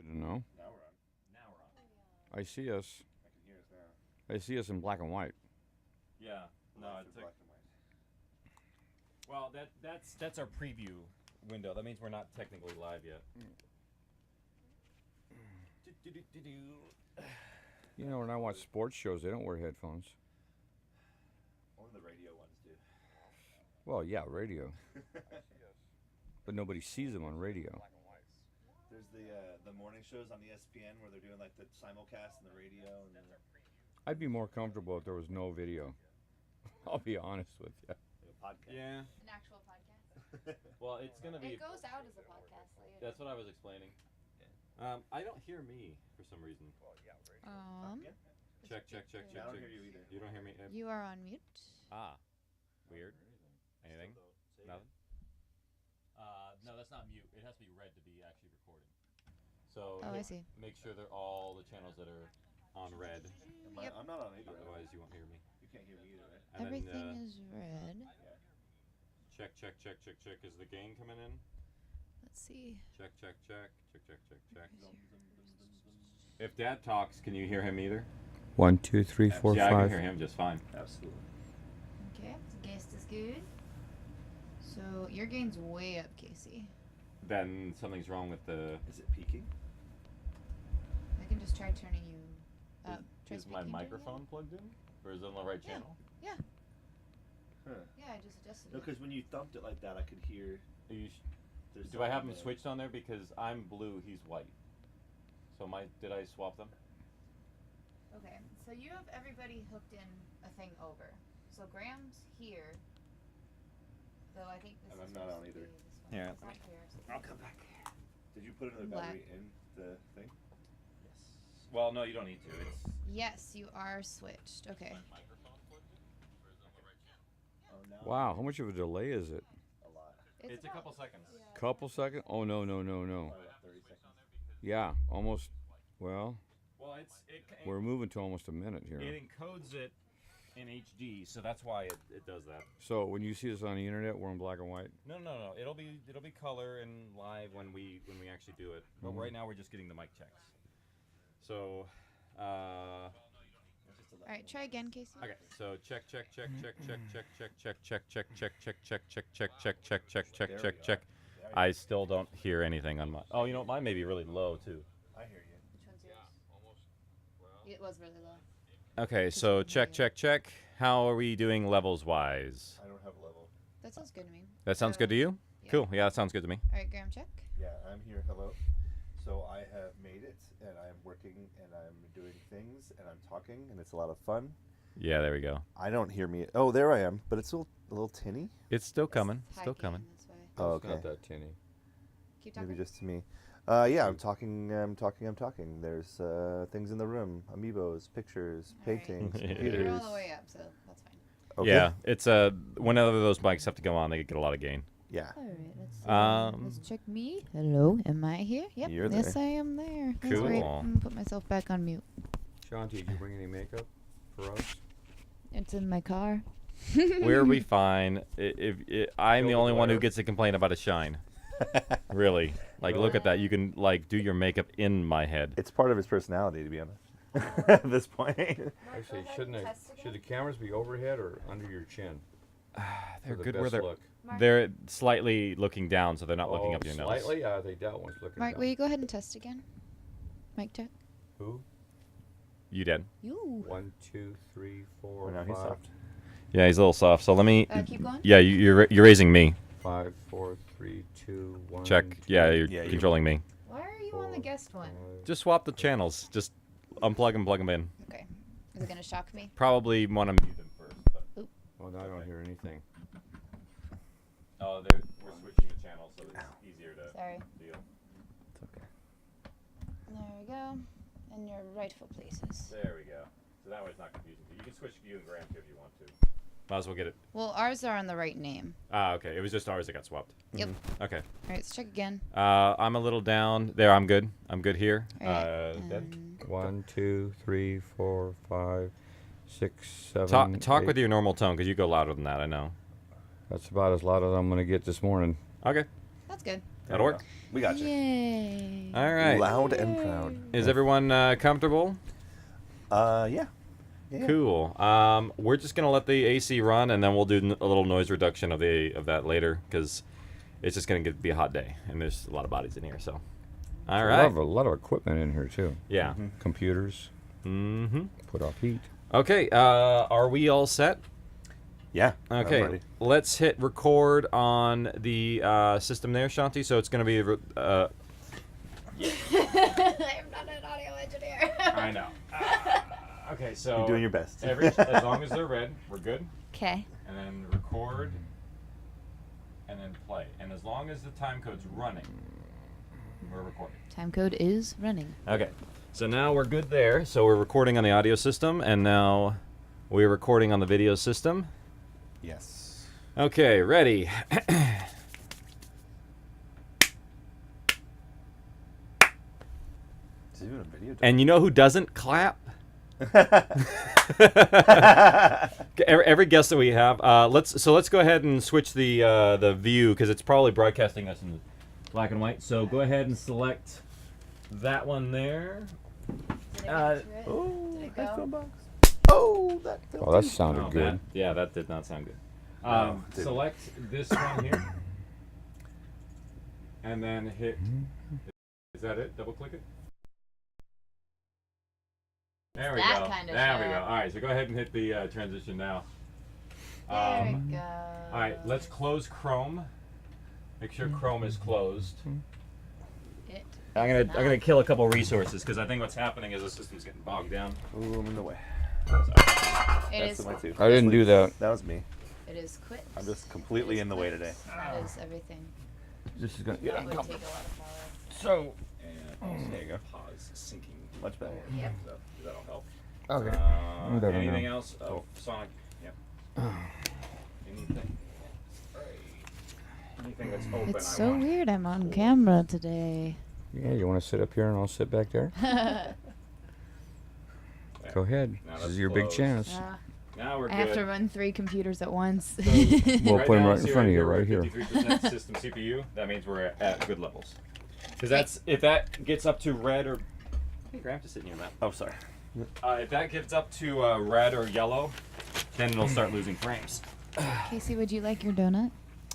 Good to know. Now we're on. Now we're on. I see us. I can hear us now. I see us in black and white. Yeah. No, Live it's through a, black and white. well, that's our preview window. That means we're not technically live yet. You know, when I watch sports shows, they don't wear headphones. Only the radio ones do. Well, yeah, radio. But nobody sees them on radio. There's the morning shows on ESPN where they're doing like the simulcast and the radio. And I'd be more comfortable if there was no video. I'll be honest with you. the podcast. Yeah. An actual podcast. Well, it's gonna be. It goes out as a podcast later. That's what I was explaining. I don't hear me for some reason. Yeah. Check, check, check, I check, don't check. hear you either. You don't hear me? Ed? You are on mute. Ah. Weird. Anything? Nothing? No, that's not mute. It has to be red to be actually recording. So Oh, I see. make sure they're all the channels that are on red. Yep. I'm not on either. Otherwise, you won't hear me. You can't hear me either, right? And Everything then, is red. check, check, check, check, check. Is the gain coming in? Let's see. Check, check, check, check, check, check, check. Where's If Dad talks, can you hear him either? 1, 2, 3, 4, Yeah, I 5. can hear him just fine. Absolutely. Okay, so guest is good. So your gain's way up, Casey. Then something's wrong with the. Is it peaking? I can just try turning you up. Try Is my speaking to you. microphone plugged in, or is it on the right Yeah. channel? Huh. Yeah, I just adjusted No, it. because when you thumped it like that, I could hear. Are you There's Do I have something them there. switched on there because I'm blue, he's white? So did I swap them? Okay, so you have everybody hooked in a thing over. So Graham's here. Though I think this And is I'm not supposed on to either. be this one. Yeah, It's not here, so I'll come back. Did you put another Black. battery in the thing? Yes. Well, no, you don't need to. It's. Yes, you are switched. Okay. Microphone plugged in, or is it on the right channel? Oh, now. Wow, how much of a delay is it? A lot. It's a about- couple seconds. yeah. Couple seconds? Oh, no. Probably about 30 seconds. Yeah, almost. Well, Well, we're moving to almost a minute here. it encodes it in HD, so that's why it does that. So when you see this on the internet, we're in black and white. No. It'll be color and live when we actually do it. But Mhm. right now we're just getting the mic checks. So, It's just a All right, try again, Casey. okay. So check. I still don't hear anything on my. Oh, you know what? Mine may be really low too. I hear you. Which one's yours? It was really low. Okay, so check. How are we doing levels wise? I don't have a level. That sounds good to me. That sounds good to you? Yeah. Cool. Yeah, that sounds good to me. All right, Graham, check. Yeah, I'm here. Hello. So I have made it, and I'm working, and I'm doing things, and I'm talking, and it's a lot of fun. Yeah, there we go. I don't hear me. Oh, there I am, but it's a little tinny. It's still coming. High Still gain, coming. That's why. Oh, It's okay. not that tinny. Keep talking. Maybe just to me. Yeah, I'm talking. There's things in the room: amiibos, pictures, All right. paintings, Yeah. You're computers. all the way up, so that's fine. Okay. Yeah, it's whenever those mics have to go on, they get a lot of gain. Yeah. All right, let's Um, check me. Hello, am I here? Yep. You're yes, there. I am there. That's great. Cool. I'm gonna put myself back on mute. Shanti, did you bring any makeup for us? It's in my car. We'll be fine. I'm the Feel the only one who glare. gets to complain about a shine. Really. Like, look at that. You can, like, do your makeup in my head. It's part of his personality, to be honest. At this point. Actually, should the cameras be overhead or under your chin? They're for the good where best they're look? they're slightly looking down, so they're not looking Oh, up your nose. slightly? I think that one's looking Mark, down. will you go ahead and test again? Mic check. Who? You did. You. 1, 2, 3, 4, Oh, now he's 5. soft. Yeah, he's a little soft. So let me. Keep going. Yeah, you're raising me. 5, 4, 3, 2, 1. Check. 2, Yeah, you're Yeah, you- controlling me. Why are you on the 4, guest one? 5. Just swap the channels. Just unplug and plug them in. Okay. Is it gonna shock me? Probably want to mute them first. But. Oh, now I don't hear anything. Oh, we're switching the channels, so it's easier to Sorry. deal. It's okay. There we go. In your rightful places. There we go. So that way it's not confusing. You can switch you and Graham too if you want to. Might as well get it. Well, ours are on the right name. Ah, okay. It was just ours that got swapped. Yep. Okay. All right, let's check again. I'm a little down. There, I'm good. I'm good here. All right. Dead? and 1, 2, 3, 4, 5, 6, 7. Talk with 8. your normal tone, because you go louder than that, I know. That's about as loud as I'm going to get this morning. Okay. That's good. That'll work. We got you. Yay. All right. Loud and proud. Is everyone comfortable? Yeah. Yeah. Cool. We're just gonna let the AC run, and then we'll do a little noise reduction of that later, because it's just gonna be a hot day, and there's a lot of bodies in here. So, all right. A lot of equipment in here too. Yeah. Computers. Mm-hmm. Put off heat. Okay. Are we all set? Yeah. I'm Okay. ready. Let's hit record on the system there, Shanti. So it's gonna be. I'm not an audio engineer. I know. Okay, so You're doing your best. as long as they're red, we're good. Okay. And then record, and then play. And as long as the time code's running, we're recording. Time code is running. Okay, so now we're good there. So we're recording on the audio system, and now we're recording on the video system. Yes. Okay, ready. Is he doing a video? And you know who doesn't clap? Every guest that we have. Let's go ahead and switch the view, because it's probably broadcasting us in black and white. So go ahead and select that one there. Did Oh, Did it that go? film box. Oh, that film Oh, that box. sounded Oh, good. that did not sound good. No, it didn't. Select this one here, and then hit. Is that it? Double click it. There we That go. kinda There we show. go. All right, so go ahead and hit the transition now. There we go. All right, let's close Chrome. Make sure Chrome is closed. It I'm is gonna not. kill a couple resources, because I think what's happening is the system's getting bogged down. Ooh, I'm in the way. It That's is. the way too. I didn't do that. That was me. It is quit. I'm just completely in the way today. That is everything. This is gonna That would take a lot of power. So. And There you go. pause syncing. Much better. Yep. That'll help. Okay. I'm better Anything now. else? Oh, Sonic. Yep. Anything? Anything that's open. It's I so want. weird. I'm on camera today. Yeah, you want to sit up here and I'll sit back there? Go ahead. Now This that's is your big closed. chance. Now we're I good. have to run 3 computers at once. We'll put 'em now, right in see front of you, we're right at here. 53% system CPU. That means we're at good levels. Because that's if that gets up to red or. Hey, Graham, just sitting near that. Oh, sorry. If that gets up to red or yellow, then it'll start losing frames. Casey, would you like your donut?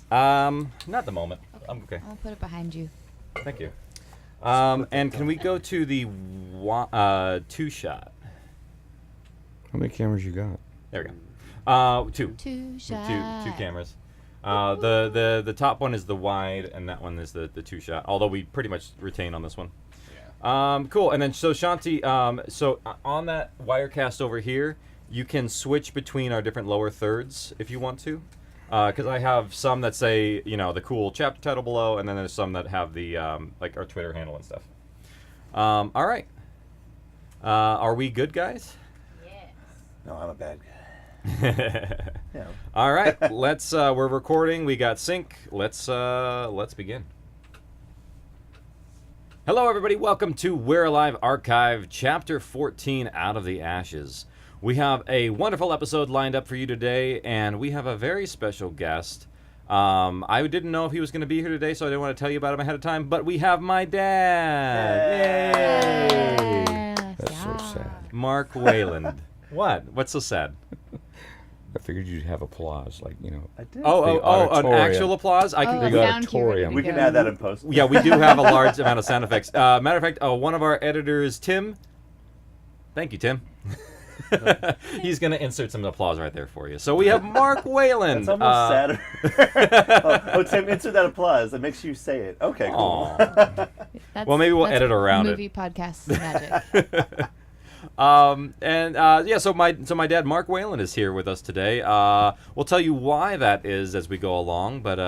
Not at the moment. I'm okay. I'll put it behind you. Thank you. And can we go to the 2-shot? How many cameras you got? There we go. 2. Two shot. Two cameras. The top one is the wide, and that one is the 2-shot. Although we pretty much retain on this one. Cool. And then so Shanti, on that Wirecast over here, you can switch between our different lower thirds if you want to. Because I have some that say, the cool chapter title below, and then there's some that have the like our Twitter handle and stuff. All right. Are we good, guys? Yes. No, I'm a bad guy. Yeah. All right. Let's. We're recording. We got sync. Let's begin. Hello, everybody. Welcome to We're Alive Archive, Chapter 14, Out of the Ashes. We have a wonderful episode lined up for you today, and we have a very special guest. I didn't know if he was going to be here today, so I didn't want to tell you about him ahead of time, but we have my dad. Yay! That's so sad. Mark Wayland. What? What's so sad? I figured you'd have applause, like, I did. Oh, The an auditorium. actual applause? I can. Oh, Big a sound cue auditorium. ready We to can go. add that in post. Yeah, we do have a large amount of sound effects. Matter of fact, one of our editors, Tim. Thank you, Tim. He's going to insert some applause right there for you. So we have Mark Wayland. That's almost sadder. Tim, insert that applause. That makes you say it. Okay, cool. That's, Well, maybe we'll that's edit around movie it. podcast magic. So my dad Mark Wayland is here with us today. We'll tell you why that is as we go along, but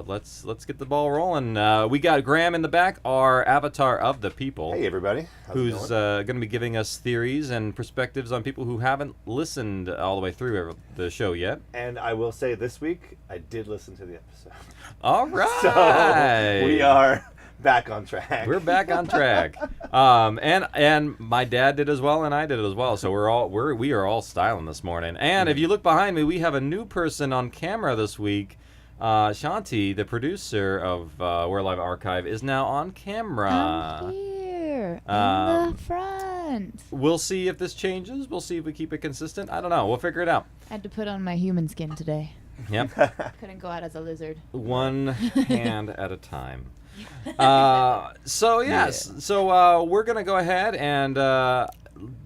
let's get the ball rolling. We got Graham in the back, our avatar of the people. Hey, everybody. How's it Who's going? going to be giving us theories and perspectives on people who haven't listened all the way through the show yet. And I will say this week, I did listen to the episode. All right. So we are back on track. We're back on track. And my dad did as well, and I did as well. So we are all styling this morning. And if you look behind me, we have a new person on camera this week. Shanti, the producer of We're Live Archive, is now on camera. I'm here in Um, the front. We'll see if this changes. We'll see if we keep it consistent. I don't know. We'll figure it out. I had to put on my human skin today. Yep. Couldn't go out as a lizard. One hand at a time. So yes, so we're gonna go ahead and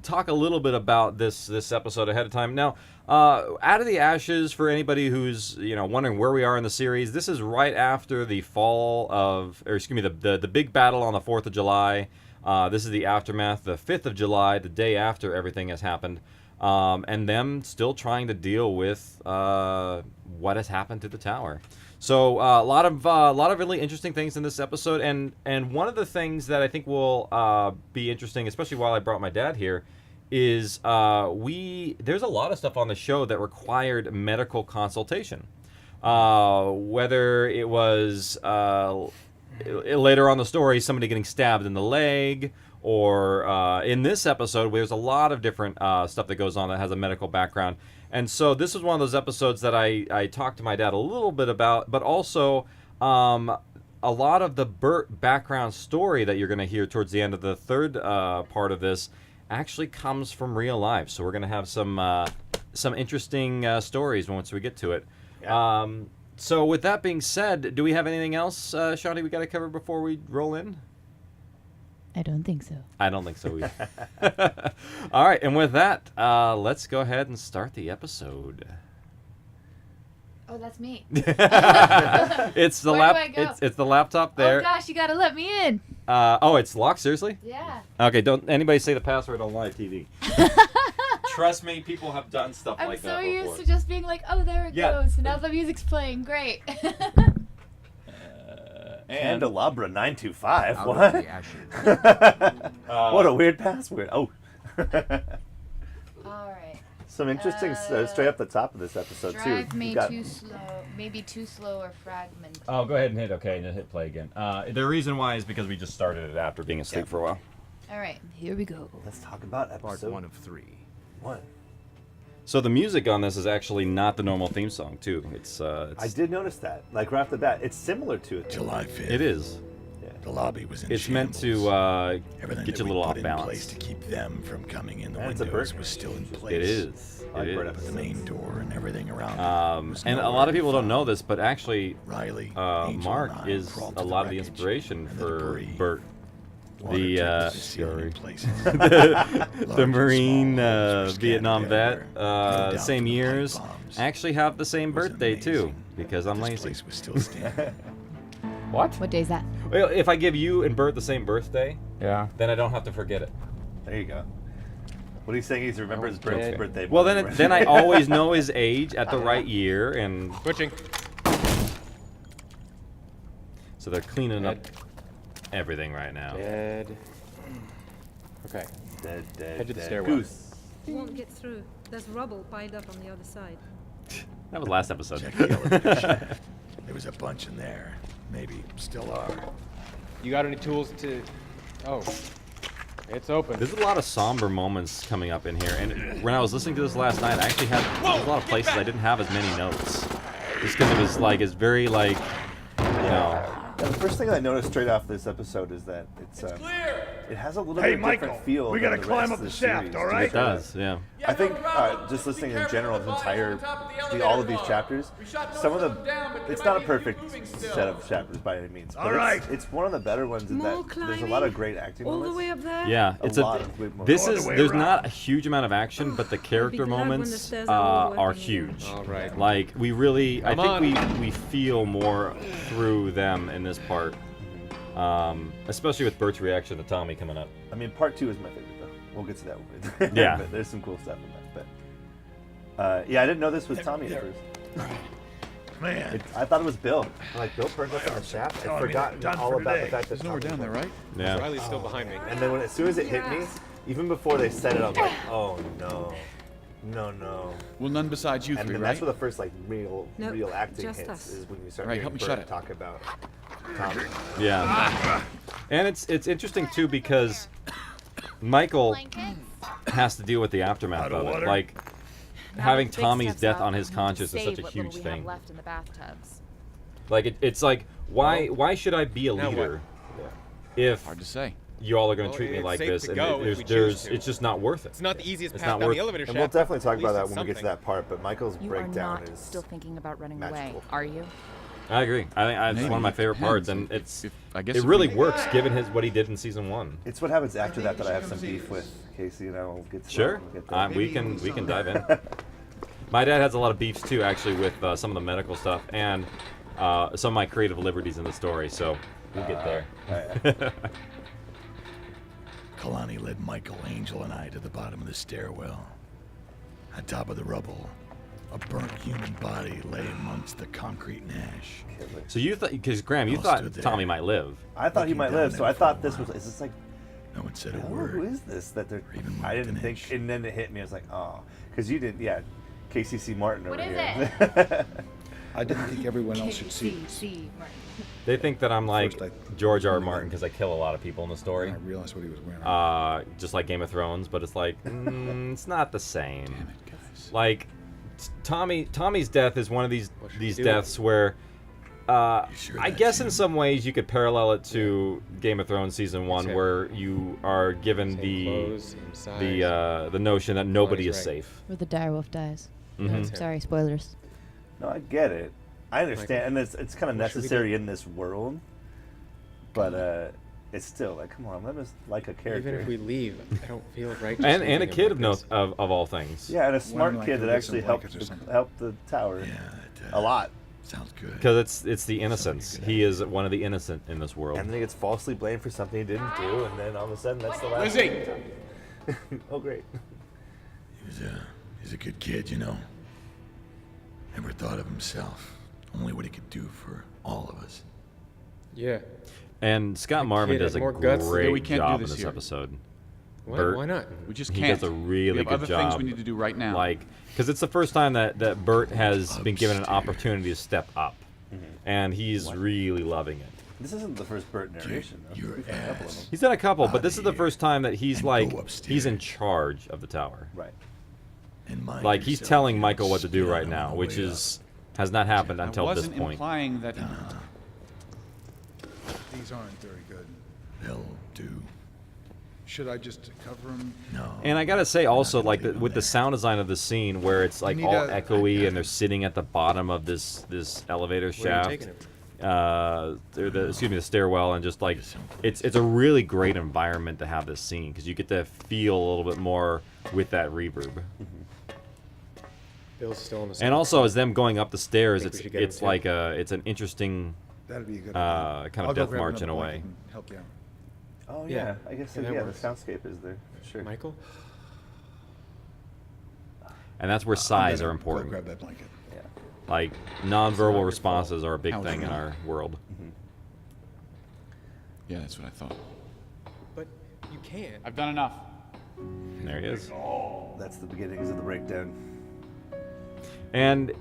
talk a little bit about this episode ahead of time. Now, Out of the Ashes, for anybody who's wondering where we are in the series, this is right after the fall of, or excuse me, the big battle on the 4th of July. This is the aftermath, the 5th of July, the day after everything has happened, and them still trying to deal with what has happened to the tower. So a lot of really interesting things in this episode, and one of the things that I think will be interesting, especially while I brought my dad here, is there's a lot of stuff on the show that required medical consultation, whether it was later on the story somebody getting stabbed in the leg, or in this episode there's a lot of different stuff that goes on that has a medical background. And so this was one of those episodes that I talked to my dad a little bit about, but also a lot of the Bert background story that you're going to hear towards the end of the third part of this actually comes from real life. So we're going to have some interesting stories once we get to it. Yeah. So with that being said, do we have anything else, Shawty, we got to cover before we roll in? I don't think so. I don't think so either. All right, and with that, let's go ahead and start the episode. Oh, that's me. It's the Where do I go? It's the laptop there. Oh gosh, you gotta let me in. Oh, it's locked. Seriously? Yeah. Okay, don't anybody say the password on live TV. Trust me, people have done stuff I'm like so that before. used to just being like, oh, there it Yeah. goes. Now the music's playing. Great. Candelabra 925. Out What? of the ashes. What a weird password. Oh. All right. Some interesting straight up the top of this episode too. Drive You me got- too slow. Maybe too slow or fragmented. Oh, go ahead and hit okay and then hit play again. The reason why is because we just started it after being asleep for a while. All right, here we go. Let's talk about Part episode 1 of 3. 1. So the music on this is actually not the normal theme song too. It's I did notice that. Like right off the bat, it's similar to it. July 5th. it is. The lobby was in It's meant shambles. to Everything get that you a we little put off in balance. place to keep them from coming in the And it's a windows Bert was still in movie. place. It is. I like It Bert is. The episodes. main door and everything around it. And a lot of people don't know this, but actually, Riley, Angel, Mark and I is crawled a to lot of the wreckage, inspiration and the for debris. Bert. Water The trickles the ceiling in places. the Large and Marine small holes were scattered Vietnam vet, everywhere, pinned down same from the pipe years, bombs. actually have the same It was birthday too, amazing. because I'm This lazy. place was still standing. What? What day is that? Well, if I give you and Bert the same birthday, Yeah. then I don't have to forget it. There you go. What he's saying is remember his Okay. birthday. Well, more then than then I birthday. always know his age at the right year, and Switching. so they're cleaning up everything right now. Dead. Okay. Dead, Head to the dead stairwell. goose. Won't get through. There's rubble piled up on the other side. That was last episode. Check the elevator shaft. There was a bunch in there. Maybe still are. You got any tools to? Oh, it's open. There's a lot of somber moments coming up in here, and when I was listening to this last night, I actually had there's a lot of places I didn't have as many notes, just because it was like it's very like, you know. Yeah, the first thing I noticed straight off this episode is that it's it has a little Hey, bit of Michael, different feel. we than gotta the climb rest up of the shaft, series. all right? It does, yeah. I think just listening in general, the entire, all of these chapters, some of the, it's not a perfect set of chapters by any means, but All right. it's one of the better ones in that More there's a lot of climbing? great acting All the moments. way up there? Yeah, A it's lot a. of good This moments. is All the way there's around. not a huge amount of action, but the character glad when the moments stairs are all are working again. huge. All right. Like we really, I Come think we feel more through them in this part, especially with Bert's reaction to Tommy coming up. I mean, part 2 is my favorite though. We'll get to that one. Yeah. But there's some cool stuff in that. But yeah, I didn't know this was Tommy at first. Man, I thought it was Bill. Like Bill turned up in the shaft. I'd telling me forgotten they're done all for about the today. fact that There's nowhere Tommy down there, was- right? Yeah. Riley's still behind me. And then as soon as it hit me, even before they said it, I was like, oh no, no. Well, none besides you And three, then right? that's where the first like real Nope, acting just hits us. is when you start Right, hearing help me Bert shut it. talk about Tommy. Yeah. And it's interesting too because Michael has to deal with the aftermath Out of of it. water? Like Now having that Big Tommy's steps death up, on his we can conscience is save such a what huge little we have thing. left in the bathtubs. Like it's like why should I be a Now what? leader if Hard to say. you all are going to Well, treat me it's like safe this? to And go if we choose to. it's just not worth it. It's not the easiest It's path not down worth the it. elevator shaft. And we'll definitely but talk at about least that when we get to something. that part. But Michael's You are breakdown not is still thinking about running away, magical. are you? I agree. I think it's one of my favorite parts, and I guess it if really we- works given what he did in season 1. It's what happens after that I have some beef with Casey, and I'll get to Sure, that when we get there. we can dive in. My dad has a lot of beefs too, actually, with some of the medical stuff and some of my creative liberties in the story. So we'll get there. Kalani led Michael, Angel, and I to the bottom of the stairwell. On top of the rubble, a burnt human body lay amongst the concrete and ash. So you thought, because Graham, you All thought stood there, Tommy might live. I thought he looking might down live, so at I him thought for a this was. while. Is this like? No one said a Oh, word. who is this? That they're. Even I moved didn't an think, inch. and then it hit me. I was like, oh, because you didn't. Yeah, KCC Martin over What is here. I didn't think everyone else should see. See. They think that I'm like First George R. R. Martin because I kill a lot of people in the And story. I realized what he was wearing. Just like Game of Thrones, but it's like it's not the same. Damn it, guys. Like Tommy's death is one of these do? deaths where sure I that's guess in him? some ways you could parallel it to Game of Thrones season 1 Same. where you are given Same clothes, same the size. the notion that nobody is right. safe. Where the direwolf dies. Mhm. Sorry, spoilers. No, I get it. I understand, Michael, and it's kind of what should we necessary in this world. But it's still like, come on, let us like a character. Even if we leave, I don't feel right. just And a leaving him kid like of no this. of all things. yeah, and a smart like kid go that get some actually helped blankets or something. helped the tower Yeah, a lot. Sounds good. Because it's the innocence. He is one of the innocent in this world. And then he gets falsely blamed for something he didn't do, and then all of a sudden that's the last. Lizzie! Oh, great. He's a good kid, you know. Never thought of himself. Only what he could do for all of us. Yeah. And Scott That Marvin kid does had a more guts. great Yeah, we can't do job in this this here. episode. Why, Bert, why not? We just He can't. does a really we have good other job. things we need to do right now. Like, because it's the first time that Bert has been given an opportunity to step up, and he's really loving it. This isn't the first Bert narration, though. Your We've had a couple of ass. them. He's done a couple, but Outta this is the here first time that he's and like go he's in upstairs. charge of the tower. Right. And mind Like he's yourself, telling you Michael don't what to do spit right on now, the which way is has not happened I until this wasn't point. implying that. These aren't very good. They'll do. Should I just cover them? No. And I gotta say also, gonna like leave him with the there. sound design of the scene, where it's like need all a- echoey, and they're sitting at the bottom of this elevator Where are you shaft, taking him? excuse me, the stairwell, and just like it's a really great environment to have this scene because you get to feel a little bit more with that reverb. Bill's still on the. And also, as them going up the stairs, Think we it's should get him it's too. like it's an interesting That'd be a good kind I'll of go death grab march in a another way. blanket and help you out. Oh, Yeah. yeah. I guess so, Yeah, that yeah, works. the soundscape is there. For sure. Michael. And that's where I'm size gonna are go important. grab that blanket. Yeah. Like It's not nonverbal your responses are a big How's thing it in going? our world. Yeah, that's what I thought. But you can't. I've done enough. And there he is. That's the beginnings of the breakdown. And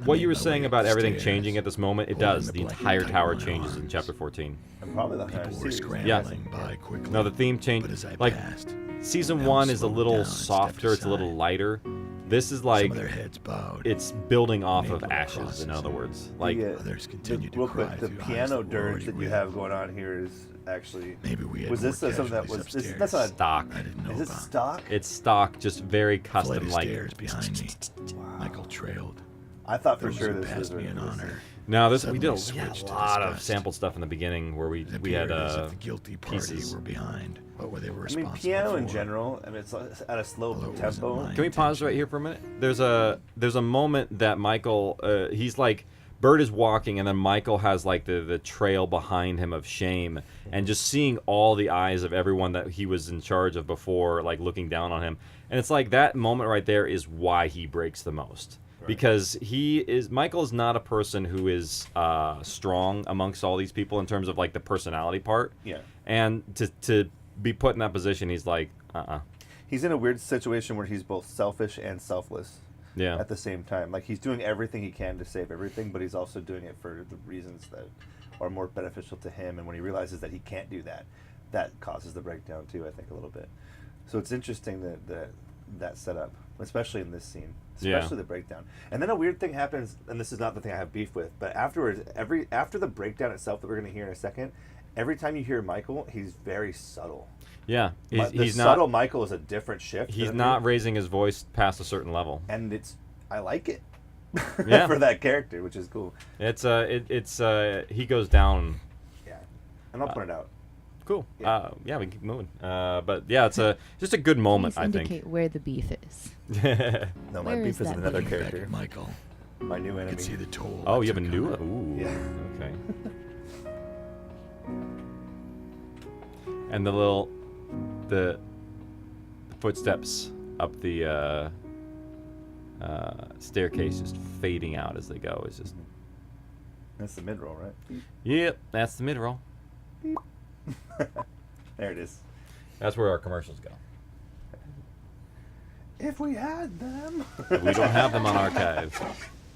what you were made my saying way up about the everything stairs, changing at this moment, it holding does. the The blanket entire tight tower in my changes in arms. chapter 14. And probably the entire People were series. scrambling by quickly. No, the theme change. But as I Like passed, season them 1 is a slowed little down and stepped softer. It's a little aside. lighter. This is some like of their heads bowed. it's building off of Unable to ashes. process In other it. words, like Others continued to real cry quick, the through eyes piano that were dirge already that you red. have going on here is actually. Maybe we had Was more this something that casualties was? upstairs. That's not. stock. I didn't know Is it about. stock? It's stock, just very Flight custom. of Like stairs behind me. Michael trailed. I thought for Those sure who this passed was me in honor. no, we Suddenly did a switched to lot of disgust. sampled stuff in the beginning where we It we had appeared as if the guilty party pieces. were behind. What were they were I responsible mean, piano in for? general. I mean, it's at a slow Although it tempo. wasn't mine. Can we pause right here for a minute? There's a moment that Michael he's like Bert is walking and then Michael has like the trail behind him of shame and just seeing all the eyes of everyone that he was in charge of before like looking down on him. And it's like that moment right there is why he breaks the most. Because Michael is not a person who is strong amongst all these people in terms of like the personality part. Yeah. And to be put in that position, he's like, He's in a weird situation where he's both selfish and selfless yeah. at the same time. Like he's doing everything he can to save everything, but he's also doing it for the reasons that are more beneficial to him. And when he realizes that he can't do that, that causes the breakdown too. I think a little bit. So it's interesting that that setup. especially in this scene, Yeah. especially the breakdown. And then a weird thing happens, and this is not the thing I have beef with, but afterwards, after the breakdown itself that we're going to hear in a second, every time you hear Michael, he's very subtle. Yeah, The he's subtle not. Michael is a different shift. He's than not every- raising his voice past a certain level. and I like it. Yeah. For that character, which is cool. It's he goes down. Yeah, and I'll point it out. Cool. Yeah. Yeah, we can keep moving. But yeah, it's just a good moment, Please I indicate think. where the beef is. No, my Where beef is is that another Looking back character, at Michael, my new I enemy. could see the toll. Oh, it you have a took new on one. Ooh. Yeah. Okay. And the footsteps up the staircase just fading out as they go. It's just. That's the mid roll, right? Yep, that's the mid roll. There it is. That's where our commercials go. If we had them. We don't have them on archive.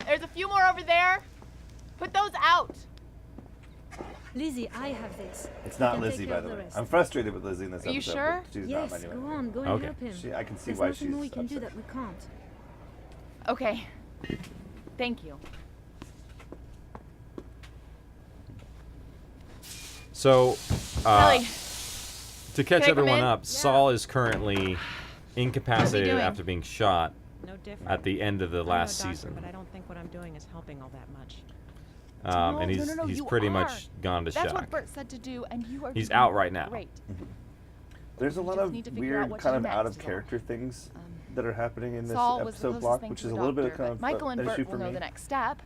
There's a few more over there. Put those out. Lizzie, I have this. It's You not can take Lizzie, care by of the the way. rest. I'm frustrated with Lizzie in this Are you episode. sure? But she's Yes, not my new go enemy. on, go and Okay. help him. I can see There's why nothing she's we can do upset. that we can't. Okay. Thank you. So, Kelly, to catch Can I come everyone in? up, Saul is currently incapacitated doing? after being shot No different. at the end of the I'm no last doctor, season. but I don't think what I'm doing is helping all that much. And he's you pretty are. much gone to That's shock. what Bert said to do, and you are. He's doing out right now. Great. There's a lot just of need to figure out weird what to kind do of next, out of is all. character things that are happening in this Saul was the episode closest block, thing which to is a a little bit doctor, of kind but of Michael and an Bert issue will for know me. the next step.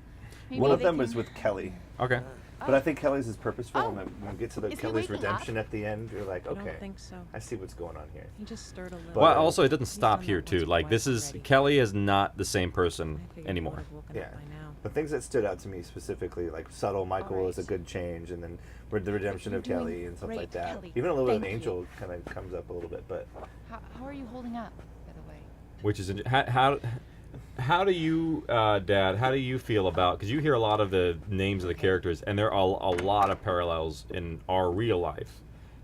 Maybe One of they them can- was with Kelly, Okay. but I think Kelly's is purposeful. Oh. And then when we get to the Is he Kelly's waking up? redemption at the end, you're like, I okay, don't think so. I see what's going on here. He just stirred a little. Well, But- also, it doesn't He's stop done here, that too. once or Like, this twice is... already. Kelly is not the same I person figured he anymore. would have woken Yeah. up by now. The things that stood out to me specifically, like subtle Michael is a Alright. good change, and then the redemption You're of Kelly doing and stuff great, like that. Kelly. Even a little bit of Thank you. Angel kind of comes up a little bit, but How are you holding up, by the way? Which is... How do you, Dad, how do you feel about... Because you hear a lot of the names of the characters, and there are a lot of parallels in our real life.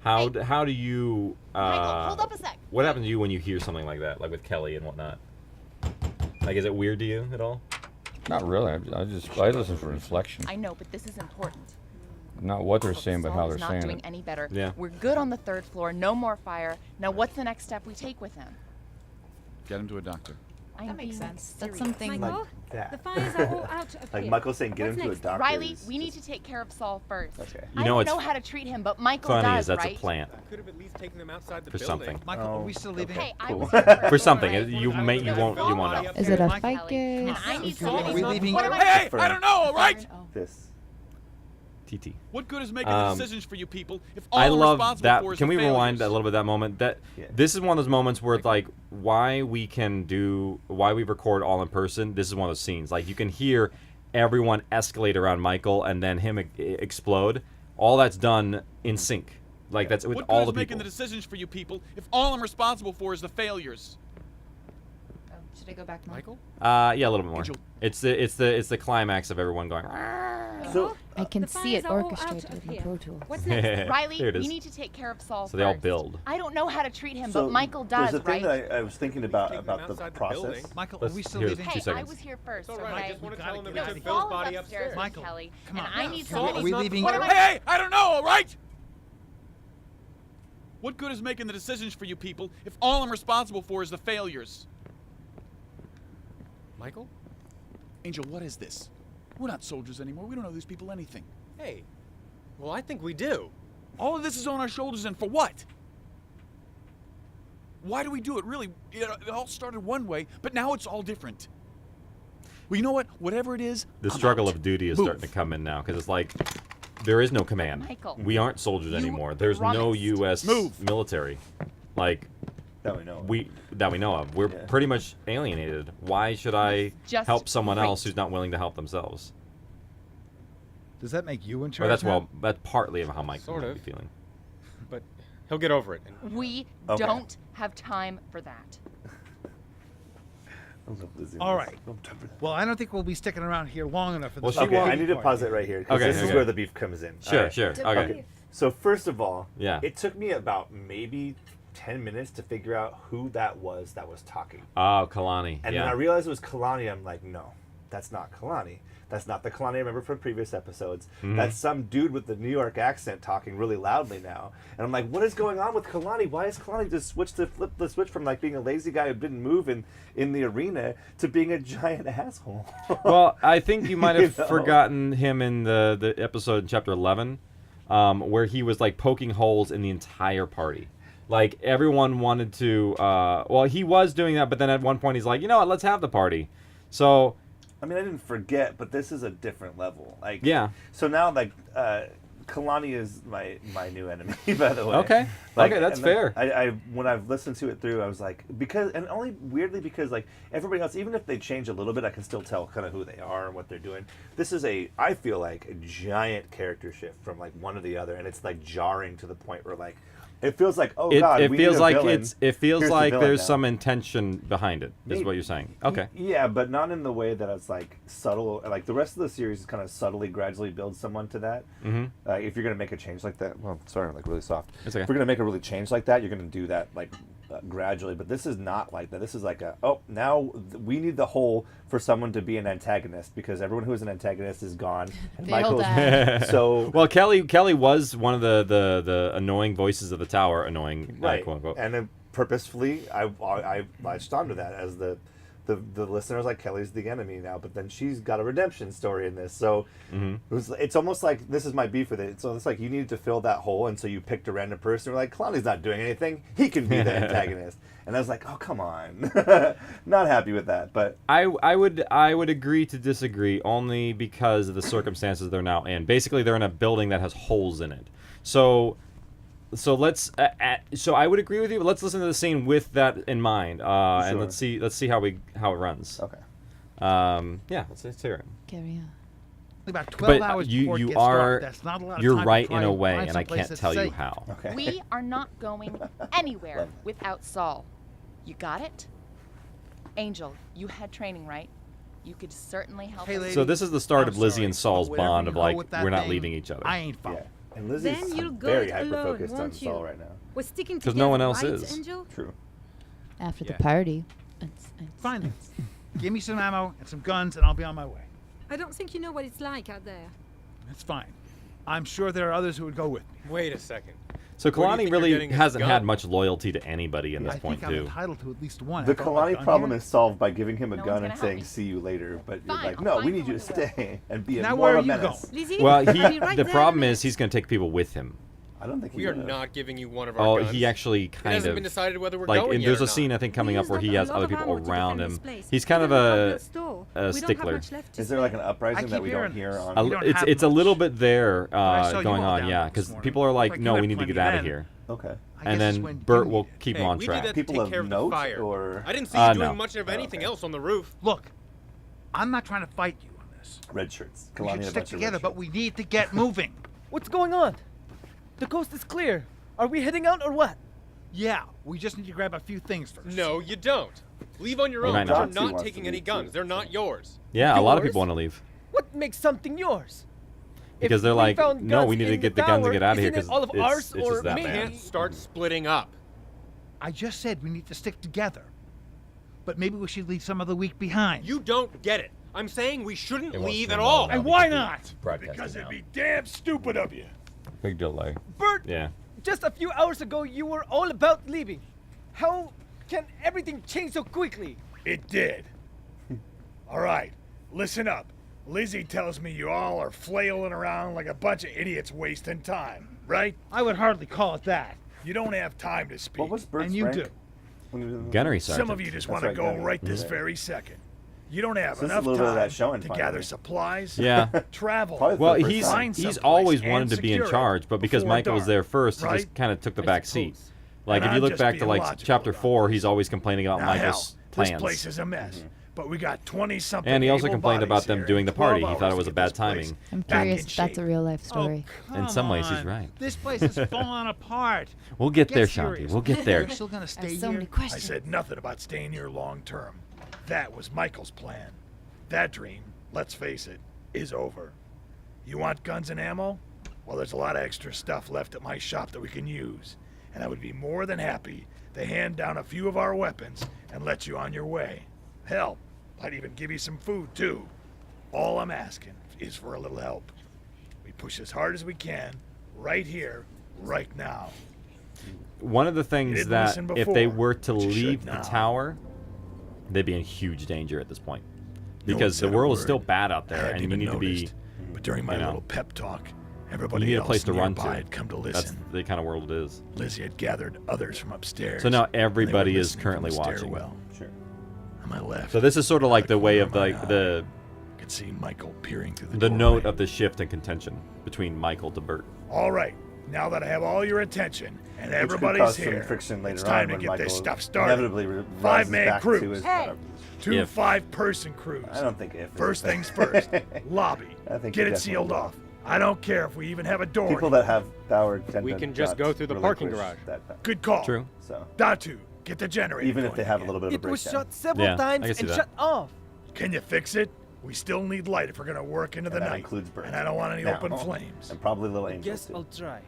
How do you... Michael, hold up a sec. What happens to you when you hear something like that, like with Kelly and whatnot? Like, is it weird to you at all? Not really. I listen for inflection, I know, but this is important. not what they're Look, saying, but Saul how is they're not saying doing it. any better. Yeah. We're good on the third floor. No more fire. Now, what's the next step we take with him? Get him to a doctor. I'm That makes being sense. That's serious. something Michael, that. the fires are all out up Like here. Michael saying, get What's him to a next? doctor. Riley, is we need just- to take care of Saul first. Okay. You I know don't what's know how to treat him, but Michael Funny does, is that's right? a plant I could have at least taken them outside the for building. something. Michael, Oh, are we still leaving? Hey, I Cool. was here first, For something. alright? You I may was you gonna won't fill you the won't body know. up Is there. it a Kelly. ficus? And I need Are somebody. we leaving? What am I? Hey, For- I don't know, all right? Oh. This. TT. What good is making Um, decisions for you people if all I I'm love responsible that. for is Can the we rewind a failures? little bit that moment? That Yeah. this is one of those moments where it's like why we record all in person. This is one of those scenes. Like you can hear everyone escalate around Michael and then him explode. All that's done in sync. Like that's with What all good the is making people. the decisions for you people if all I'm responsible for is the failures? Oh, should I go back now? Michael? Yeah, a little bit more. Angel. It's the climax of everyone going. So I can The see it fires are all out orchestrated up with my here. Pro Tools. What's next? Riley, There it is. we need to take care of Saul So they all first. build. I don't know how to treat him, So but Michael does, there's a thing right? that I was thinking about Taking them the outside the process. building. Michael, Let's are we still hear leaving? two Hey, I seconds. was here first, It's all okay? right. I just want to tell him that we No, took Saul Bill's is body upstairs upstairs. with Michael, Kelly, come and on. I need Saul, somebody. Are we not the leaving? What am I? Hey, I don't know, all right? What good is making the decisions for you people if all I'm responsible for is the failures? Michael? Angel, what is this? We're not soldiers anymore. We don't owe these people anything. Hey. Well, I think we do. All of this is on our shoulders, and for what? Why do we do it? Really, it all started one way, but now it's all different. Well, you know what? Whatever it is, The I'm struggle out. of duty is Move. starting to come in now because it's like there is no command. Michael, We aren't soldiers you anymore. There's no promised. U.S. Move. military. Like That we know. that we know of. We're Yeah. pretty much alienated. Why should I Just help someone else great. who's not willing to help themselves? Does that make you in Or charge? that's now? that's partly of how Mike Sort might of. be feeling. But he'll get over it. we Okay. don't have time for that. I love Lizzie. All right. I'm time for that. Well, I don't think we'll be sticking around here long enough for Well, this. she Okay, won't- I need to pause it right here because Okay, this is okay. where the beef comes in. Sure, All right. sure. Okay. So first of all, Yeah. it took me about maybe 10 minutes to figure out who that was talking. Oh, Kalani. And yeah. then I realized it was Kalani. I'm like, no, that's not Kalani. That's not the Kalani I remember from previous episodes. That's some dude with the New York accent talking really loudly now. And I'm like, what is going on with Kalani? Why is Kalani just flip the switch from like being a lazy guy who didn't move in the arena to being a giant asshole? Well, I think you might have You know? forgotten him in the episode in chapter 11, where he was like poking holes in the entire party. Like everyone wanted to. Well, he was doing that, but then at one point he's like, you know what? Let's have the party. So. I mean, I didn't forget, but this is a different level. Like, Yeah. So now, like, Kalani is my new enemy, by the way. Okay. Okay, that's and then fair. I when I've listened to it through, I was like, only weirdly because like everybody else, even if they change a little bit, I can still tell kind of who they are and what they're doing. This is I feel like a giant character shift from like one to the other, and it's like jarring to the point where like. It feels like God. It we feels need a like villain. it feels Here's the like villain there's now. some intention behind it. Is what you're saying? Okay. Yeah, but not in the way that it's like subtle. Like the rest of the series is kind of subtly, gradually builds someone to that. Mm-hmm. If you're gonna make a change like that, well, sorry, I'm like really soft. It's okay. If we're gonna make a really change like that, you're gonna do that like gradually. But this is not like that. This is like now we need the whole for someone to be an antagonist because everyone who is an antagonist is gone. And Failed so well, Kelly was one of the annoying voices of the tower, annoying right, quote unquote. and then purposefully I latched onto that as the listeners like Kelly's the enemy now, but then she's got a redemption story in this. So it's almost like this is my beef with it. So it's like you needed to fill that hole, and so you picked a random person. You're like, Kalani's not doing anything. He can be the antagonist. And I was like, oh come on, not happy with that. But I would agree to disagree only because of the circumstances they're now in. Basically, they're in a building that has holes in it. So let's. So I would agree with you. But let's listen to the scene with that in mind, and Sure. let's see how it runs. okay. Yeah, let's hear it. Carry on. About 12 But hours you before it you gets are dark. That's not a lot of you're time to right try in a and way, find and I someplace can't that's tell you safe. how. Okay. We are not going anywhere without Saul. You got it? Angel, you had training, right? You could certainly help Hey, us. lady, So this is the start I'm of Lizzie sorry, and Saul's but whatever bond you of know like with that we're not thing, leaving each other. I ain't following. Yeah. And Lizzie's Then you'll go very it hyper alone, focused on won't Saul you? right now. We're sticking 'Cause together, no one else right, is. Angel? True. After Yeah. the party. Fine then. Give me some ammo and some guns, and I'll be on my way. I don't think you know what it's like out there. That's fine. I'm sure there are others who would go with me. Wait a second. So Where do you Kalani think you're really getting this hasn't had gun? much loyalty to anybody in this I point think I'm too. entitled to at least one. The after all I've Kalani done problem here. is solved by giving him a No gun one's and gonna saying, help me. see you later. But Fine, you're like, I'll no, we find need you to someone who stay and be Now a where more are of a you menace. going? Lizzie, Well, I'll be right the there problem in a is he's going to take people with him. I don't think he We are would. not giving you one of our Oh, guns. he actually It kind hasn't of been decided whether we're like. going And yet there's or a scene not. I think coming We up where used he up has a lot other of people ammo to around defend him. this place. He's kind of Even the a obvious door. a We don't stickler. have much left to Is there like an spare. uprising keep that we don't hearing hear this. on? You don't It's have it's a much. little bit there I saw you going all on, down yeah, this because morning. people are like, Like you no, had we need to plenty get out of then. here, Okay. I and guess it's then when Bert you will need it. keep Hey, him on we track. did that People to of take care of note, the fire. or I didn't see you no. doing much of anything else on the roof. Look, I'm not trying to fight you on this. red shirts? We Kalani should and a stick bunch of red together, but shirts. we need to get moving. What's going on? The coast is clear. Are we heading out or what? Yeah, we just need to grab a few things first. No, you don't. Leave on your We own. might You're not. John C. not wants taking to any leave, guns. too, They're so- not yours. Yeah, a lot of Yours? people want to leave What makes something yours? because If they're we like, found no, we guns need to in get the guns and tower, get out of here isn't it because all of ours it's or just that We me? bad. can't start splitting up. I just said we need to stick together. But maybe we should leave some of the weak behind. You don't get it. I'm saying we shouldn't It won't leave stand at long all. enough. And why not? Because it'd be damn stupid of you. Big delay. Bert, Yeah. just a few hours ago you were all about leaving. How can everything change so quickly? It did. All right, listen up. Lizzie tells me you all are flailing around like a bunch of idiots wasting time, right? I would hardly call it that. You don't have time to speak. What was Bert's And you rank? do. When he was in- Gunnery Some sergeant. of you just That's want to right, go Gunnery. right this Yeah. very second. You don't have So this is a enough little bit of time that showing to finally. gather supplies, Yeah. travel, Probably Well, the first he's time. Find he's someplace always and wanted to be in secure it charge, but because before Michael was dark, there first, he right? just kind of took the I back seat. suppose. Like And if you I'm look just back to being like logical chapter about 4, he's always complaining about Now, Michael's hell, plans. this place is a mess, but we got 20-something And he also able complained about bodies them here doing in the party. 12 He thought it hours was to a get bad this place timing. I'm back curious in if that's a shape. real life story. Oh, In some ways, he's come right. on. This place is falling apart. We'll get Get there, serious. Shanti. We'll get there. You're still gonna I stay have so here? many I questions. said nothing about staying here long term. That was Michael's plan. That dream, let's face it, is over. You want guns and ammo? Well, there's a lot of extra stuff left at my shop that we can use. and I would be more than happy to hand down a few of our weapons and let you on your way. Hell, I'd even give you some food, too. All I'm asking is for a little help. We push as hard as we can, right here, right now. One of the You things didn't that listen if they before, were to but you should leave the now. tower, they'd be in huge danger at this point. No one Because said the a world is word. still bad out I there, hadn't and you even need to be. noticed. But during my you know, little pep talk, You everybody need a else place to run nearby to. had come to That's listen. the kind of world it is. Lizzie had gathered others from upstairs. So now and they were everybody is listening currently from the watching. stairwell. Sure. On my left, So this is sort of like the way of corner like my the I could see Michael peering through the doorway. note of the shift and contention between Michael to Bert. All right, now that I have all your attention and Which could everybody's cause some here, friction later it's on time to when get Michael this stuff started. inevitably rises Five-man back crews. to his Hey. Two If- 5-person crews. I don't think if. First things first. Lobby. I think Get you it definitely sealed will. off. I don't care if we even have a door. People that have power tend We to can just not go through the parking relinquish garage. that power. Good call. True. So Datu, get the generator. even if they going have a again. little bit of a It was breakdown. shut several Yeah, I times can see and that. shut off. Can you fix it? We still need light if we're gonna work into the And that night. includes Bert. And I don't want any Now. open flames. And probably Little Angel Guess too. I'll try.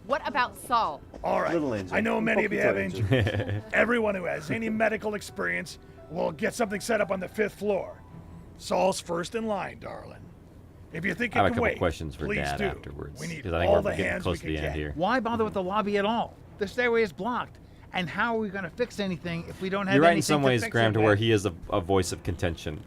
What about Saul? All right. Little Angel. I know many of you have Angel. injuries. Everyone who has any medical experience will get something set up on the 5th floor. Saul's first in line, darling. If you think I have it a can couple wait, questions for please Dad do. afterwards, We need 'cause I think all we're the getting hands close we to the can end get. here. Why bother with the lobby at all? The stairway is blocked. And how are we going to fix anything if we don't have You're right anything in some to ways, fix Graham, it to where with? he is a voice of contention,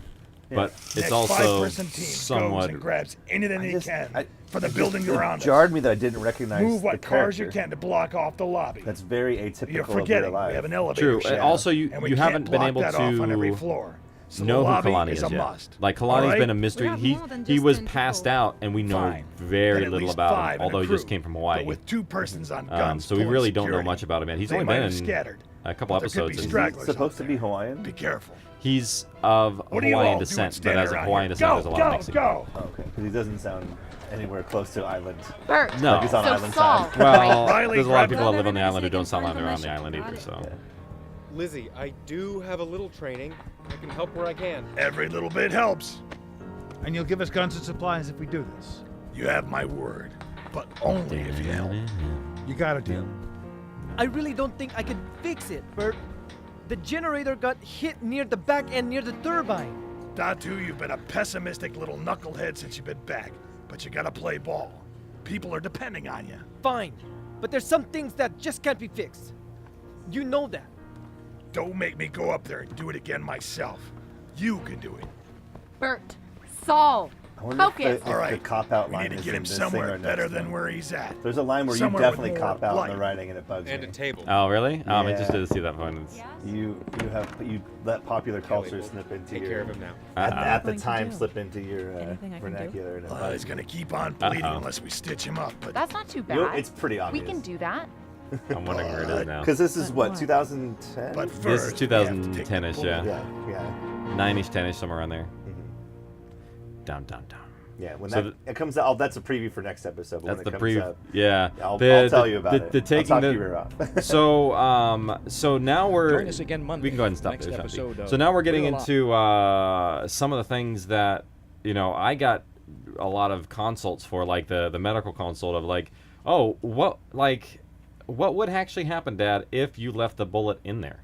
but it's Next also 5-person team goes somewhat. and grabs anything I he just- can I- for the it buildings just- around It jarred us. me that I didn't recognize Move what the cars you character. can to block off the lobby. That's very atypical You're of real forgetting life. we have an elevator True. shaft, Also, you and we you can't haven't been block able that off on every to floor. So know the who lobby Kalani is is a yet. must. Like All Kalani's right? been a mystery. have He more than he just was 10 passed people. out, and we know Fine. very Then at little least about 5 him, in a although he just crew, came from but Hawaii. with 2 persons on guns. So we pulling really don't know security. much about him yet. He's They only might been have in scattered, a couple but there could be episodes. and stragglers Supposed out to be there. Hawaiian? Be careful. he's of What are you all Hawaiian doing descent, but standing as a around Hawaiian here? descent, Go, there's a lot go, of mixing. go. Oh, okay. Because he doesn't sound anywhere close to island. Bert. No. Like he's on So island Saul. side. Well, Riley, there's a lot of grab people that it. live on the Everybody island who taking don't sound like they're on the information. island either. Got it. So Yeah. Lizzie, I do have a little training. I can help where I can. Every little bit helps. And you'll give us guns and supplies if we do this. You have my word, but only if you help. You got a deal. I really don't think I can fix it, Bert. The generator got hit near the back end near the turbine. Datu, you've been a pessimistic little knucklehead since you've been back, but you gotta play ball. People are depending on you. Fine, but there's some things that just can't be fixed. You know that. Don't make me go up there and do it again myself. You can do it. Bert. Saul. I wonder Focus. if the All right. cop-out We line need to is get in him this somewhere thing or better next than one. where he's at. There's a line where Somewhere you with definitely more cop out in light. the writing, and it bugs And me. a table. Oh, really? I'm Yeah. interested to see that one. You let popular culture Kelly will slip into Take your care of him now. at the Going to time do? slip into your Anything I can do? vernacular. And it He's bugs gonna me. keep on bleeding Uh-oh. unless we stitch him up, but That's not too You know, bad. it's pretty We obvious. can do that. I'm wondering where it is now. Because this is But what what? 2010. but This is first we have to take the 2010-ish, yeah. bullet. yeah. 9-ish, 10-ish, somewhere around there. Mm-hmm. Down. Yeah, when So that it comes out, that's a preview for next episode. But That's when the it comes preview. out, Yeah. I'll The- tell the- you about the- it. the I'll taking talk the- your ear off. So now we're. Join us again Monday We can go ahead and for stop the next there, Shanti. episode of So now we're getting Real into some of the things that I got a lot of consults for, like the medical consult of like, oh, what would actually happen, Dad, if you left the bullet in there?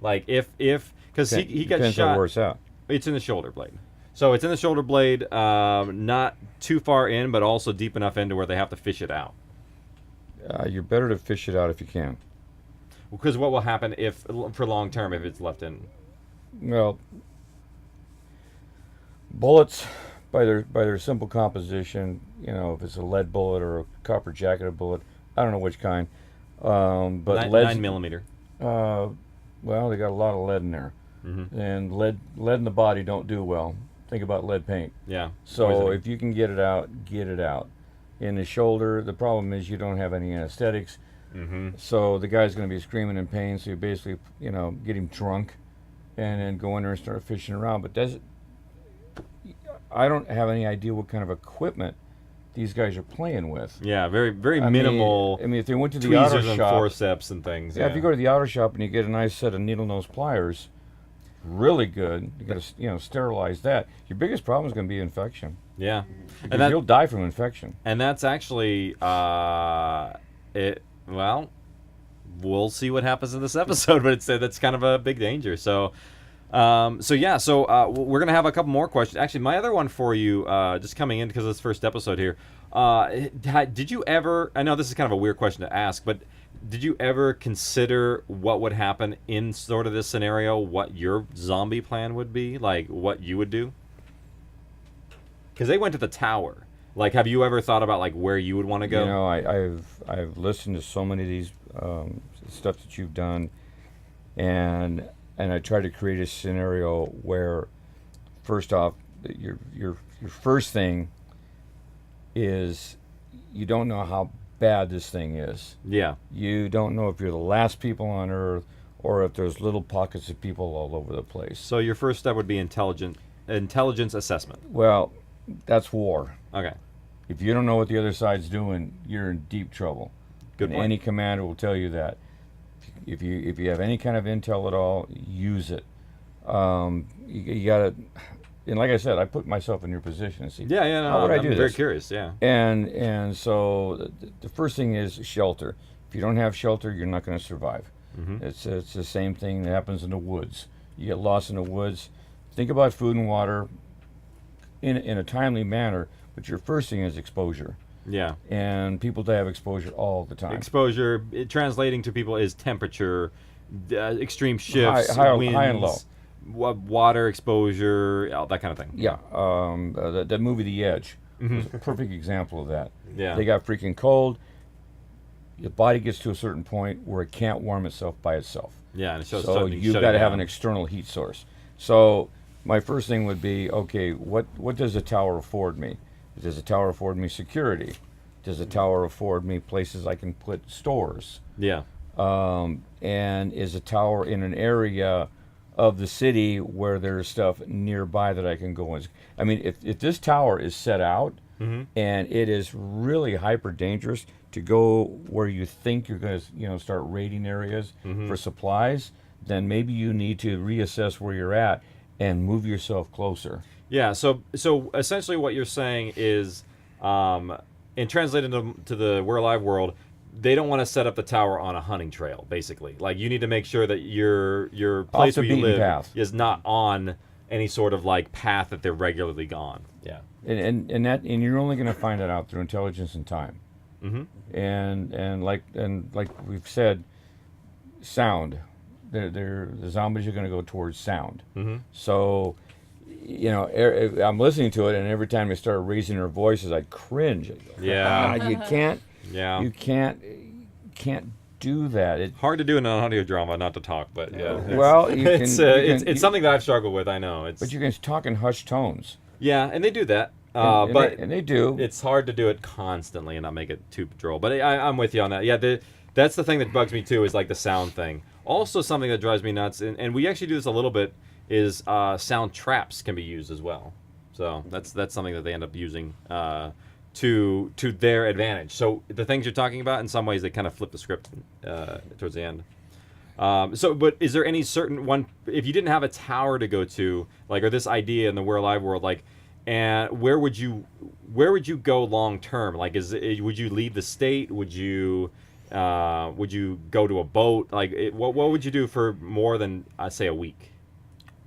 Like if because he got Depends shot. on where it's at. It's in the shoulder blade. So it's in the shoulder blade, not too far in, but also deep enough into where they have to fish it out. You're better to fish it out if you can. Because what will happen for long term if it's left in? Well, bullets, by their simple composition, if it's a lead bullet or a copper jacketed bullet, I don't know which kind, but 9mm. Well, they got a lot of lead in there, and lead in the body don't do well. Think about lead paint. Yeah. So poisoning. if you can get it out, get it out. In the shoulder, the problem is you don't have any anesthetics. So the guy's going to be screaming in pain. So you basically, get him drunk, and then go in there and start fishing around. But I don't have any idea what kind of equipment these guys are playing with. Yeah, very very I mean- minimal. I mean, if they went to the auto tweezers and shop, forceps and things. yeah, if you go to the auto shop and you get a nice set of needle nose pliers, really good. You got to sterilize that. Your biggest problem is going to be infection. Yeah, Because you'll die from infection. And that's actually it. Well, we'll see what happens in this episode, but that's kind of a big danger. So, we're gonna have a couple more questions. Actually, my other one for you, just coming in because of this first episode here, did you ever? I know this is kind of a weird question to ask, but did you ever consider what would happen in sort of this scenario? What your zombie plan would be, like what you would do? Because they went to the tower. Like, have you ever thought about like where you would want to go? You know, I've listened to so many of these stuff that you've done, and I try to create a scenario where, first off, your first thing is you don't know how bad this thing is. Yeah. You don't know if you're the last people on Earth or if there's little pockets of people all over the place. So your first step would be intelligence assessment. Well, that's war. Okay. If you don't know what the other side's doing, you're in deep trouble. Good and point. any commander will tell you that. If you have any kind of intel at all, use it. You gotta, and like I said, I put myself in your position and see. Yeah, no, how would I do I'm very this? curious. Yeah. And so the first thing is shelter. If you don't have shelter, you're not going to survive. Mm-hmm. It's the same thing that happens in the woods. You get lost in the woods. Think about food and water in a timely manner, but your first thing is exposure. Yeah. And people have exposure all the time. Exposure, translating to people, is temperature, extreme shifts, high winds, and low. Water exposure, all that kind of thing. Yeah. The movie The Edge Mm-hmm. was a perfect example of that. Yeah. They got freaking cold. Your body gets to a certain point where it can't warm itself by itself. Yeah, and so you've got to have an external heat source. So my first thing would be, okay, what does a tower afford me? Does a tower afford me security? Does a tower afford me places I can put stores? Yeah. And is a tower in an area of the city where there's stuff nearby that I can go in? I mean, if this tower is set out Mm-hmm. and it is really hyper dangerous to go where you think you're going to, start raiding areas Mm-hmm. for supplies, then maybe you need to reassess where you're at and move yourself closer. Yeah, so essentially what you're saying is, and translated to the We're Alive world, they don't want to set up the tower on a hunting trail, basically. Like, you need to make sure that your place the where you beaten live path. is not on any sort of like path that they're regularly on. Yeah. And you're only going to find that out through intelligence and time. Mm-hmm. And like we've said, sound. The zombies are going to go towards sound. Mm-hmm. So, I'm listening to it, and every time they start raising their voices, I cringe. Yeah. You can't. Yeah. You can't do that. It's hard to do in an audio drama, not to talk, but yeah. Well, you can, it's something that I've struggled with. I know. But you can talk in hushed tones. Yeah, and they do that. And but they do. It's hard to do it constantly and not make it too droll. But I'm with you on that. Yeah, that's the thing that bugs me too, is like the sound thing. Also, something that drives me nuts, and we actually do this a little bit, is sound traps can be used as well. So that's something that they end up using to their advantage. So the things you're talking about, in some ways, they kind of flip the script towards the end. But is there any certain one, if you didn't have a tower to go to, like, or this idea in the We're Alive world, like, and where would you go long term? Like, would you leave the state? Would you go to a boat? Like, what would you do for more than, say, a week?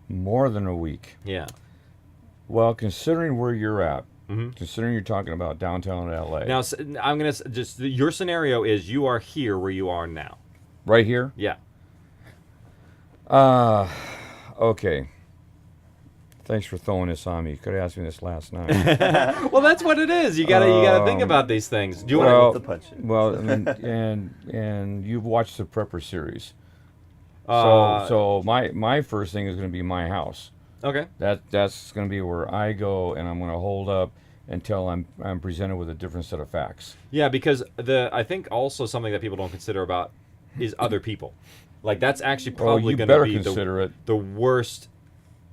More than a week. Yeah. Well, considering where you're at, Mm-hmm. considering you're talking about downtown LA. Now, I'm gonna just, your scenario is you are here where you are now. Right here? Yeah. Okay. Thanks for throwing this on me. You could have asked me this last night. Well, that's what it is. You gotta think about these things. Do you want to punch it? Well, and you've watched the Prepper series. So my first thing is going to be my house. Okay. That's going to be where I go, and I'm going to hold up until I'm presented with a different set of facts. Yeah, because I think also something that people don't consider about is other people. Like, that's actually probably going to be the worst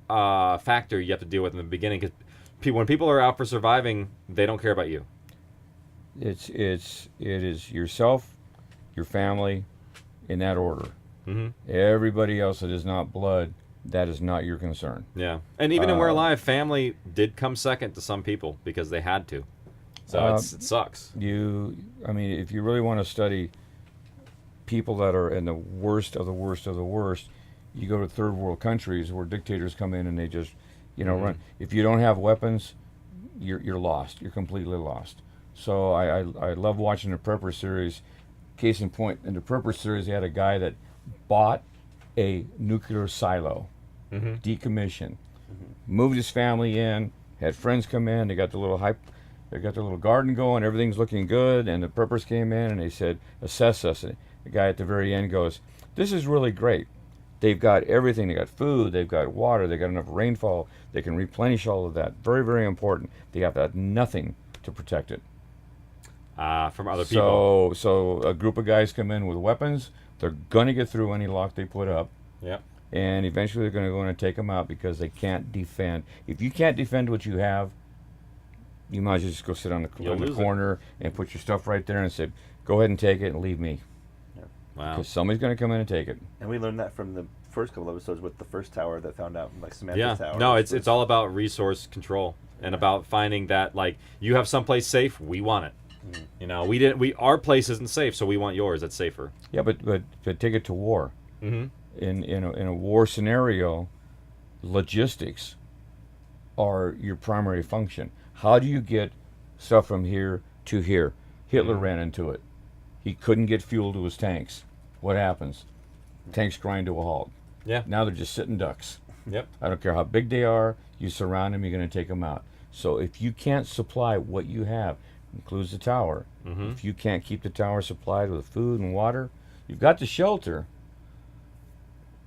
factor you have to deal with in the beginning, because when people are out for surviving, they don't care about you. It is yourself, your family, in that order. Mm-hmm. Everybody else that is not blood, that is not your concern. Yeah, and even in We're Alive, family did come second to some people because they had to. So it sucks. If you really want to study people that are in the worst of the worst of the worst, you go to third world countries where dictators come in and they just, run. If you don't have weapons, you're lost. You're completely lost. So I love watching the Prepper series. Case in point, in the Prepper series, they had a guy that bought a nuclear silo, decommissioned, moved his family in, had friends come in. They got the little garden going. Everything's looking good. And the Preppers came in and they said, "Assess us." And the guy at the very end goes, "This is really great. They've got everything. They got food. They've got water. They got enough rainfall. They can replenish all of that. Very, very important. They have had nothing to protect it." From other people. So a group of guys come in with weapons. They're gonna get through any lock they put up. Yep. And eventually they're gonna go in and take them out because they can't defend. If you can't defend what you have, you might as well just go sit on the corner and put your stuff right there and say, "Go ahead and take it and leave me." Wow. Because somebody's gonna come in and take it. And we learned that from the first couple episodes with the first tower that found out, like Samantha's tower. No, it's all about resource control and about finding that, like, you have someplace safe, we want it. Our place isn't safe, so we want yours. That's safer. Yeah, but take it to war. In a war scenario, logistics are your primary function. How do you get stuff from here to here? Hitler ran into it. He couldn't get fuel to his tanks. What happens? Tanks grind to a halt. Yeah. Now they're just sitting ducks. Yep. I don't care how big they are. You surround them, you're going to take them out. So if you can't supply what you have, includes the tower. If you can't keep the tower supplied with food and water, you've got the shelter.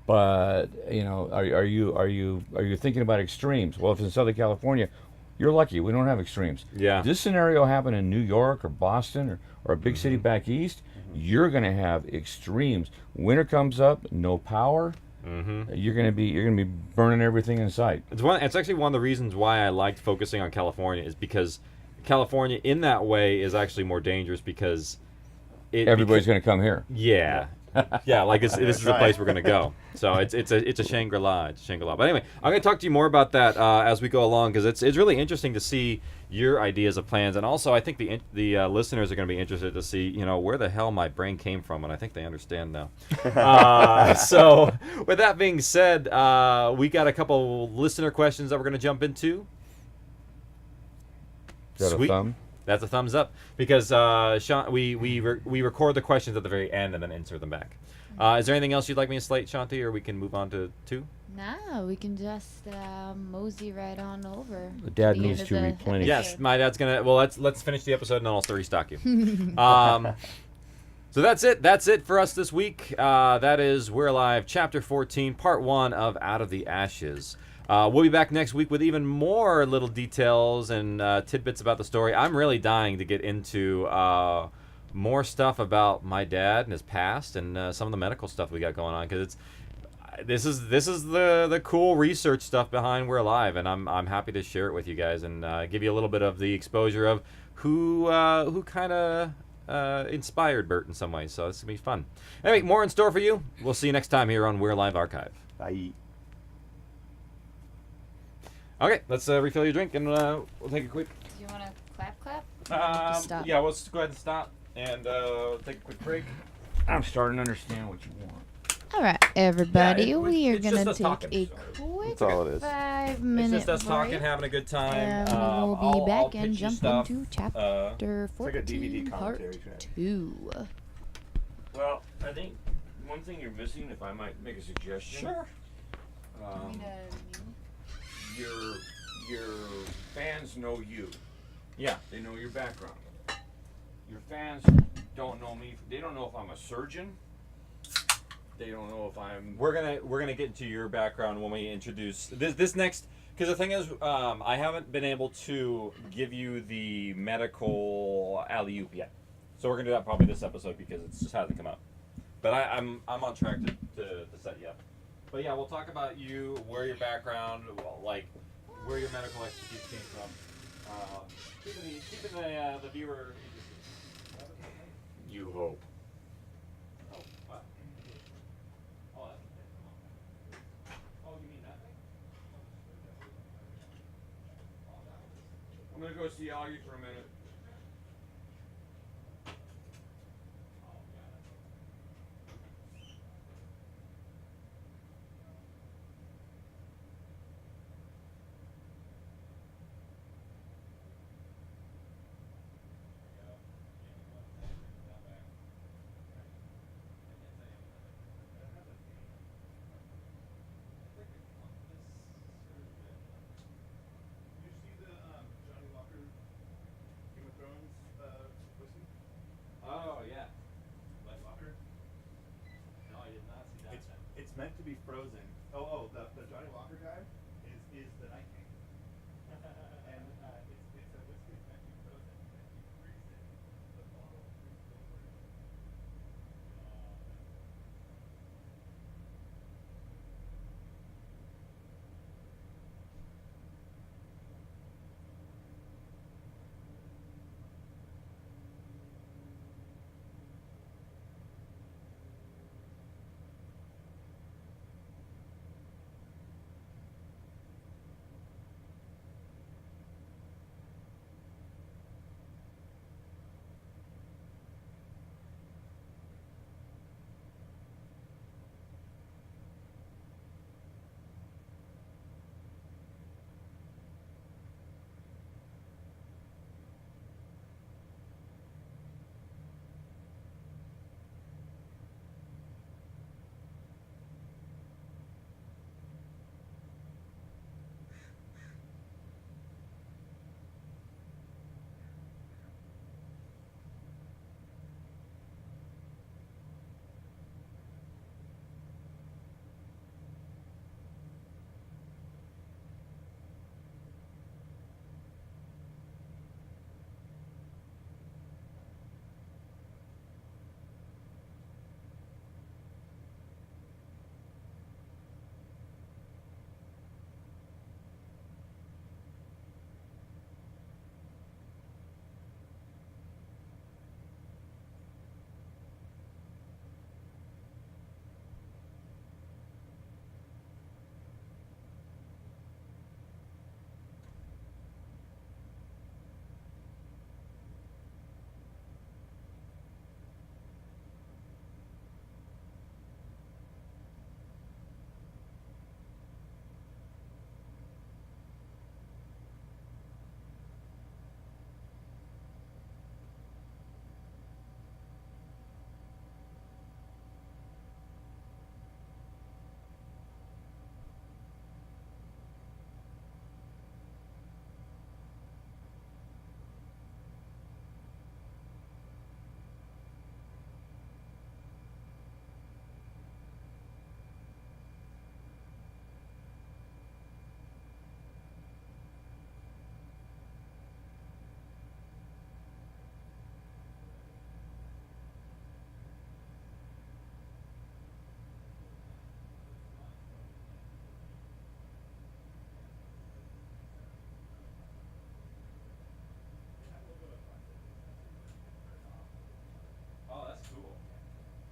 But are you thinking about extremes? Well, if it's in Southern California, you're lucky. We don't have extremes. Yeah. This scenario happened in New York or Boston or a big city back east. You're going to have extremes. Winter comes up, no power. You're going to be burning everything in sight. It's actually one of the reasons why I liked focusing on California, is because California in that way is actually more dangerous because everybody's going to come here. Yeah. Yeah, like this is the place we're going to go. So it's a Shangri-La. It's Shangri-La. But anyway, I'm going to talk to you more about that as we go along, because it's really interesting to see your ideas of plans, and also I think the listeners are going to be interested to see where the hell my brain came from, and I think they understand now. So with that being said, we got a couple listener questions that we're going to jump into. Is that a thumb? That's a thumbs up, because Sean, we record the questions at the very end and then insert them back. Is there anything else you'd like me to slate, Shanti, or we can move on to 2? No, we can just mosey right on over. The dad to the needs end to of the replenish. Yes, my dad's gonna. Well, let's finish the episode and then I'll restock you. So that's it. That's it for us this week. That is We're Alive, Chapter 14, Part 1 of Out of the Ashes. We'll be back next week with even more little details and tidbits about the story. I'm really dying to get into more stuff about my dad and his past and some of the medical stuff we got going on, because this is the cool research stuff behind We're Alive, and I'm happy to share it with you guys and give you a little bit of the exposure of who kind of inspired Bert in some ways. So it's gonna be fun. Anyway, more in store for you. We'll see you next time here on We're Alive Archive. Bye. Okay, let's refill your drink and we'll take a quick. Do you want to clap? Stop. Yeah, let's go ahead and stop and take a quick break. I'm starting to understand what you want. All right, everybody, Yeah, we are it's gonna just us take talking, a so. quick That's all it is. 5-minute It's just us talking, break. having a good time. And we'll be I'll back pitch and you jump stuff. into chapter like a 14, DVD part commentary track. 2. Well, I think one thing you're missing, if I might make a suggestion. Sure. Your fans know you. Yeah. They know your background. Your fans don't know me. They don't know if I'm a surgeon. They don't know if I'm. We're gonna get into your background when we introduce this next. Because the thing is, I haven't been able to give you the medical alley-oop yet. So we're gonna do that probably this episode because it just hasn't come out. But I'm on track to set you up. But yeah, we'll talk about you, where your background, like where your medical expertise came from. Keeping the viewer interested. You hope. Oh, what? Oh, that's okay. Oh, you mean that thing? I'm gonna go see Augie for a minute. Frozen. Oh, the Johnny Walker guy is the Night King. And it's a whiskey that's meant to be frozen. And you freeze it, the bottle freezes over it. Oh, that's cool.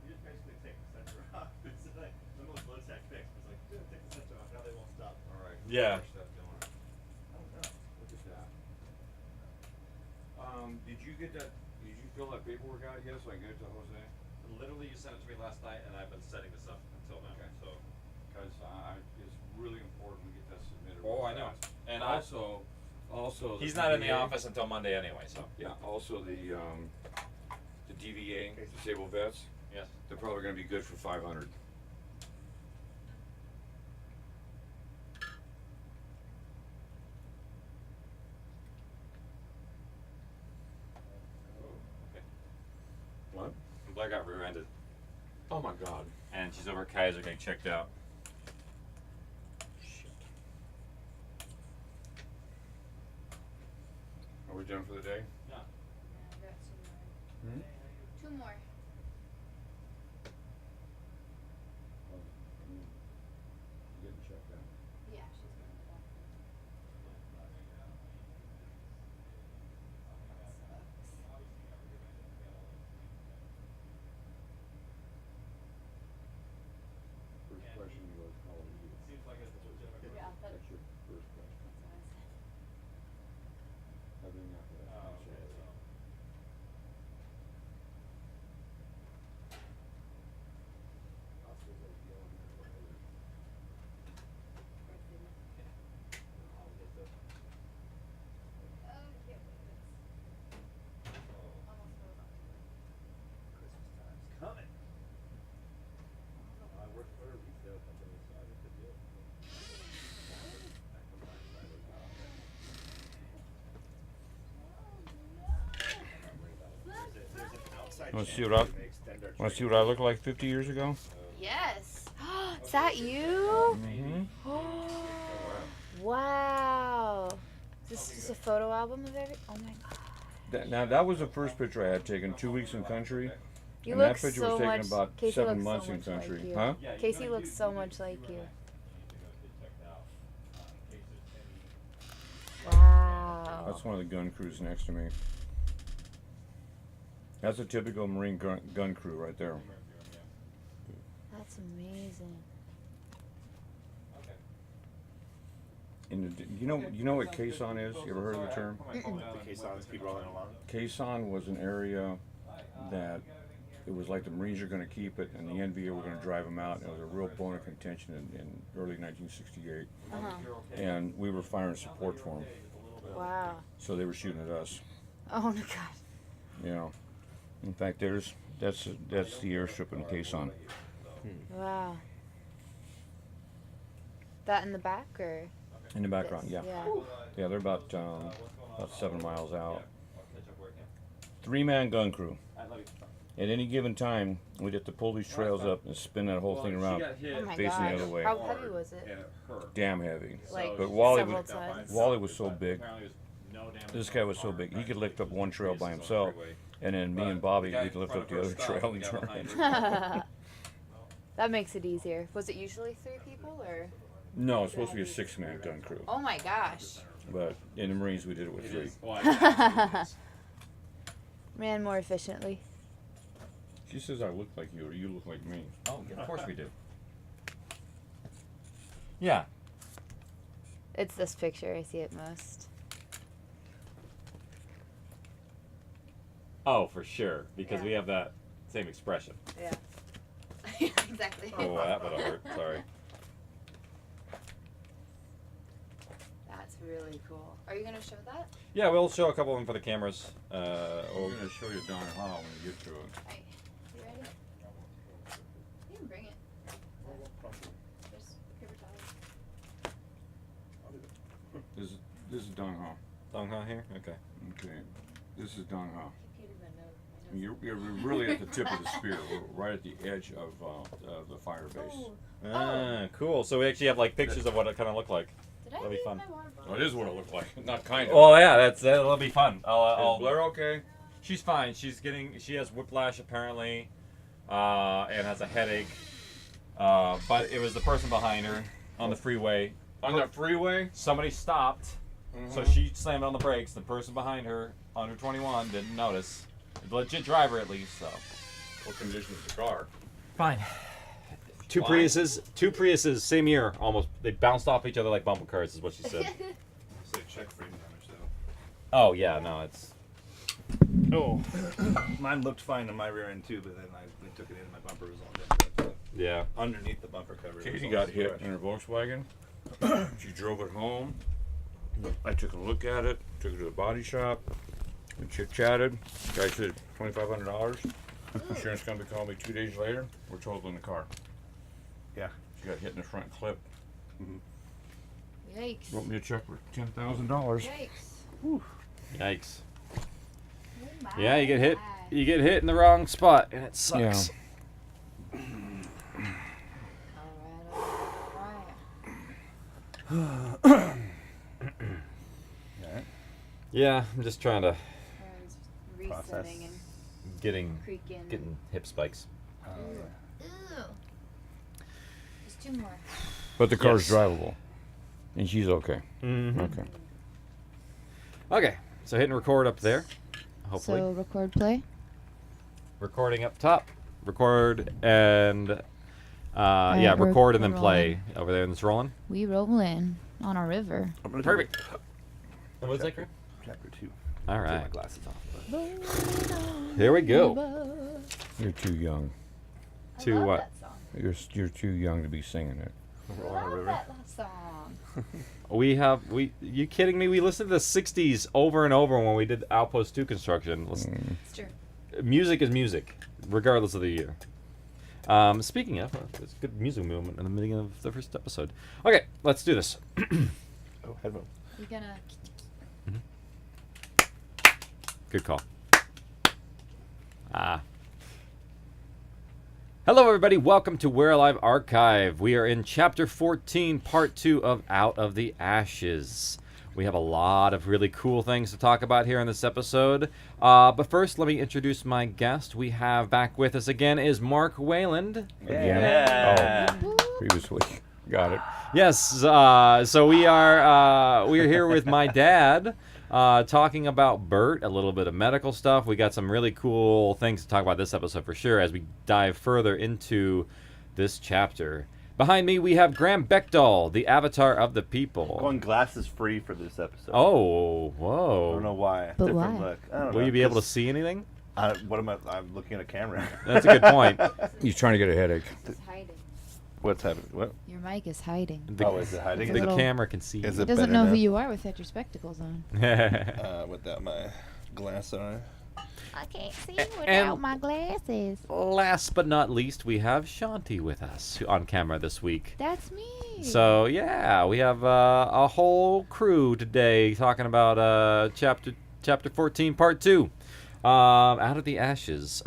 You just basically take the center off. It's like the most low tech fix. It's like, dude, take the center off. Now they won't stop. All right. Yeah. Push that down. I don't know. Look at that. Did you get that? Did you fill that paperwork out yet? So I can get it to Jose. Literally, you sent it to me last night, and I've been setting this up until now. Okay. So. Because it's really important we get that submitted. Oh, real I know. fast. And also, he's the not in the DVA office until Monday anyway. So. Yeah. Also the DVA, disabled vets. Yes. They're probably going to be good for 500. Okay. What? Blair got rear-ended, Oh my God. and she's over at Kaiser getting checked out. Shit. Are we done for the day? Yeah. I got two more. Hmm? Two more. Getting checked out. Yeah, she's going to the doctor. First question was how old are you? Seems like it's Yeah, That's your first question. Everything after that. Oh, I'm okay, sorry. Christmas time's coming. I work for a retail company, so I get the deal. There's an outside Wanna see chance what I- we may extend our Want to see trade. what I looked like 50 years ago? Yes. that you? Mm-hmm. Wow. Is this just a photo album of every? Oh my god. Now that was the first picture I had taken. 2 weeks in country. You and look that picture so was taken much. about Casey 7 looks months so in much like country. you. Huh? Casey looks so much like you. Wow. That's one of the gun crews next to me. That's a typical Marine gun crew right there. That's amazing. And you know what caisson is? You ever heard of the term? The caissons keep rolling along. Caisson was an area that it was like the Marines are going to keep it, and the NVA were going to drive them out. And it was a real bone of contention in early 1968, and we were firing support for them. Wow. So they were shooting at us. Oh my god. You know, in fact, that's the airstrip in Caisson. Wow. That in the back or? In the background, This? yeah. Yeah, they're about 7 miles out. 3-man gun crew. At any given time, we'd have to pull these trails up and spin that whole thing around, Oh my facing gosh. the other way. How heavy was it? Damn heavy. Like But several tons? Wally was so big. This guy was so big. He could lift up one trail by himself, and then me and Bobby, we'd lift up the other trail and turn. That makes it easier. Was it usually 3 people or? No, it's supposed to be a 6-man gun crew. Oh my gosh. But in the Marines, we did it with 3. Ran more efficiently. She says I look like you, or you look like me. Oh, yeah, of course we do. Yeah. It's this picture I see it most. Oh, for sure, because we have that same expression. Yeah. Exactly. Oh, that would have hurt. Sorry. That's really cool. Are you gonna show that? Yeah, we'll show a couple of them for the cameras. I'm going to show you Don Hall when we get to it. Hey, you ready? You can bring it. There's paper towels. This is Don Hall. Dong Ha here? Okay. Okay. This is Don Hall. You're really at the tip of the spear. We're right at the edge of the fire base. Ah, cool. So we actually have like pictures of what it kind of looked like. Did I That'll be leave fun. my water bottle? Oh, it is what it looked like. Not kind of. Oh yeah, that'll be fun. Is Blair okay? She's fine. She has whiplash apparently, and has a headache. But it was the person behind her on the freeway. On the freeway? Somebody stopped, so she slammed on the brakes. The person behind her, under 21, didn't notice. A legit driver at least, so. What condition is the car? Fine. Two Priuses, same year, almost. They bounced off each other like bumper cars, is what she said. Say check frame damage though. Oh yeah, no, it's. Oh, mine looked fine on my rear end too, but then we took it in, my bumper was all dead. Yeah. Underneath the bumper cover. it was Katie all got hit scratched. in her Volkswagen. She drove it home. I took a look at it, took it to the body shop. We chit-chatted. Guy said $2,500. Insurance company called me 2 days later. We're totaling the car. Yeah. She got hit in the front clip. Yikes. Wrote me a check for $10,000. Yikes. Yikes. Oh my Yeah, you get hit. God. You get hit in the wrong spot, and it sucks. Alright. Yeah, I'm just trying to Process. Resetting and getting creaking. hip spikes. Ew. There's 2 more. But the car's Yes. drivable. And she's okay. Mm-hmm. Okay. Okay, so hitting record up there. Hopefully, So record play. recording up top. Record and yeah, we're- record and we're then play over there, and it's rolling. We rolling on a river. Perfect. And what's that, Chris? Chapter 2. All Take my right, glasses off. here we go. You're too young. To love what? that song. You're too young to be singing it. I love that song. You kidding me? We listened to the 60s over and over when we did Outpost 2 construction. Listen, It's true. music is music, regardless of the year. Speaking of, there's a good music movement in the beginning of the first episode. Okay, let's do this. Oh, headphones. You gonna? Good call. Ah. Hello, everybody. Welcome to We're Alive Archive. We are in Chapter 14, Part 2 of Out of the Ashes. We have a lot of really cool things to talk about here in this episode. But first, let me introduce my guest. We have back with us again is Mark Wayland. Again? Oh, previous week. Got it. Yes. So we are here with my dad. Talking about Bert, a little bit of medical stuff. We got some really cool things to talk about this episode for sure as we dive further into this chapter. Behind me, we have Graham Beckdahl, the avatar of the people. Going glasses free for this episode. Oh, I whoa. don't know why. But Different why? look. I don't Will know, you be able to 'cause see anything? What am I? I'm looking at a camera. That's a good point. He's trying to get a headache. It's hiding. What's happening? What? Your mic is hiding. Oh, is it hiding? The It's a little- camera can see. Is you. it Doesn't better know who now? you are without your spectacles on. Without my glass on. I can't see and- my glasses. Last but not least, we have Shanti with us on camera this week. That's me. So yeah, we have a whole crew today talking about chapter 14, part 2, Out of the Ashes.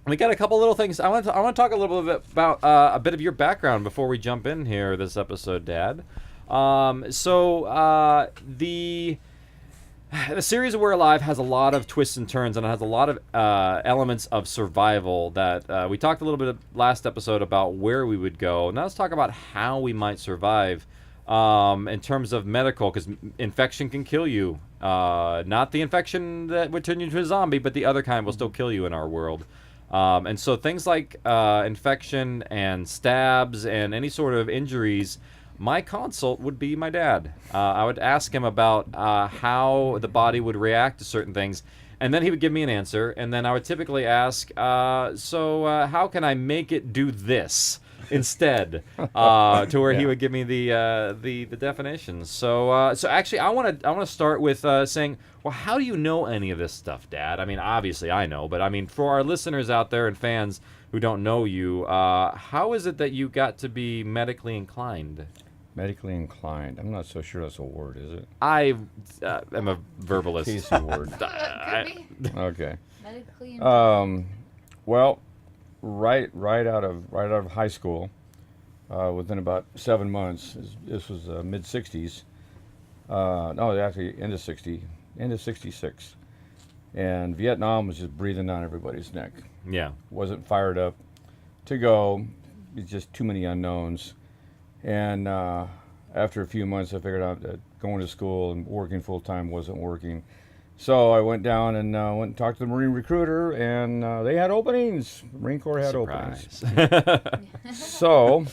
We got a couple little things. I want to talk a little bit about a bit of your background before we jump in here this episode, Dad. The series of We're Alive has a lot of twists and turns, and it has a lot of elements of survival that we talked a little bit last episode about where we would go. Now let's talk about how we might survive in terms of medical, because infection can kill you. Not the infection that would turn you into a zombie, but the other kind will still kill you in our world. And so things like infection and stabs and any sort of injuries, my consult would be my dad. I would ask him about how the body would react to certain things, and then he would give me an answer, and then I would typically ask, how can I make it do this instead? To where he would give me the definitions. So actually, I want to start with saying, well, how do you know any of this stuff, Dad? I mean, obviously I know, but I mean, for our listeners out there and fans who don't know you, how is it that you got to be medically inclined? Medically inclined. I'm not so sure that's a word, is it? I am a verbalist. Casey word. Could be. Okay. Medically Well, right out of high school, within about 7 months. This was mid '60s. No, actually end of '66, and Vietnam was just breathing down everybody's neck. Yeah. Wasn't fired up to go. It's just too many unknowns. And after a few months, I figured out that going to school and working full time wasn't working. So I went down and went and talked to the Marine recruiter, and they had openings. The Marine Corps had Surprise. openings. So,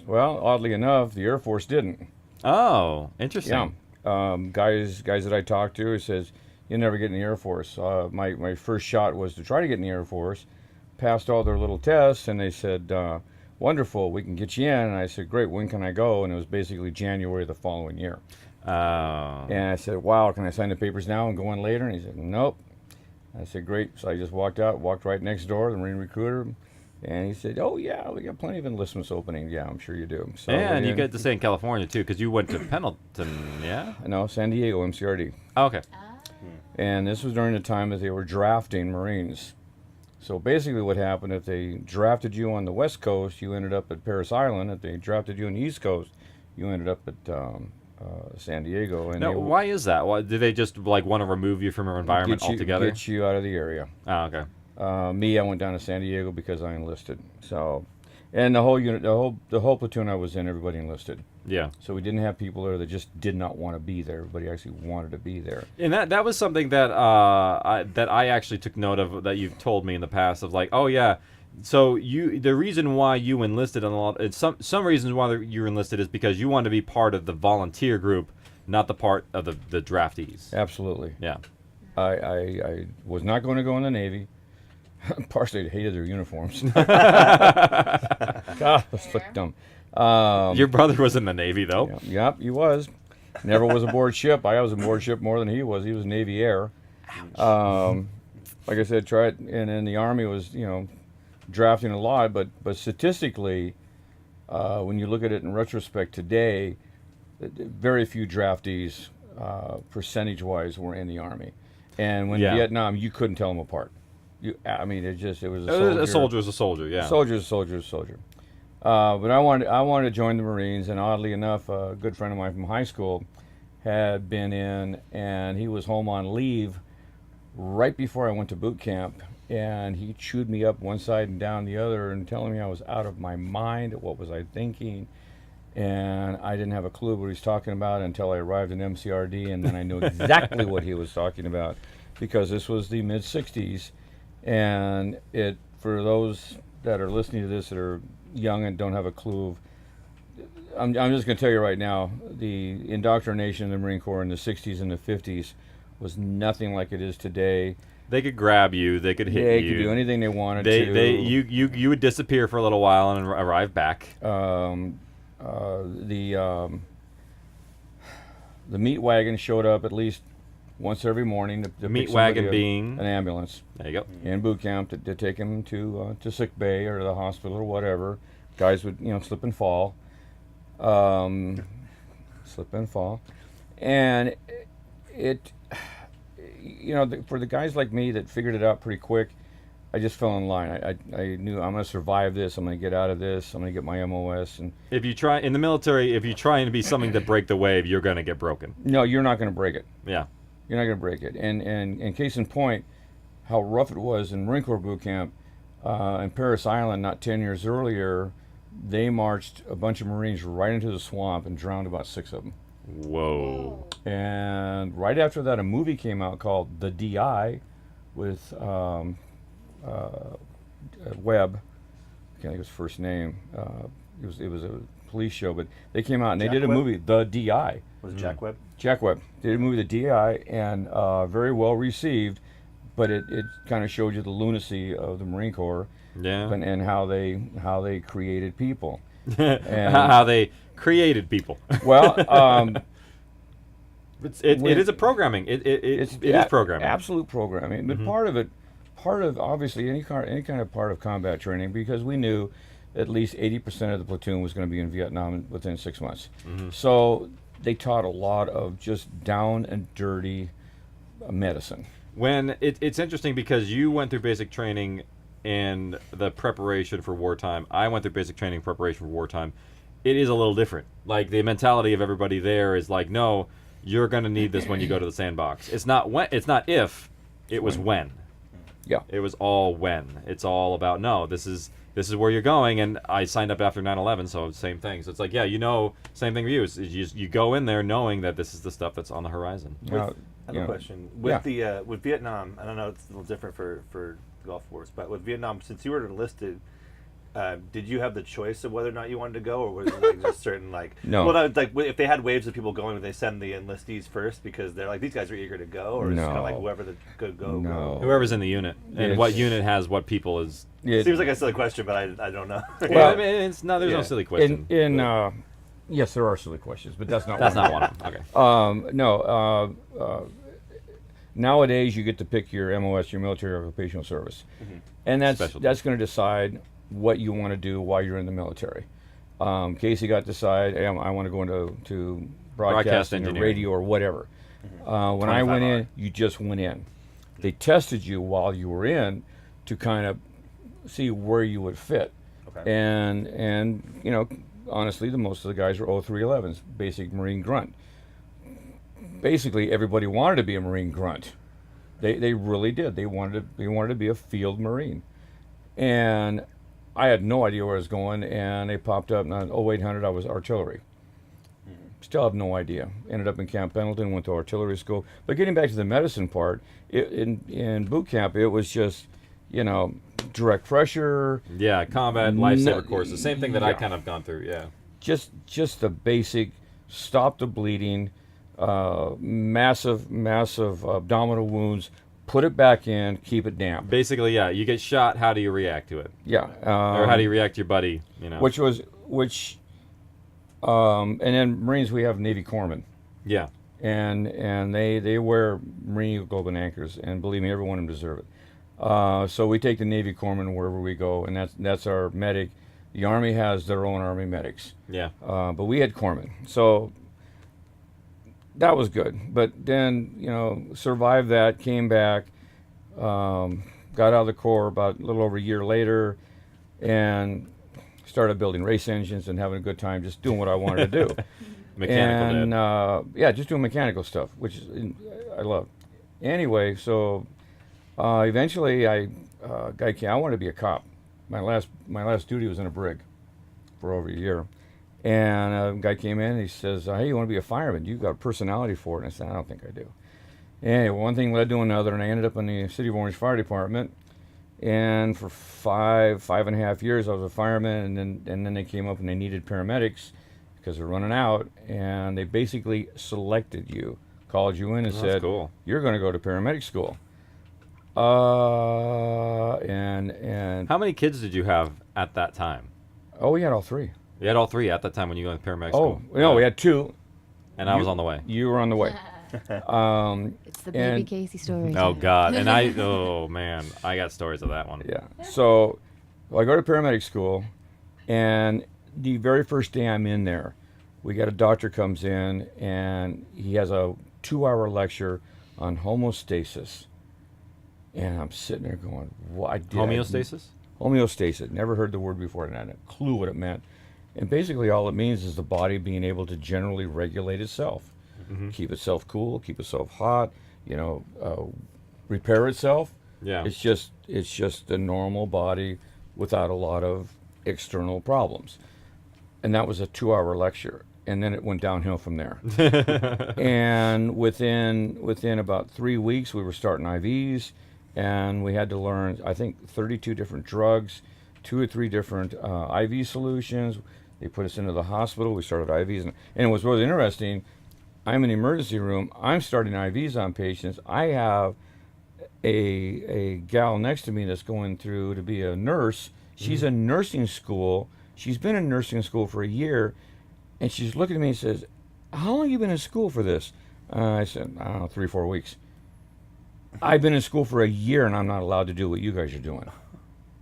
well, oddly enough, the Air Force didn't. Oh, interesting. Yeah. Guys that I talked to, he says, you'll never get in the Air Force. My first shot was to try to get in the Air Force. Passed all their little tests, and they said, wonderful, we can get you in. And I said, great, when can I go? And it was basically January the following year. Oh. And I said, wow, can I sign the papers now and go in later? And he said, nope. I said, great. So I just walked right next door, the Marine recruiter. And he said, oh, yeah, we got plenty of enlistments opening. Yeah, I'm sure you do. So And you get to stay in California, too, because you went to Pendleton, yeah? No, San Diego, MCRD. Oh, okay. And this was during the time that they were drafting Marines. So basically what happened, if they drafted you on the West Coast, you ended up at Parris Island. If they drafted you on the East Coast, you ended up at San Diego. And Now, why is that? Why, do they just want to remove you from your environment altogether? Get you out of the area. Oh, okay. Me, I went down to San Diego because I enlisted. So, and the whole unit, the whole platoon I was in, everybody enlisted. Yeah. So we didn't have people there that just did not want to be there. Everybody actually wanted to be there. And that was something that I actually took note of, that you've told me in the past, of like, oh yeah, so the reason why you enlisted, and some reasons why you enlisted is because you wanted to be part of the volunteer group, not the part of the draftees. Absolutely. Yeah. I was not going to go in the Navy. Partially I hated their uniforms. God, that's so dumb. Your brother was in the Navy, though. Yep, he was. Never was aboard ship. I was aboard ship more than he was. He was Navy Air. Like I said, tried, and in the Army was, drafting a lot, but statistically, when you look at it in retrospect today, very few draftees, percentage-wise, were in the Army. And when Vietnam, you couldn't tell them apart. I mean, it was a A soldier. soldier's a soldier, yeah. Soldier's a soldier. But I wanted to join the Marines, and oddly enough, a good friend of mine from high school had been in, and he was home on leave right before I went to boot camp, and he chewed me up one side and down the other, and telling me I was out of my mind. What was I thinking? And I didn't have a clue what he was talking about until I arrived in MCRD, and then I knew exactly what he was talking about, because this was the mid '60s, and for those that are listening to this that are young and don't have a clue, I'm just going to tell you right now, the indoctrination in the Marine Corps in the '60s and the '50s was nothing like it is today. They could grab you. They could hit They you. could do anything they wanted to. You would disappear for a little while and arrive back. The meat wagon showed up at least once every morning. To Meat pick somebody wagon up, being? an ambulance. There you go. In boot camp to take him to sick bay or the hospital or whatever. Guys would slip and fall, and it for the guys like me that figured it out pretty quick, I just fell in line. I knew I'm going to survive this. I'm going to get out of this. I'm going to get my MOS. And If you try in the military, if you try to be something to break the wave, you're going to get broken. no, you're not going to break it. Yeah. You're not going to break it. And in case in point, how rough it was in Marine Corps boot camp in Parris Island, not 10 years earlier, they marched a bunch of Marines right into the swamp and drowned about 6 of them. Whoa. And right after that, a movie came out called The DI with Webb. I can't think of his first name. It was a police show, but they came out and Jack they did a Webb? movie, The DI. Was it Jack Webb? Jack Webb. They did a movie, The DI, and very well received, but it kind of showed you the lunacy of the Marine Corps. Yeah. And how they created people. How they created people. Well, it is a programming. It is programming. Absolute programming. But part of obviously any kind of part of combat training, because we knew at least 80% of the platoon was going to be in Vietnam within 6 months. So they taught a lot of just down and dirty medicine. When it's interesting because you went through basic training in the preparation for wartime. I went through basic training preparation for wartime. It is a little different. Like the mentality of everybody there is like, no, you're going to need this when you go to the sandbox. It's not when. It's not if. It was when. Yeah. It was all when. It's all about no. This is where you're going. And I signed up after 9/11, so same thing. So it's like, yeah, same thing for you. Is you go in there knowing that this is the stuff that's on the horizon. I have a question. With with Vietnam, I don't know, it's a little different for the Gulf Wars, but with Vietnam, since you were enlisted, did you have the choice of whether or not you wanted to go, or was it like just certain No. Well, like if they had waves of people going, would they send the enlistees first because they're like these guys are eager to go, or is it kind of like whoever the good go? No. Whoever's in the unit and what unit has what people is. Seems like a silly question, but I don't know. Well, I mean, there's no silly question. Yes, there are silly questions, but that's not one of them. Okay. Nowadays, you get to pick your MOS, your military occupational service, and that's going to decide what you want to do while you're in the military. Casey got to decide, hey, I want to go into broadcasting or radio or whatever. When I went in, you just went in. They tested you while you were in to kind of see where you would fit. Okay. And honestly, most of the guys were 0311s, basic Marine grunt. Basically, everybody wanted to be a Marine grunt. They really did. They wanted to be a field Marine. And I had no idea where I was going, and they popped up. And on 0800, I was artillery. Still have no idea. Ended up in Camp Pendleton, went to artillery school. But getting back to the medicine part, in boot camp, it was just, direct pressure. Yeah, combat, lifesaver courses. Same thing that I kind of gone through, yeah. Just the basic, stop the bleeding, massive abdominal wounds, put it back in, keep it damp. Basically, yeah, you get shot, how do you react to it? Yeah. Or how do you react to your buddy, And then Marines, we have Navy corpsmen. Yeah. And they wear Marine Eagle Globe and anchors, and believe me, every one of them deserve it. So we take the Navy corpsmen wherever we go, and that's our medic. The Army has their own Army medics. Yeah. But we had corpsmen, so that was good. But then survived that, came back, got out of the Corps about a little over a year later, and started building race engines and having a good time, just doing what I wanted to do. Mechanical and yeah, just doing mechanical stuff, which is, I love. Anyway, so eventually guy came. I wanted to be a cop. My last duty was in a brig for over a year. And a guy came in and he says, hey, you want to be a fireman? You've got a personality for it. And I said, I don't think I do. Anyway, one thing led to another, and I ended up in the City of Orange Fire Department. And for five and a half years, I was a fireman. And then they came up and they needed paramedics because they're running out. And they basically selected you, called you in and said, cool. You're going to go to paramedic school. And how many kids did you have at that time? Oh, we had all three. You had all three at that time when you went to paramedic school? Oh, no, we had two. And I was on the way. You were on the way. It's the baby Casey story. Oh, God. And oh, man, I got stories of that one. Yeah. So I go to paramedic school, and the very first day I'm in there, we got a doctor comes in, and he has a 2-hour lecture on homeostasis. And I'm sitting there going, what? Homeostasis? Homeostasis. Never heard the word before, and I had a clue what it meant. And basically all it means is the body being able to generally regulate itself. Mm-hmm. Keep itself cool, keep itself hot, repair itself. Yeah. It's just a normal body without a lot of external problems. And that was a 2-hour lecture. And then it went downhill from there. And within about 3 weeks, we were starting IVs, and we had to learn, I think, 32 different drugs, 2 or 3 different IV solutions. They put us into the hospital. We started IVs. And it was really interesting. I'm in the emergency room. I'm starting IVs on patients. I have a gal next to me that's going through to be a nurse. She's in nursing school. She's been in nursing school for a year. And she's looking at me and says, how long have you been in school for this? I said, I don't know, 3-4 weeks. I've been in school for a year, and I'm not allowed to do what you guys are doing.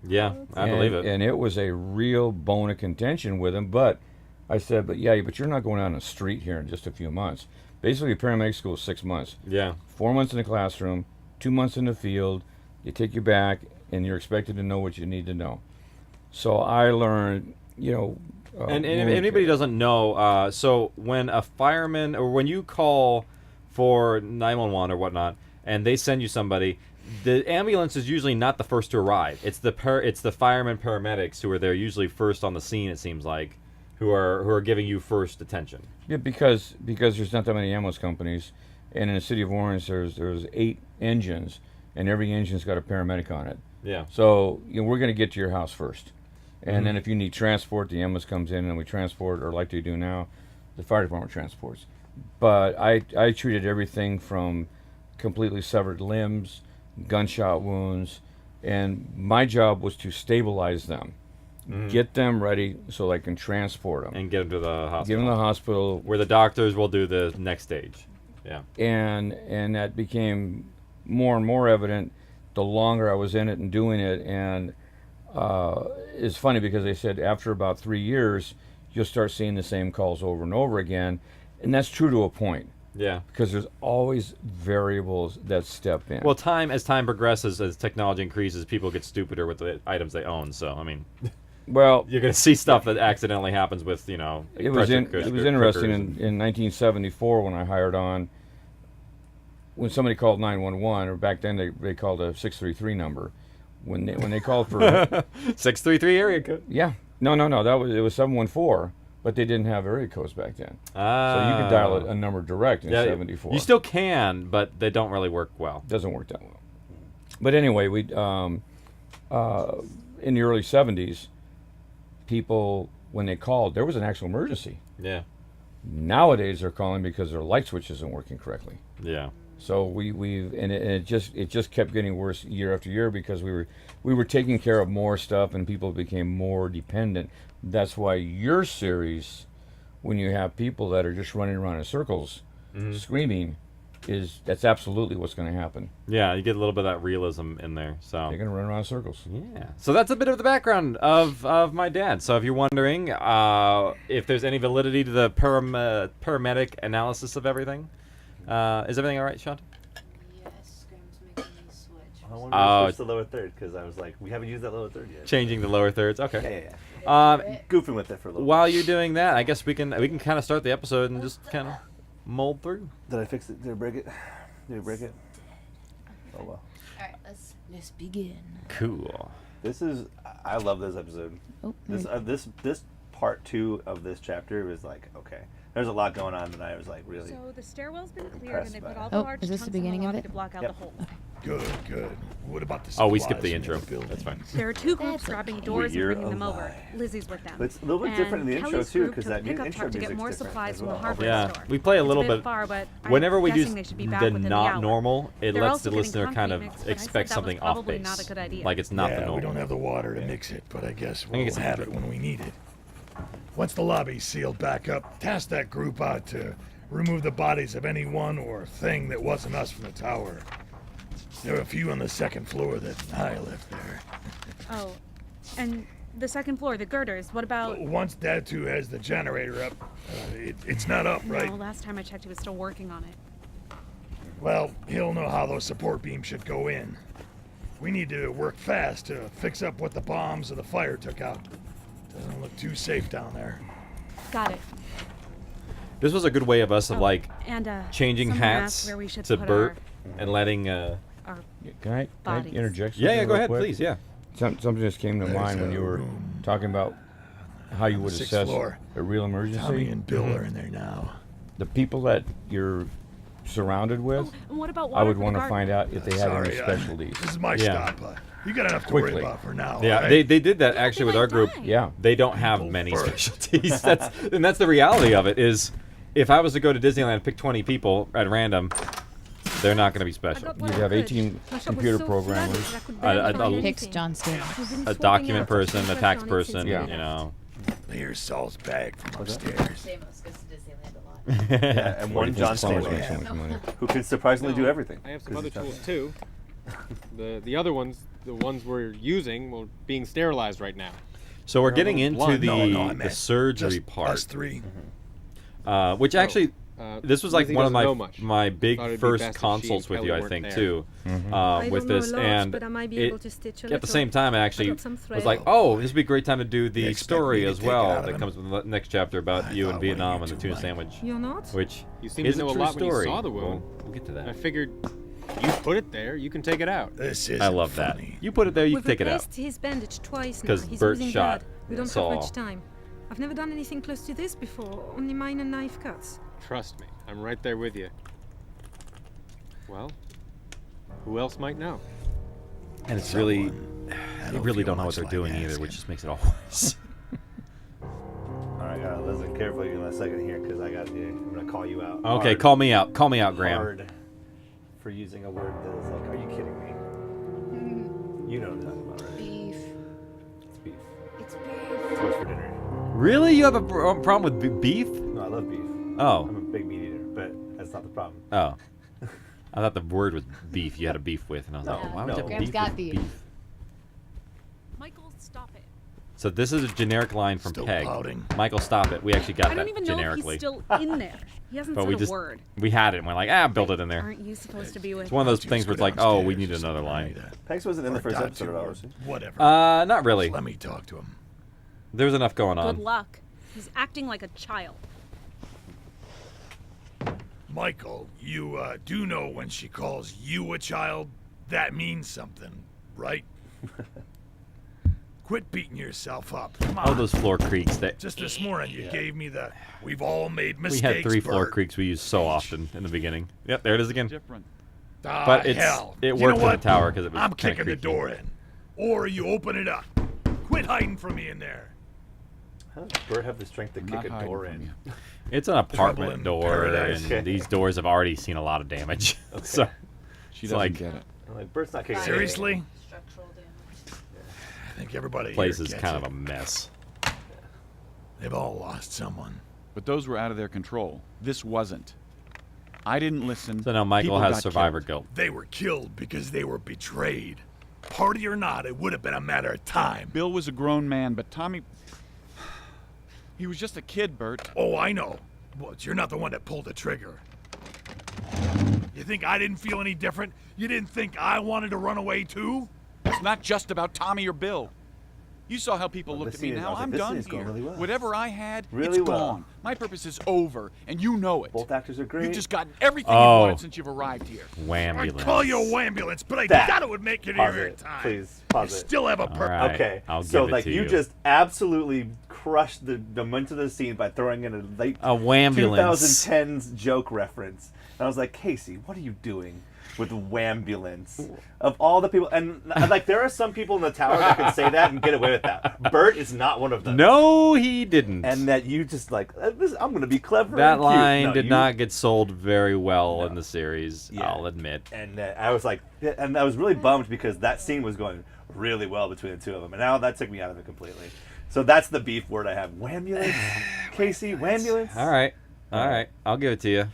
Yeah, I believe it. And it was a real bone of contention with him. But I said, but you're not going out on the street here in just a few months. Basically, paramedic school is 6 months. Yeah. 4 months in the classroom, 2 months in the field. They take you back, and you're expected to know what you need to know. So I learned, and if anybody doesn't know, so when a fireman, or when you call for 911 or whatnot, and they send you somebody, the ambulance is usually not the first to arrive. It's the firemen, paramedics who are there usually first on the scene. It seems like, who are giving you first attention. Yeah, because there's not that many ambulance companies, and in the city of Orange there's 8 engines, and every engine's got a paramedic on it. Yeah. So we're going to get to your house first, and then if you need transport, the ambulance comes in and we transport, or like they do now, the fire department transports. But I treated everything from completely severed limbs, gunshot wounds, and my job was to stabilize them, get them ready so I can transport them. And get them to the hospital. Get them to the hospital. Where the doctors will do the next stage. Yeah. And that became more and more evident the longer I was in it and doing it. And it's funny because they said after about 3 years, you'll start seeing the same calls over and over again. And that's true to a point. Yeah. Because there's always variables that step in. Well, as time progresses, as technology increases, people get stupider with the items they own. So, I mean, well, you're going to see stuff that accidentally happens with, it was interesting in 1974 when I hired on. When somebody called 911, or back then they called a 633 number. When they called for 633 area code. Yeah. No. It was 714. But they didn't have area codes back then. So you could dial a number direct in 74. You still can, but they don't really work well. Doesn't work that well. But anyway, we in the early 70s, people, when they called, there was an actual emergency. Yeah. Nowadays, they're calling because their light switch isn't working correctly. Yeah. So it just kept getting worse year after year because we were taking care of more stuff and people became more dependent. That's why your series, when you have people that are just running around in circles, screaming, that's absolutely what's going to happen. Yeah, you get a little bit of that realism in there. So they're going to run around in circles. Yeah. So that's a bit of the background of my dad. So if you're wondering if there's any validity to the paramedic analysis of everything, is everything all right, Sean? Yes, Graham's making me switch. I wanted Oh, to switch the lower third because I was like, we haven't used that lower third yet. Changing the lower thirds. Okay. Yeah. Goofing with it for a little. While you're doing that, I guess we can kind of start the episode and just kind of mold through. Did I fix it? Did I break it? Did I break it? Oh well. All right, let's begin. Cool. I love this episode. Oh, This part 2 of this chapter was like, okay, there's a lot going on, and I was like really. So the stairwell's been cleared, and they put all the Oh, large is this the chunks in beginning of lava it? to block out Yep. the hole. Good. What about the Oh, we skipped the supplies in intro. building? That's fine. There are two groups grabbing doors You're and bringing them over. alive. Lizzie's with them. But it's a little bit different in the And intro Kelly's too, group because took that the pickup intro truck to get music's more different supplies as from the well. hardware Yeah, store. we play a It's little bit bit. far, but Whenever I'm we do guessing they should be back the within the not hour. normal, it They're lets also the getting listener kind of concrete mix, but I said expect that was something off probably base, not a good idea. like it's not the Yeah, normal. we don't have the water to mix it, but I guess can we'll get some have it when we need it. Once the lobby's sealed back up, task that group out to remove the bodies of anyone or thing that wasn't us from the tower. There were a few on the second floor that I left there. Oh, and the second floor, the girders. What about? Once Datu has the generator up, it's not up, right? No, last time I checked, he was still working on it. Well, he'll know how those support beams should go in. We need to work fast to fix up what the bombs or the fire took out. Doesn't look too safe down there. Got it. This was a good way of us of like And changing someone hats asked where we should to put Bert and letting. our Can I bodies. interject? Yeah, something go real ahead, quick? please. Yeah. Something just came to There's mind when a you were room talking about how you would sixth assess floor. a real Tommy emergency. and Bill are in there now. The people that you're surrounded with, And what about I water would for the want to garden? find out if they had any Sorry, specialties. this is my Yeah. stop. You got enough to worry Quickly. about for now. Yeah, right? they did that actually with our group. Yeah. They don't have People many first. specialties. That's the reality of it. Is if I was to go to Disneyland and pick 20 people at random, they're not going to be I special. got what You'd I have could. 18 My shop was computer so programmers. flooded, I could A- barely a- find a- anything. Picks John Stamos. We've been A swapping document out person, a pressure tax on it person, since Yeah. we you know. Here's Saul's bag from upstairs. Stamos goes to Disneyland a lot. Yeah, and one John Plumbers Stamos make so much money. who can surprisingly do No, everything. I have some 'cause other he's not- tools too. The other ones, the ones we're using, well, being sterilized right now. So we're They're getting all into blind. the No, I the meant surgery just part, Us three. which actually this was like Lizzie one of doesn't know much. my big Thought it'd be first best if she consults and with you, Kelly I weren't think, there. too, I with don't know this, much, and but I might be able to stitch a at the little. same time, actually, I got some was thread. like, oh, this would be a great time to do the You expect story me to as take it well out of that him? comes with the next chapter about I you thought in one of Vietnam you and the two tuna might. sandwich, You're not? which You seem is to know a a true lot when you story. saw the wound. We'll get to I that. figured you put it there, you can take it out. This is I love that. funny. You put it there, you We've can take it out. replaced his bandage twice now. 'Cause He's Bert losing shot blood. We don't Saul. have much time. I've never done anything close to this before. Only minor knife cuts. Trust me, I'm right there with you. Well, who else might know? And it's really, I they really feel don't know what much they're like doing either, asking. which just makes it all worse. All right, listen carefully in a second here because I got you. I'm gonna call you out. Okay, hard, call me out. Call me out, Graham. hard for using a word that is like, are you kidding me? You know what I'm talking about, right? Beef. It's beef. It's beef. It's what's for dinner. Really? You have a problem with beef? No, I love beef. Oh. I'm a big meat eater, but that's not the problem. Oh. I thought the word was beef. You had a beef with, and I was like, No, why would no. you have Graham's beef got with beef. Michael, stop it. So this is a generic line from Still Peg. pouting. Michael, stop it. We actually got I that don't even know if generically. he's still in there. He hasn't but said we a just word. we had it and we're like, build it in there. Aren't you supposed to be with? It's one of those Just things where go it's like, oh, we downstairs, need just another tell me line. that. Pegs wasn't in the Or first Datu episode of or ours. Whatever. Not really. Let me talk to him. There's enough going Good on. luck. He's acting like a child. Michael, you do know when she calls you a child, that means something, right? Quit beating yourself up. Come on. All those floor creaks that Just this morning, you gave me the "we've all made we mistakes." had 3 floor Bert. creaks we used so often in the beginning. Yep, there it is again. Different. Ah, But it's hell. it You worked know for what? the tower because it was I'm kinda kicking the creaky. door in, or you open it up. Quit hiding from me in there. How does Bert have the strength to I'm kick not a hiding door from in? you. It's an apartment in door, paradise. and these doors have already seen a lot of damage. So She It's doesn't like- get it. I'm like, Bert's not kicking. Seriously? Structural damage. I think everybody place here is gets kind it. of a mess. They've all lost someone. But those were out of their control. This wasn't. I didn't listen. So now Michael People has got survivor killed. guilt. They were killed because they were betrayed. Party or not, it would have been a matter of time. Bill was a grown man, but Tommy... He was just a kid, Bert. Oh, I know. But you're not the one that pulled the trigger. You think I didn't feel any different? You didn't think I wanted to run away too? It's not just about Tommy or Bill. You saw how people looked this at me scene is- I now. was like, I'm this done scene's going here. really well. Whatever I had, Really it's well. gone. My purpose is over, and you know it. Both actors are great. You've just gotten everything Oh. you wanted since you've arrived here. I'd Wambulance. call you a wambulance, but I That. doubt it would make it Pause here in it, time. please. You Pause it. still have a purpose. right. Okay, I'll so give it like to you you. just absolutely crushed the momentum of the scene by throwing in a late A wambulance. 2010s joke reference. And I was like, Casey, what are you doing with wambulance? Of all the people, and like there are some people in the tower that can say that and get away with that. Bert is not one of them. No, he didn't. And that you just like, I'm going to be clever. that and cute." line No, did you- not get sold very well in the series. Yeah. I'll admit. And I was like, and I was really bummed because that scene was going really well between the two of them, and now that took me out of it completely. So that's the beef word I have. Wambulance, Casey, wambulance. All right. All right. I'll give it to you.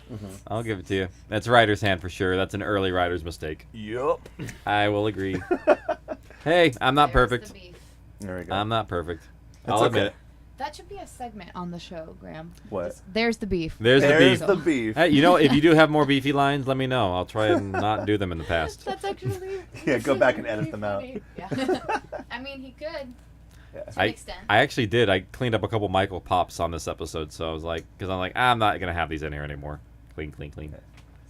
I'll give it to you. That's writer's hand for sure. That's an early writer's mistake. Yup. I will agree. Hey, I'm not There's perfect. the beef. There we go. I'm not perfect. That's I'll admit okay. it. That should be a segment on the show, Graham. What? Just, there's the beef. There's There's the the beef. beef. Hey, you know, if you do have more beefy lines, let me know. I'll try and not do them in the past. That's actually. Yeah, go back and edit pretty them out. funny. Yeah. I mean, he could. To an I extent. actually did. I cleaned up a couple Michael Pops on this episode, so I was like, because I'm like, I'm not gonna have these in here anymore. Clean, clean, clean.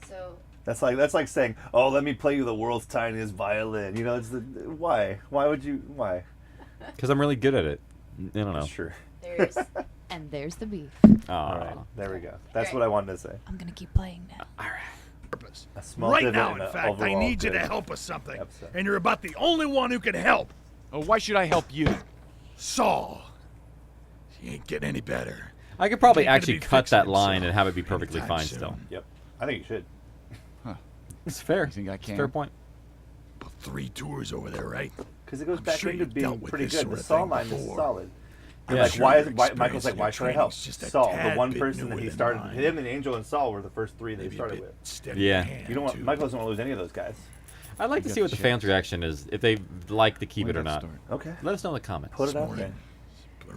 So That's like saying, "Oh, let me play you the world's tiniest violin." You know, it's the why? Why would you? Why? Because I'm really good at it. I don't know. Sure. there's there's the beef. All right, Aw. there we go. That's Alright. what I wanted to say. I'm gonna keep playing now. Purpose. A small Right divot now, in in a fact, I overall need you to good help us something, episode. and you're about the only one who can help. Oh, why should I help you? Saul. He ain't getting any better. I could probably He ain't gonna actually be cut fixing that line himself and have it be perfectly anytime fine soon. still. Yep. I think you should. It's fair. You think I It's a can? fair point. About 3 tours over there, right? Because it goes I'm back sure into you've being dealt with pretty this good. sort The of Saul thing line is before. solid. I'm Like sure why your is Michael's experience like and why your should I help? training's just a Saul, the tad one bit person that newer he than started. mine. Him and Angel and Saul were the first 3 they Maybe a started bit with. steady Yeah. hand, You don't want too. Michael doesn't want to lose any of those guys. I'd like to got see what the the fans' chance. reaction is, if they like to keep When it or did that not. start? Okay. Let us know in the comments. Put it This out morning,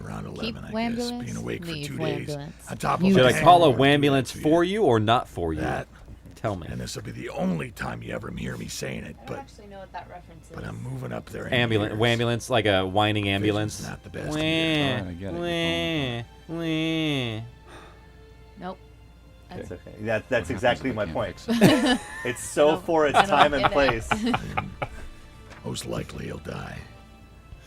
around 11, Keep I guess, wambulance, being awake for leave 2 days. wambulance. On top You of Should a I Should call a hangover, do that wambulance to for you or not for you? That, Tell me. and this will be the only time you ever hear me saying it, I don't but actually know what that reference is. I'm moving up there. in Ambulance, years. wambulance, like a whining ambulance. not the best Wah, either. Alright, I get it. wah, wah. Nope. It's okay. That's exactly if my I can't point. fix it? It's so No, for its I don't time and get it. place. Most likely he'll die.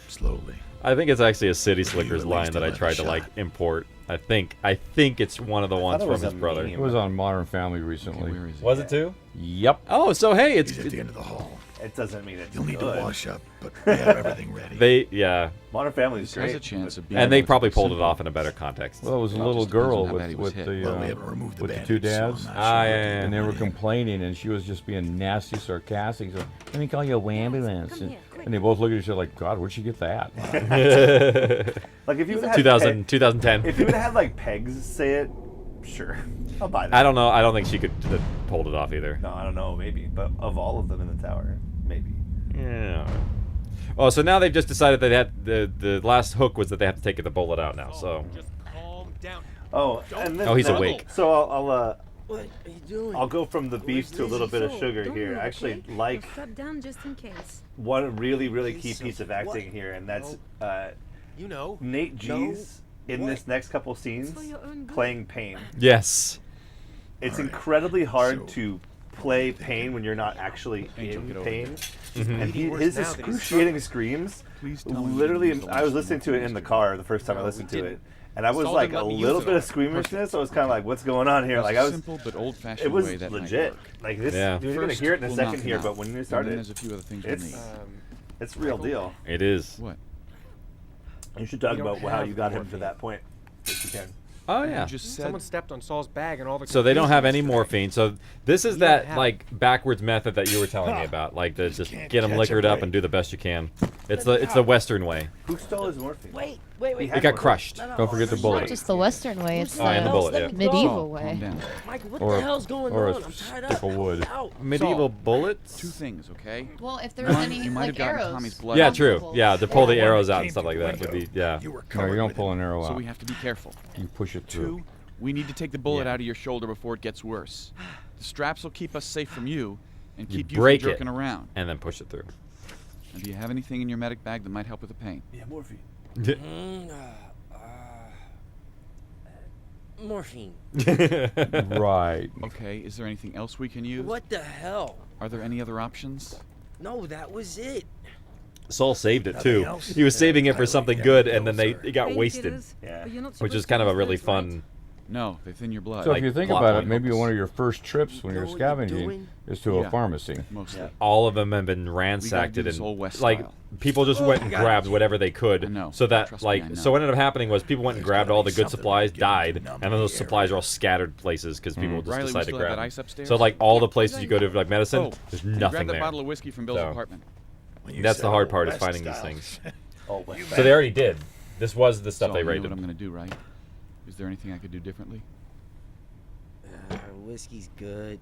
Slowly. I think it's actually a City Slickers at line least that I have a tried to like shot. import. I think it's one of the ones it from was his a brother. meme. It was on Modern Family Okay, recently. where is it? Was it too? Yep. Oh, so hey, it's He's at the end of the hall. It doesn't mean it's You'll need good. to wash up, but we have everything ready. yeah, Modern Family is This has great. a chance of being and they relatively probably pulled it simple. off in a better context. Well, it was a Well, it little just depends girl on how bad he was with hit. the Well, we haven't removed the with the bandage, two so I'm dads. not Ah, sure yeah, what yeah, the And they were point is. complaining, and she was just being nasty, sarcastic. So, let me call you a ambulance. come And, here, quick. and they both look at each other like, God, where'd she get that? Like if you would have 2010. if you would have had like Pegs say it, sure, I'll buy that. I don't know. I don't think she could have pulled it off either. No, I don't know. Maybe, but of all of them in the tower, maybe. Yeah. Oh, so now they've just decided that they had the last hook was that they have to take the bullet out now. So Just calm down. Oh, and then Oh, he's then- awake. So I'll What are you doing? I'll go from the beef to a little bit of sugar Don't here. move, I actually okay? like We'll cut down just in case. one really key piece of acting here, and that's You know. Nate G's in what? this next couple It's scenes for your own good. playing Pain. yes, It's All right. incredibly hard So- to play pain when you're not actually Angel, in get over pain. Mhm. And Worse his now that he's excruciating screams, Please tell me you literally, used the I was last listening to one it in the yesterday. car the first time I No, listened we to it, didn't. and I was Saul like didn't a let me use little it bit all. of squeamishness. I was kind of like, what's going on here? It's Like a I was, simple but old-fashioned it was way that might legit. work. Like this, Yeah. you're gonna First, hear it in a we'll second knock here, him but out, when you and then started, there's a few other things we it's- need. it's real deal. it is. What? You should talk We don't about how have you got him to morphine. that point, if you can. Oh You yeah. just said Someone stepped on Saul's bag and all the. So they don't have any confusion morphine. So this is You don't that have like backwards method that you were telling me about, like the just can't get them catch liquored a up break. and do the best you can. It's the Western way. Who stole his morphine? Wait. He had It got morphine. crushed. Don't forget the Not bullet. just the Western way, it's Oh, and the bullet, yeah. medieval Saul, way. calm down. Michael, what Or, the hell's going or on? a I'm tied stick up. of wood. Out. Medieval Saul, bullets. Two things, okay? Well, if there's One, any you might like have gotten arrows. Tommy's blood. Yeah, true. Yeah, to pull the When arrows it out came and stuff to like the that would be window, yeah. You were No, covered you don't with pull it. an arrow So out. we have to be careful. You push it through. Two, we need to take the bullet Yeah. out of your shoulder before it gets worse. The straps will keep us safe from you and You keep you from break it jerking around. and then push it through. And do you have anything in your medic bag that might help with the pain? Yeah, morphine. Morphine. Right. Okay, is there anything else we can use? What the hell? Are there any other options? No, that was it. Saul saved it Nothing too. else? He was saving it for I something would good, get and then pills, it got wasted, Painkillers, Yeah. but you're not which supposed is to kind of a use really those, right? fun. No, they thin your blood. So Like if you think plot about it, line maybe hooks. one of your first trips when You you're know what you're scavenging doing? is to Yeah. a pharmacy. Mostly. Yeah. All of them have been ransacked do this and old West like style. people just went and got grabbed it. whatever they could, I know. so that Trust me, like I know. so what ended up happening was people went and There's grabbed gotta all be the good something supplies, to get them to died, numb and then those the supplies area. are all scattered places because people just Riley, we decide to still have grab that them. ice upstairs? So like all the Yeah, places you go to like medicine, Oh, there's and nothing grab that there. bottle of whiskey from Bill's So- apartment. When you That's said the hard old part is West finding these style. things. Oh, wait. So they already did. This was the stuff So, they you know raided. what I'm going to do, right? Is there anything I could do differently? Whiskey's good.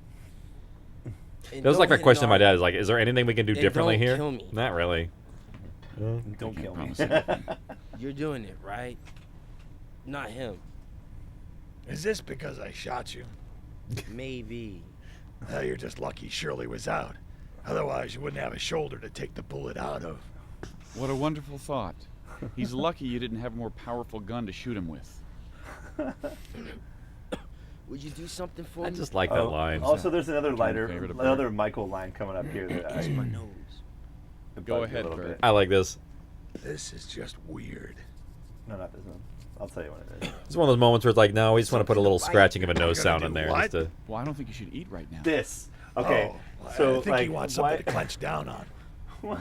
And That was like don't my hit question to an my arm. dad is like, is there anything we can do And differently don't here? kill me. Not really. Don't Can't kill me. promise anything. You're doing it, right? Not him. Is this because I shot you? Maybe. You're just lucky Shirley was out. Otherwise, you wouldn't have a shoulder to take the bullet out of. What a wonderful thought. He's lucky you didn't have a more powerful gun to shoot him with. Would you do something for I me? just like that line. Also, there's another Your lighter, favorite of another Michael line coming up here that Touch my nose. it Go bugged me a ahead, little Bert. bit. I like this. This is just weird. No, not this one. I'll tell you what it is. It's one of those moments where it's like, no, we just want to put a little scratching of a nose You're sound gonna in do there. what? Just to, Well, I don't think you should eat right now. This. Okay. Oh, So I think like, he wants something why- to clench down on. What?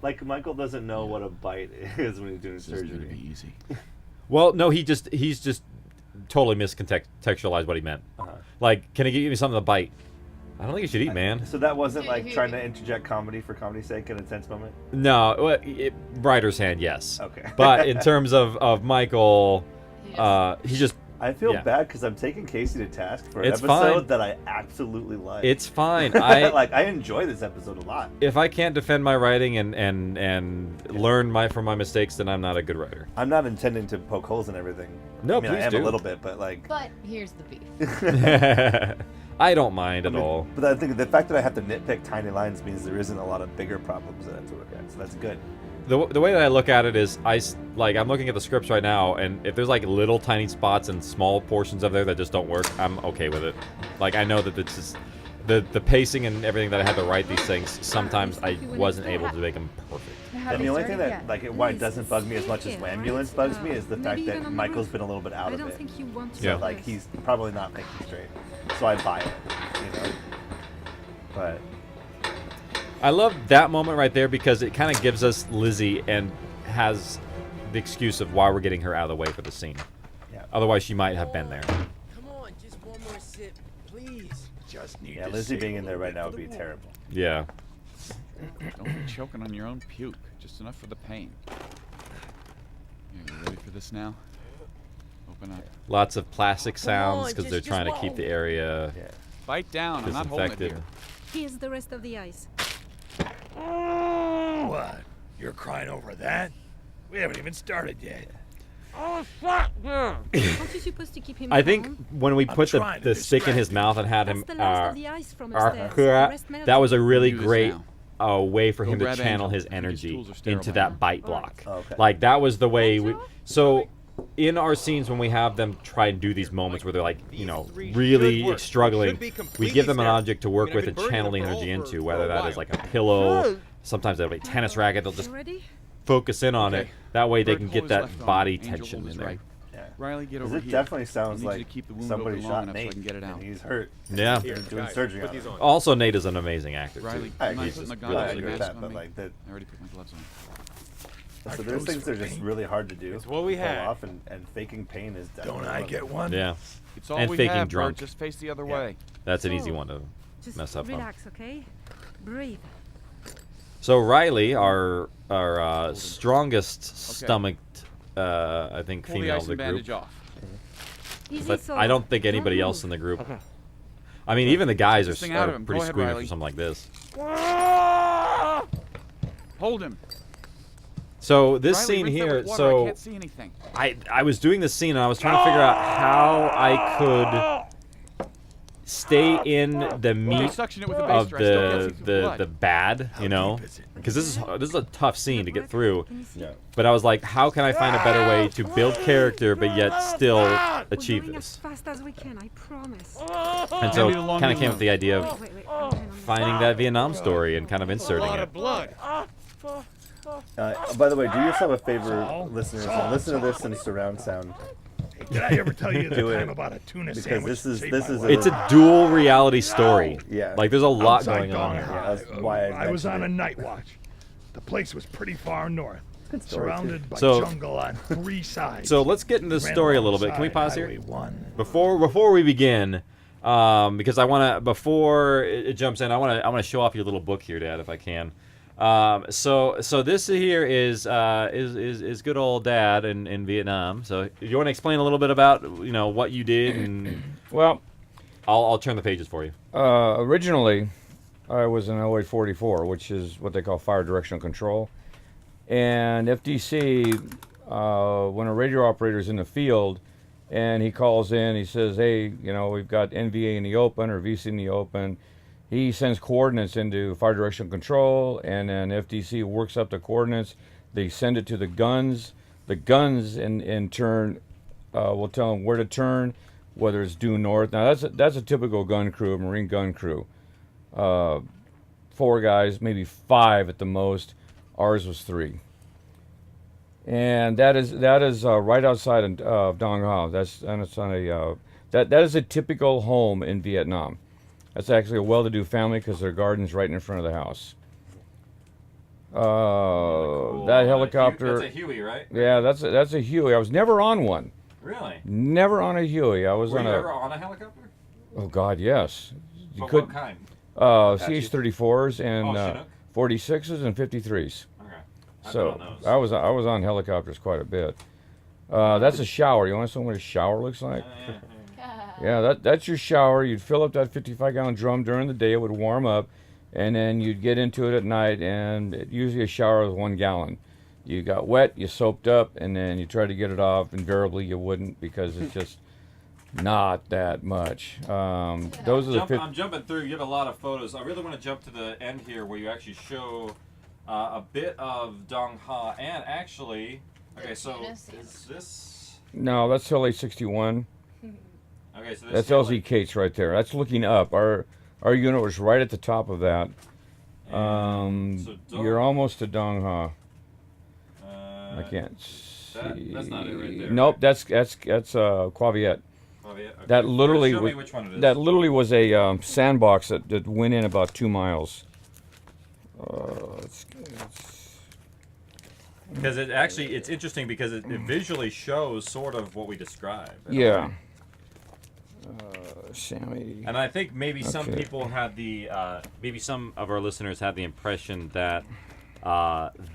Like Michael doesn't know what a bite is when he's doing This is going to surgery. be easy. well, no, he's just totally miscontextualized what he meant. Like, can he give me something to bite? I don't think you should eat, man. So that wasn't like trying to interject comedy for comedy's sake in a tense moment. No, writer's hand, yes. Okay. But in terms of Michael, he just I feel yeah. bad because I'm taking Casey to task for an It's episode fine. that I absolutely like. it's fine. I like I enjoy this episode a lot. if I can't defend my writing and learn from my mistakes, then I'm not a good writer. I'm not intending to poke holes in everything. No, I mean, I please am do. a little bit, but like. But here's the beef. I don't mind at all. But I think the fact that I have to nitpick tiny lines means there isn't a lot of bigger problems that I have to look at. So that's good. The way that I look at it is, I'm looking at the scripts right now, and if there's like little tiny spots and small portions of there that just don't work, I'm okay with it. Like I know that it's just the pacing and everything that I had to write these things. Sometimes I wasn't able to make them perfect. And the only thing that why it doesn't bug me as much as ambulance bugs me is the fact that Michael's been a little bit out I of don't it. think you want to So Yeah. do like this. he's probably not thinking straight. So I buy it, you know. But I love that moment right there because it kind of gives us Lizzie and has the excuse of why we're getting her out of the way for the scene. Yeah. Otherwise, she might have been there. Come on, just one more sip, please. Just need yeah, to Lizzie save being a in there little right bit now for would the be wound. terrible. Yeah. Don't be choking on your own puke. Just enough for the pain. Yeah, you ready for this now? Open up. Lots of plastic Come sounds on, because just- they're just trying to one. keep the area Yeah. Bite down. I'm not holding it disinfected. here. Here's the rest of the ice. What? You're crying over that? We haven't even started yet. Oh, fuck, yeah. Aren't you supposed to keep him I think calm? when we I'm put trying to the stick in his distract mouth and had That's him the last of the ice from upstairs. The rest that was a really Do this great now. way for Go him to grab channel Angel. his I think his energy tools are sterile into by now. that bite All right. block. Okay. Like that was the way we. Angel? So in our scenes when we have them try and do these moments where they're like, you know, really struggling, we give them an object to work with and channel the energy into, whether that is like a pillow, sometimes that'll be a tennis racket. They'll just You ready? focus in on it. Okay. That way they Bert, can hold get his that left arm. body Angel, tension hold in his there. right. Yeah. Riley, get 'Cause over it here. definitely I sounds need you to like keep the wound somebody open long shot enough so I Nate can get it out. and he's hurt. Yeah. They're doing surgery on him. Also, Nate is an amazing actor Riley, too. I I'm agree. not putting the I goggles agree and with mask that, on but me. like that. I already put my gloves on. So there's things that are just pain? really hard to do. It's what we pull had. off, and faking pain is definitely Don't I one of get them. one? Yeah, It's all And we faking have, drunk. Bert. Just face the other Yeah. way. that's an So, easy one to Just mess up on. relax, okay? Breathe. So Riley, our strongest stomached, I think, Pull the female ice of the and bandage group. off. Easy, But so I don't think anybody don't else in move. the group. I mean, even the guys This thing out of are him. pretty Go ahead, squeamish Riley. for something like this. Hold him. So this Riley, scene rinse that here, with water. I so can't see anything. I was doing this scene and I was trying to figure out how I could stay in the meat suction it with a base of or I still can't see through the blood. the bad, you know, deep is it? because this is a tough scene to get through. Yeah. But I was like, how can I find a better way to build character but yet still achieve We're going as this? fast as we can, I promise. And so Maybe the longer kind of the came up with the idea of Wait, hang on. finding that Vietnam story and kind of inserting it. blood. By the way, do yourself a favor, Saul? listeners, Saul, and listen to this Saul. in surround sound. Hey, did I ever tell you the Do it. time about a tuna Because sandwich? this is- saved this my is life? It's a dual reality story. Yeah. Like there's a lot Outside going on Dong here. Ha, Yeah, that's why I was on mentioned a it. night watch. The place was pretty far north, story, surrounded by So- jungle on 3 sides. So let's get into the Ran story a little bit. Can we alongside pause here? Highway 1. Before we begin, because I want to before it jumps in, I want to show off your little book here, Dad, if I can. So this here is good old Dad in Vietnam. So you want to explain a little bit about what you did, and Well, I'll turn the pages for you. originally, I was in 0844, which is what they call fire directional control. And FDC, when a radio operator's in the field, and he calls in, he says, hey, we've got NVA in the open or VC in the open. He sends coordinates into fire directional control, and then FDC works up the coordinates. They send it to the guns. The guns, in turn, will tell them where to turn, whether it's due north. Now, that's a typical gun crew, Marine gun crew. 4 guys, maybe 5 at the most. Ours was 3. And that is right outside of Dong Ha. That's on a that is a typical home in Vietnam. That's actually a well-to-do family because their garden's right in front of the house. That helicopter. That's a Huey, right? Yeah, that's a Huey. I was never on one. Really? Never on a Huey. I was Were on you a. ever on a helicopter? Oh God, yes. You But could. what kind? CH-34s and Chinook? 46s and 53s. Okay. I've So been on those. I was on helicopters quite a bit. That's a shower. You want to know what a shower looks like? Yeah, that's your shower. You'd fill up that 55-gallon drum during the day. It would warm up, and then you'd get into it at night. And usually a shower was 1 gallon. You got wet, you soaped up, and then you tried to get it off. Invariably, you wouldn't because it's just not that much. Those are the. I'm jumping through. You have a lot of photos. I really want to jump to the end here where you actually show a bit of Dong Ha, and actually, okay, so is this? No, that's LA-61. Okay, so That's LZ Cates right there. That's looking up. Our unit was right at the top of that. You're almost to Dong Ha. I can't see. That's not it right there. Nope, that's Quaviet. Quaviet, okay. That literally Show me was, which one it is. that literally was a sandbox that went in about 2 miles. Because it's interesting because it visually shows sort of what we described. Yeah. Sammy. And I think maybe some Okay. people had the maybe some of our listeners had the impression that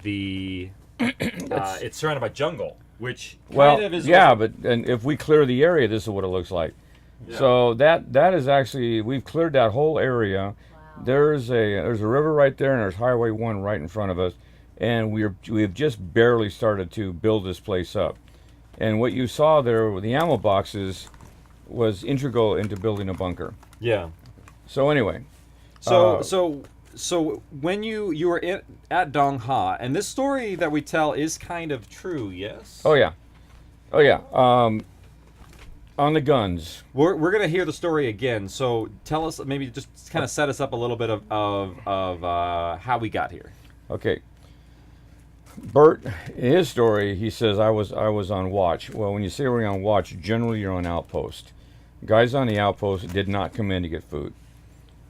it's surrounded by jungle, which kind of is and if we clear the area, this is what it looks like. Yeah. So that is actually, we've cleared that whole area. Wow. There's a river right there, and there's Highway 1 right in front of us, and we have just barely started to build this place up. And what you saw there with the ammo boxes was integral into building a bunker. Yeah. So anyway. So when you were at Dong Ha, and this story that we tell is kind of true, yes? Oh yeah. On the guns. We're gonna hear the story again. So tell us, maybe just kind of set us up a little bit of how we got here. Okay. Bert, in his story, he says I was on watch. Well, when you say we're on watch, generally you're on outpost. Guys on the outpost did not come in to get food.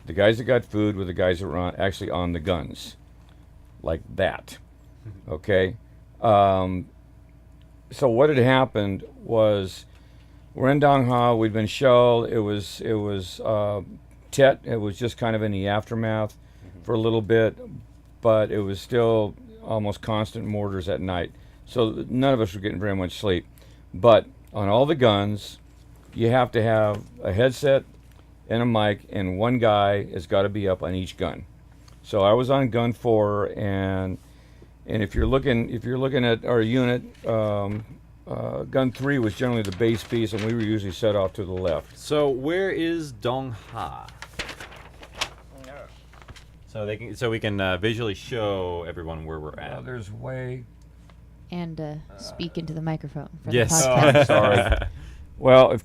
The guys that got food were the guys that were actually on the guns, like that. Okay. So what had happened was, we're in Dong Ha. We'd been shelled. It was Tet. It was just kind of in the aftermath for a little bit, but it was still almost constant mortars at night. So none of us were getting very much sleep. But on all the guns, you have to have a headset and a mic, and one guy has got to be up on each gun. So I was on gun 4, and if you're looking at our unit, gun 3 was generally the base piece, and we were usually set off to the left. So where is Dong Ha? So we can visually show everyone where we're at. There's Wei. And speak into the microphone for Yes. the podcast. Sorry. Well,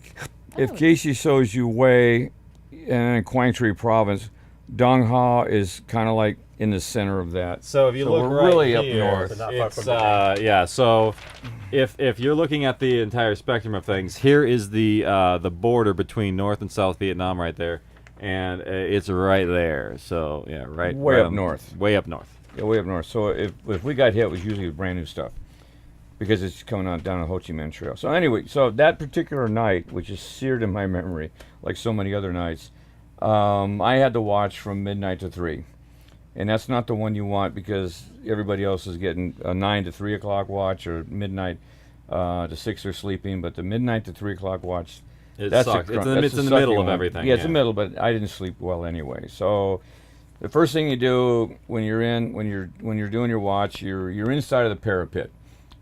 if Casey shows you Wei in Quang Tri Province, Dong Ha is kind of like in the center of that. So if you look we're right really here, up north. it's yeah. So if you're looking at the entire spectrum of things, here is the border between North and South Vietnam right there, and it's right there. So yeah, right Way up north. Way up north. Yeah, way up north. So if we got hit, it was usually brand new stuff, because it's coming on down the Ho Chi Minh Trail. So anyway, so that particular night, which is seared in my memory, like so many other nights, I had to watch from midnight to 3. And that's not the one you want, because everybody else is getting a 9 to 3 o'clock watch, or midnight to 6 are sleeping. But the midnight to 3 o'clock watch, It that's sucks. that's It's in the sucky middle of one. everything. Yeah, it's the middle, but I didn't sleep well anyway. So the first thing you do when you're doing your watch, you're inside of the parapet,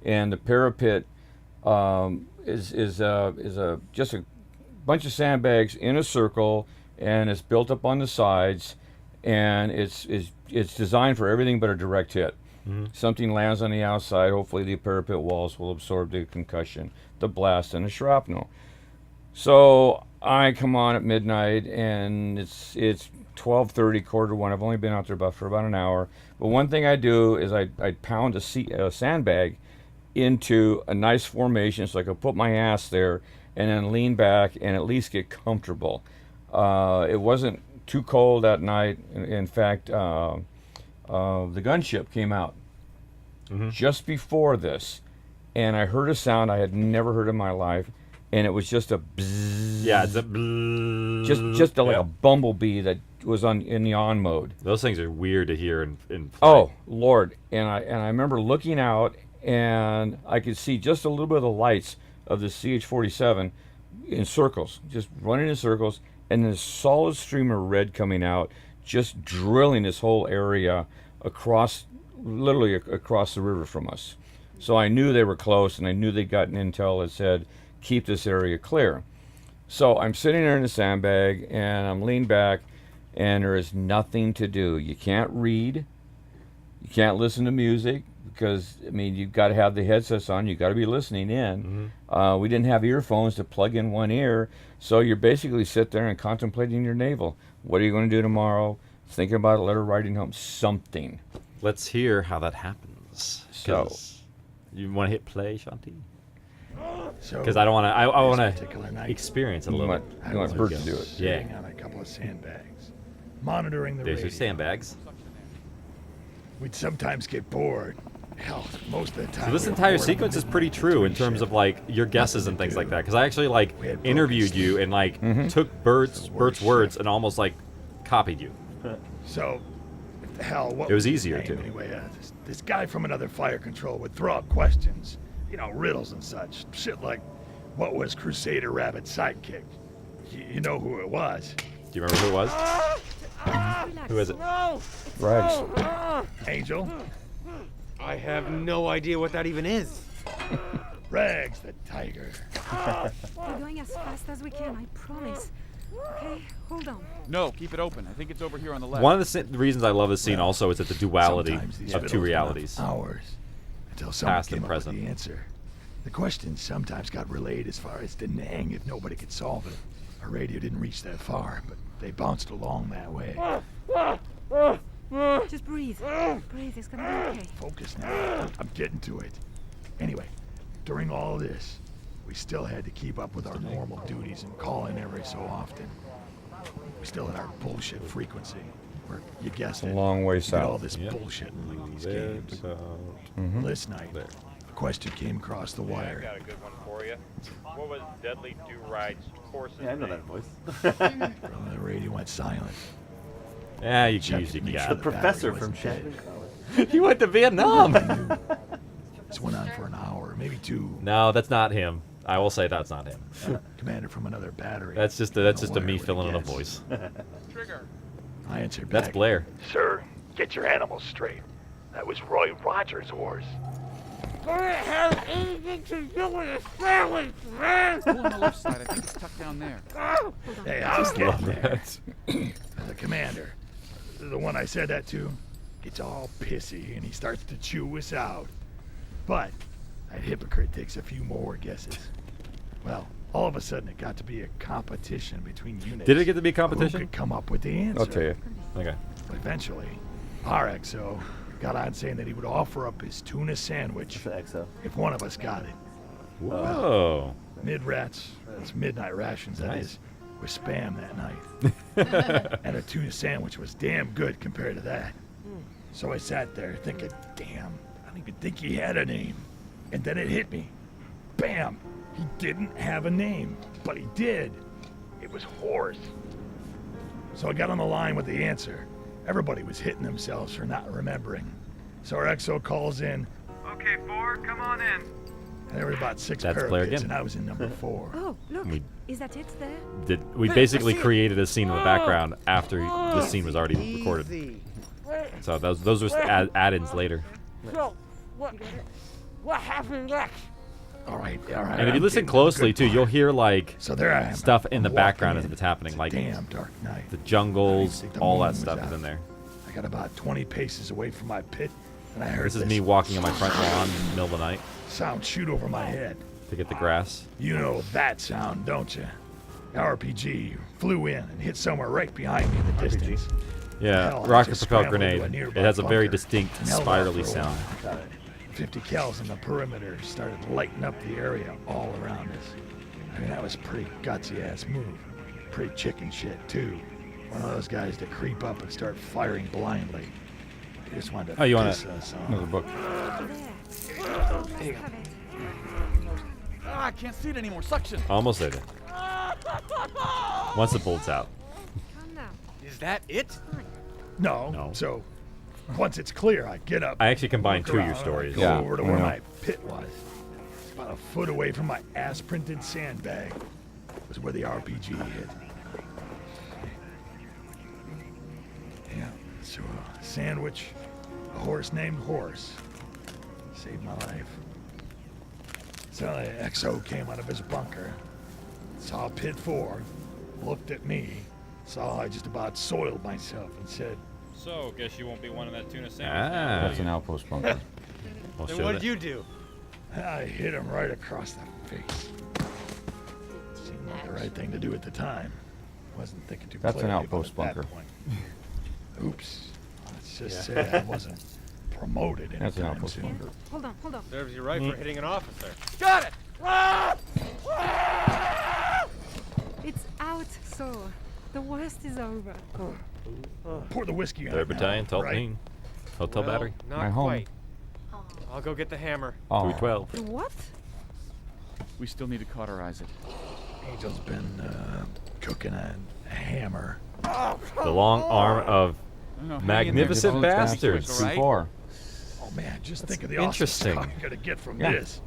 and the parapet is just a bunch of sandbags in a circle, and it's built up on the sides, and it's designed for everything but a direct hit. Something lands on the outside, hopefully the parapet walls will absorb the concussion, the blast, and the shrapnel. So I come on at midnight, and it's 12:30, 1:45. I've only been out there for about an hour. But one thing I do is I pound a sandbag into a nice formation, so I can put my ass there and then lean back and at least get comfortable. It wasn't too cold that night. In fact, the gunship came out just before this, and I heard a sound I had never heard in my life, and it was just a bzzz. Yeah, it's a bzzz. just like a bumblebee that was in the on mode. Those things are weird to hear in flight. Oh Lord! And I remember looking out, and I could see just a little bit of the lights of the CH-47 in circles, just running in circles, and this solid stream of red coming out, just drilling this whole area literally across the river from us. So I knew they were close, and I knew they'd gotten intel that said, keep this area clear. So I'm sitting there in the sandbag, and I'm leaned back, and there is nothing to do. You can't read. You can't listen to music, because, I mean, you've got to have the headsets on. You've got to be listening in. We didn't have earphones to plug in one ear, so you're basically sit there and contemplating your navel. What are you going to do tomorrow? Thinking about a letter writing home, something. Let's hear how that happens. So, you want to hit play, Shanti? So, Because I don't want to. I want particular to night, experience it a little bit. You want Bert to do it. sitting Yeah. on a couple of sandbags, monitoring the There's your radio. sandbags. We'd sometimes get bored. Hell, most of the time. So this we were entire bored on sequence the is pretty midnight true in between terms of shift. like your guesses and things like that. Because I actually like We had broken interviewed you sleep. and like Mm-hmm. took Bert's words shift. and almost like copied you. So, hell, what It was his easier, name too. Anyway, this guy from another fire control would throw up questions, riddles and such. Shit like, what was Crusader Rabbit's sidekick? You know who it was. Do you remember who it was? Relax. Who is it? Rags. Angel? I have no idea what that even is. Rags the tiger. We're going as fast as we can, I promise. Okay, hold on. No, keep it open. I think it's over here on the left. One of the reasons I love this scene also is that the duality Sometimes these of two riddles went realities. Hours until someone Past and came up present. with the answer. The questions sometimes got relayed as far as Da Nang if nobody could solve it. Our radio didn't reach that far, but they bounced along that way. Just breathe. Breathe, it's gonna be okay. Focus now. I'm getting to it. Anyway, during all this, we still had to keep up with our normal duties and call in every so often. We still had our bullshit frequency, where you guessed It's a it. long way we did all south. this Yep. bullshit like these There games. about- Mm-hmm. This night, a question came across the wire. Got a good one for you. What was Deadly Do-Ride's course's Yeah, I know name? that voice. Well, the radio went silent. Yeah, you Checked usually to make got sure it. the Professor battery from wasn't dead. Chapman College. He went to Vietnam. This went on for an hour, maybe two. No, that's not him. I will say that's not him. Commander from another battery. That's just on that's the just a wire me with filling in a guess. voice. I answered That's back. Blair. Sir, get your animals straight. That was Roy Rogers' horse. have anything to do with a sandwich, man! Pull on the left side. I think it's tucked down there. Hey, I was getting there. The commander, the one I said that to, gets all pissy and he starts to chew us out. But that hypocrite takes a few more guesses. Well, all of a sudden it got to be a competition between units. Did it get to be a competition? Who could come up with the answer? I'll tell you. Okay. But eventually, our XO got on saying that he would offer up his tuna sandwich if one of us got it. Whoa. Mid-rats, that's midnight rations, that is, with Spam that night. And a tuna sandwich was damn good compared to that. So I sat there thinking, damn, I don't even think he had a name. And then it hit me. Bam! He didn't have a name, but he did. It was Horse. So I got on the line with the answer. Everybody was hitting themselves for not remembering. So our XO calls in, Okay, 4, come on in. and there were about 6 That's player parapets, again. and I was in number 4. Oh, look. We- Is that it there? We basically created a scene in the background after the scene was already recorded. So those were add-ins later. So, what happened next? All right, all right. And if you I'm listen getting closely good too, you'll part. hear like So there I am. stuff in the I'm background as walking it's happening, in. like Damn dark night. the jungles, I think the all moon that was stuff is out. in there. I got about 20 paces away from my pit, and I heard This is me walking on my front lawn in the middle of the night sound shoot over my head. to get the grass. You know that sound, don't you? RPG flew in and hit somewhere right behind me in the distance. Yeah, Hell, I rocket just propelled scrambled into grenade. a It nearby has a very bunker distinct and held off spirally for a sound. while. 50 cals in the perimeter started lighting up the area all around us. I mean, that was a pretty gutsy ass move. Pretty chicken shit too. One of those guys that creep up and start firing blindly. They just wanted to Oh, you want piss us off. Another book. Ah, I can't see it anymore. Suction. Almost there. Once the bullet's out. Calm down. Is that it? No. No. So once it's clear, I get up. I actually combined look two of your around, stories. Go Yeah, over to I where know. my pit was. It's about a foot away from my ass-printed sandbag. Was where the RPG hit. Yeah. So a sandwich, a horse named Horse, saved my life. So the XO came out of his bunker, saw Pit 4, looked at me, saw I just about soiled myself, and said, So, guess you won't be wanting that tuna sandwich. Ah. That's an outpost bunker. I'll Then show what that. did you do? I hit him right across the face. Seemed like the right thing to do at the time. Wasn't thinking too That's an clearly outpost about it at bunker. that point. Oops. Let's just say I wasn't promoted That's an anytime outpost soon. bunker. Hold on, hold on. Serves you right for hitting an officer. Got it! It's out, so the worst is over. Pour the whiskey on Third it now, Battalion, right? Tulpane, Hotel Well, Battery, Not My home. quite. I'll go get the hammer. Oh, 312. The what? We still need to cauterize it. Angel's been cooking a hammer. The long arm of I don't know, hang in there. magnificent Just bastards. all right? Before. Oh man, just That's think of the awesome interesting. stuff you're gonna get from Yeah. this.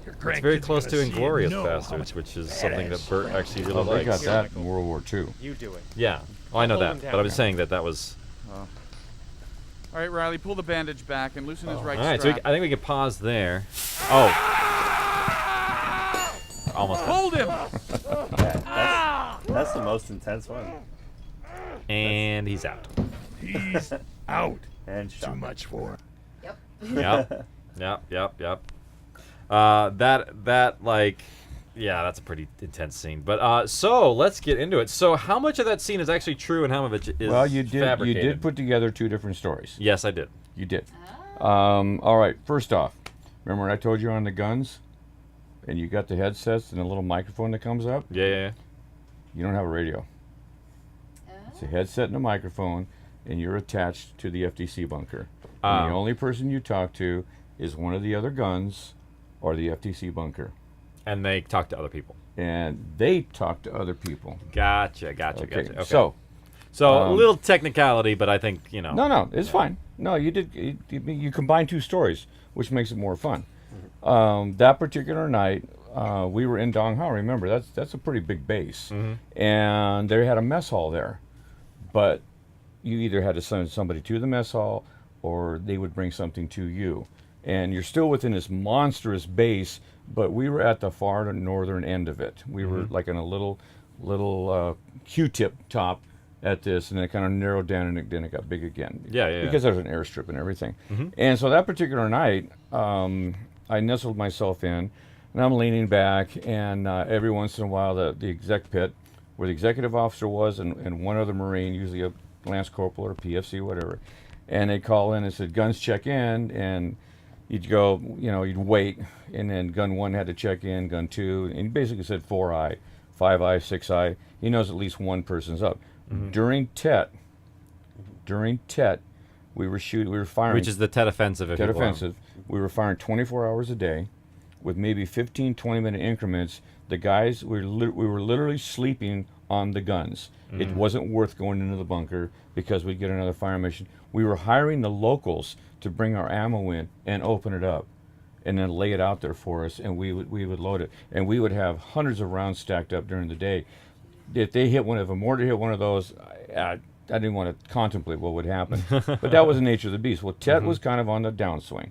Your It's very grandkids are close gonna to see and Inglorious know how Bastards, much which is something that badass Bert crap actually you really Oh, they got likes. that in World War II. You do it. Yeah. Oh, I know Hold that, him but I down. was saying that was. All right, Riley, pull the bandage back and loosen his right All right, so strap. I think we can pause there. Oh. Almost. done. Hold him! That's the most intense one. And he's out. He's out. And Too shot. much for. Yep. Yep. That like, yeah, that's a pretty intense scene. But so let's get into it. So how much of that scene is actually true, and how much of it is Well, you did. You fabricated? did put together two different stories. Yes, I did. You did. All right. First off, remember when I told you on the guns, and you got the headsets and a little microphone that comes up? Yeah. You don't have a radio. It's a headset and a microphone, and you're attached to the FTC bunker. And the only person you talk to is one of the other guns or the FTC bunker. And they talk to other people. And they talk to other people. Gotcha. Okay. So a little technicality, but I think No, it's fine. No, you did. You combined two stories, which makes it more fun. That particular night, we were in Dong Hao. Remember, that's a pretty big base, and they had a mess hall there. But you either had to send somebody to the mess hall, or they would bring something to you. and you're still within this monstrous base, but we were at the far northern end of it. We were like in a little Q-tip top at this, and then it kind of narrowed down, and then it got big again. Yeah. Because there's an airstrip and everything. And so that particular night, I nestled myself in, and I'm leaning back, and every once in a while, the exec pit, where the executive officer was, and one other Marine, usually a Lance Corporal or PFC, whatever, and they'd call in and said, guns check in, and you'd go, you'd wait, and then gun 1 had to check in, gun 2, and he basically said 4-eye, 5-eye, 6-eye. He knows at least one person's up. During TET, we were firing. Which is the TET offensive. TET offensive. We were firing 24 hours a day, with maybe 15, 20-minute increments. The guys, we were literally sleeping on the guns. It wasn't worth going into the bunker because we'd get another fire mission. We were hiring the locals to bring our ammo in and open it up, and then lay it out there for us, and we would load it, and we would have hundreds of rounds stacked up during the day. If a mortar hit one of those, I didn't want to contemplate what would happen. But that was the nature of the beast. Well, Tet was kind of on the downswing.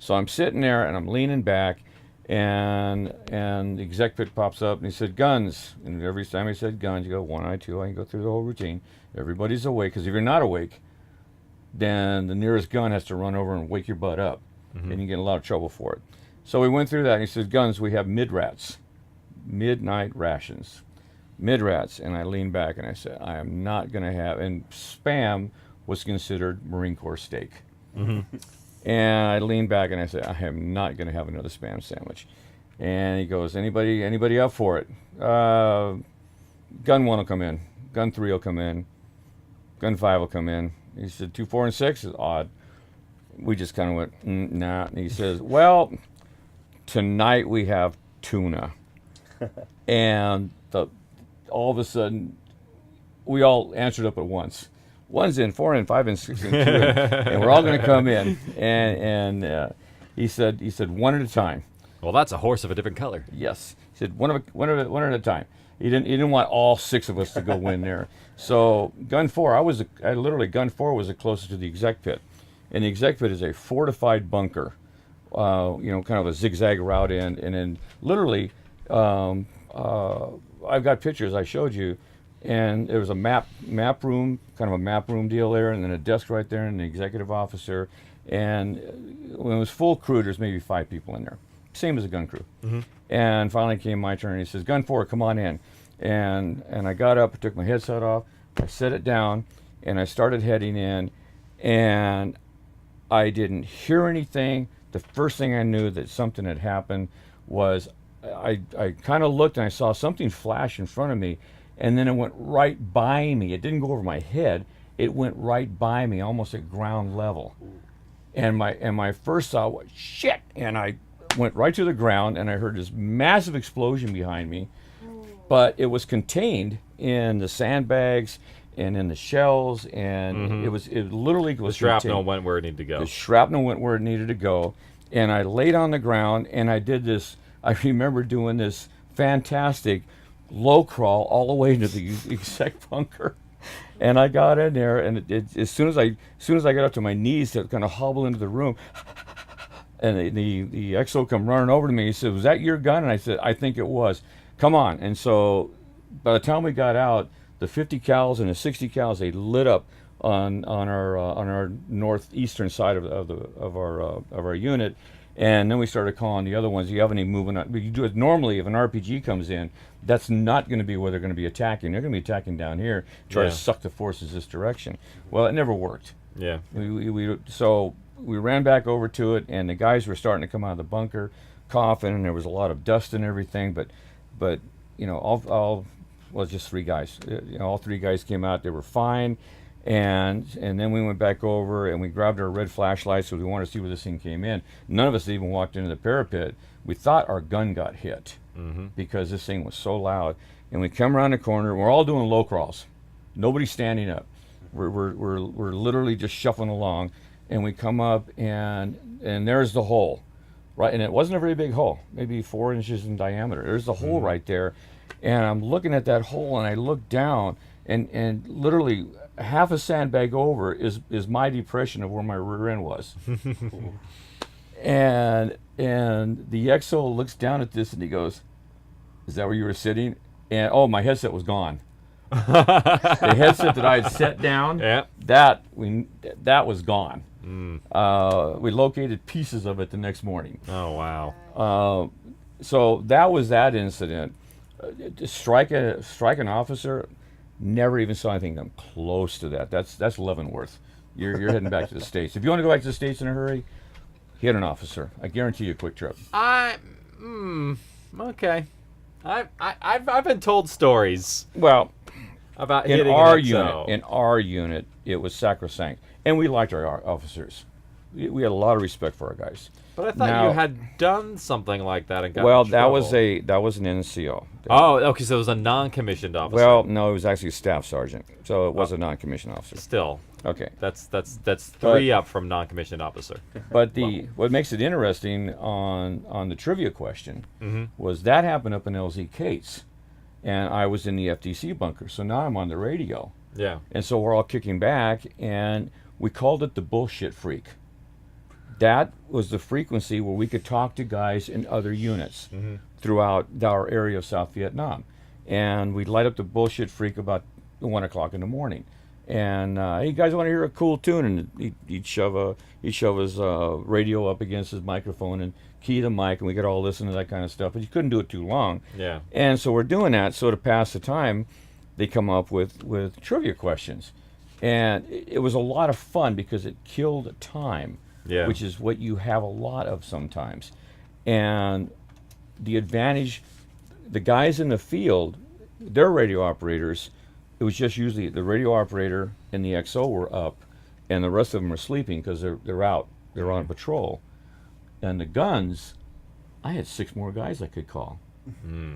So I'm sitting there, and I'm leaning back, and the exec pit pops up, and he said, guns. And every time he said guns, you go 1-eye, 2-eye, you go through the whole routine. Everybody's awake, because if you're not awake, then the nearest gun has to run over and wake your butt up, and you get in a lot of trouble for it. So we went through that, and he said, guns, we have mid-rats, midnight rations. Mid-rats, and I leaned back and I said, I am not going to have, and Spam was considered Marine Corps steak. And I leaned back and I said, I am not going to have another Spam sandwich. And he goes, anybody up for it? Gun 1 will come in, gun 3 will come in, gun 5 will come in. He said, 2, 4, and 6 is odd. We just kind of went, nah. And he says, well, tonight we have tuna. And all of a sudden, we all answered up at once. 1's in, 4 and 5 and 6 and 2, and we're all going to come in. And he said, one at a time. Well, that's a horse of a different color. Yes, he said one at a time. He didn't want all 6 of us to go in there. So gun 4, gun 4 was the closest to the exec pit, and the exec pit is a fortified bunker. Kind of a zigzag route in, and then literally. I've got pictures I showed you, and there was a map room, kind of a map room deal there, and then a desk right there, and the executive officer. And when it was full crew, there's maybe 5 people in there, same as a gun crew. And finally came my turn, and he says, gun 4, come on in. And I got up, I took my headset off, I set it down, and I started heading in, and I didn't hear anything. The first thing I knew that something had happened was I kind of looked and I saw something flash in front of me, and then it went right by me. It didn't go over my head. It went right by me, almost at ground level. And my first thought was, shit! And I went right to the ground, and I heard this massive explosion behind me. But it was contained in the sandbags and in the shells, and it literally was the shrapnel contained. went where it needed to go. The shrapnel went where it needed to go, and I laid on the ground, and I did this. I remember doing this fantastic low crawl all the way into the exec bunker, and I got in there, and as soon as I got up to my knees to kind of hobble into the room, and the XO come running over to me. He said, "Was that your gun?" And I said, "I think it was. Come on." And so by the time we got out, the 50 cals and the 60 cals, they lit up on our northeastern side of our unit. And then we started calling the other ones. You have any movement? You do it normally. If an RPG comes in, that's not going to be where they're going to be attacking. They're going to be attacking down here, try to suck the forces this direction. Well, it never worked. Yeah. So we ran back over to it, and the guys were starting to come out of the bunker, coughing, and there was a lot of dust and everything. But just 3 guys. All 3 guys came out. They were fine. And then we went back over and we grabbed our red flashlights because we wanted to see where this thing came in. None of us even walked into the parapet. We thought our gun got hit because this thing was so loud. And we come around the corner. We're all doing low crawls. Nobody's standing up. We're literally just shuffling along. And we come up and there's the hole, right? And it wasn't a very big hole, maybe 4 inches in diameter. There's the hole right there. And I'm looking at that hole, and I look down, and literally half a sandbag over is my depression of where my rear end was. And the XO looks down at this and he goes, "Is that where you were sitting?" And oh, my headset was gone. The headset that I had set down, that was gone. We located pieces of it the next morning. Oh wow! So that was that incident. To strike an officer, never even saw anything come close to that. That's Leavenworth. You're heading back to the States. If you want to go back to the States in a hurry, hit an officer. I guarantee you a quick trip. Okay. I've been told stories. Well, about in hitting our an XO. unit, it was sacrosanct, and we liked our officers. We had a lot of respect for our guys. But I thought you had done something like that and got well, in trouble. that was an NCO. Oh, okay, so it was a non-commissioned officer. Well, no, it was actually a staff sergeant, so it was a non-commissioned officer. Still. Okay. That's three up from non-commissioned officer. But what makes it interesting on the trivia question was that happened up in LZ Cates, and I was in the FTC bunker, so now I'm on the radio. Yeah. And so we're all kicking back, and we called it the bullshit freak. That was the frequency where we could talk to guys in other units throughout our area of South Vietnam. And we'd light up the bullshit freak about 1 o'clock in the morning. And hey, you guys want to hear a cool tune? And he'd shove his radio up against his microphone and key the mic, and we could all listen to that kind of stuff. But you couldn't do it too long. Yeah. And so we're doing that. So to pass the time, they come up with trivia questions. And it was a lot of fun because it killed time. Yeah. Which is what you have a lot of sometimes. And the advantage, the guys in the field, they're radio operators. It was just usually the radio operator and the XO were up, and the rest of them are sleeping because they're out. They're on patrol. And the guns, I had 6 more guys I could call.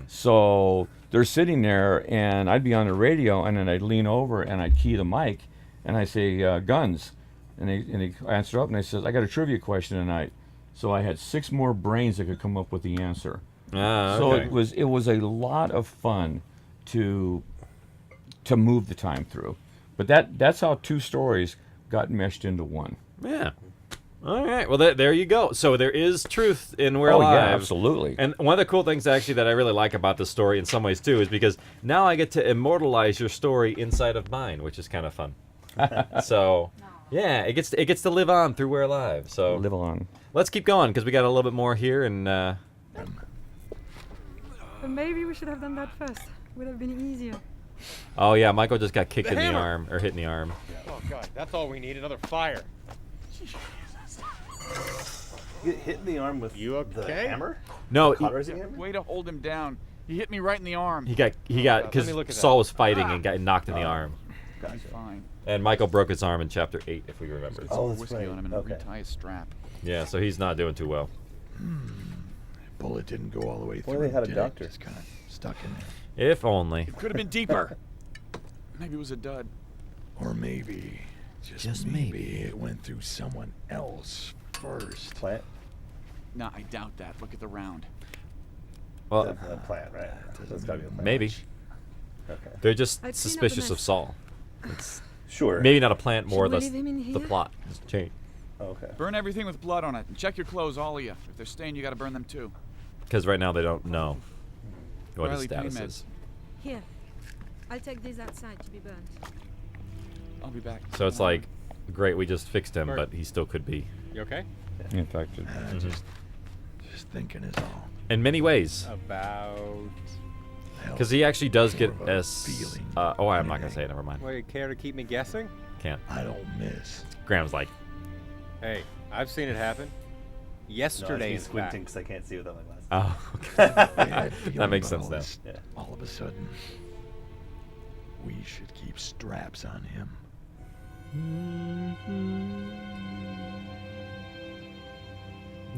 So they're sitting there, and I'd be on the radio, and then I'd lean over and I'd key the mic, and I say, guns. And they answer up, and they says, "I got a trivia question tonight." So I had 6 more brains that could come up with the answer. So it was a lot of fun to move the time through. But that's how 2 stories got meshed into one. Yeah. All right. Well, there you go. So there is truth in We're Oh, Live. yeah, absolutely. And one of the cool things actually that I really like about this story in some ways too is because now I get to immortalize your story inside of mine, which is kind of fun. So. Yeah, it gets to live on through We're Live. So live on. Let's keep going because we got a little bit more here, and But maybe we should have done that first. Would have been easier. oh yeah, Michael just got kicked in the arm or hit in the arm. Oh god, that's all we need. Another fire. Get hit in the arm with the hammer? No, Cauterizing hammer? Way to hold him down. He hit me right in the arm. he got because Saul was fighting and got knocked in the arm. He's fine. And Michael broke his arm in chapter 8, if we remember. Oh, whiskey on him and retie his strap. Yeah, so he's not doing too well. Bullet didn't go all the way through. Or they had a did it? doctor. Just kind of stuck in there. If only. It could have been deeper. Maybe it was a dud. Or maybe, just maybe, it went through someone else first. Plant? Nah, I doubt that. Look at the round. Well, The plant, right? That's gotta be a plant. maybe. Okay. They're just I'd seen suspicious up of Saul. It's Sure. maybe not a plant, more or Should we less leave him in the here? plot has changed. Okay. Burn everything with blood on it. And check your clothes, all of you. If they're stained, you gotta burn them too. Because right now they don't know what his Riley, status pain is. Here. I'll take these outside to be burnt. I'll be back. So it's like, great, we just fixed him, Bert. but he still could be You okay? Infected. Just thinking is all. in many ways. About. Because he actually does get More of a S. feeling Oh, I'm not gonna say it. Never mind. Well, you care to keep me guessing? Can't. I don't miss. Graham's like, Hey, I've seen it happen. No, Yesterday, I'm in squinting fact. because I can't see without my glasses. oh, okay. that makes sense now. Yeah. All of a sudden, we should keep straps on him.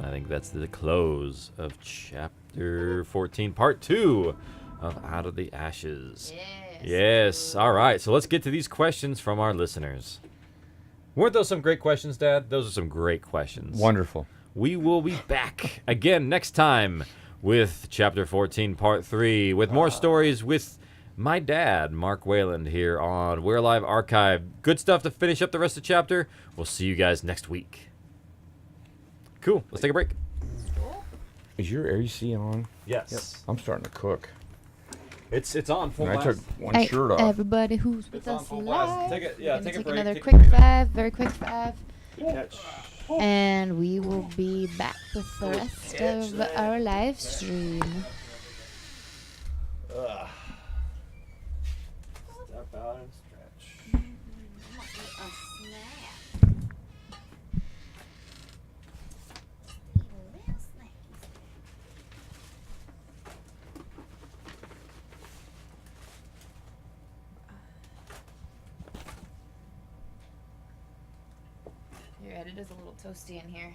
I think that's the close of chapter 14, part 2 of Out of the Ashes. Yes. All right. So let's get to these questions from our listeners. Weren't those some great questions, Dad? Those are some great questions. Wonderful. We will be back again next time with chapter 14, part 3, with more stories with my dad, Mark Wayland, here on We're Live Archive. Good stuff to finish up the rest of the chapter. We'll see you guys next week. Cool. Let's take a break. Is your AC on? Yes. I'm starting to cook. It's on full And I blast. took one shirt off. Everybody who's with It's on us full blast. live. Take it. We're Yeah, gonna take a take break. another Take a quick break. 5, very quick 5. Good catch. And we will be back with the rest of our live stream. Ugh. Step out and stretch. Your edit is a little toasty in here.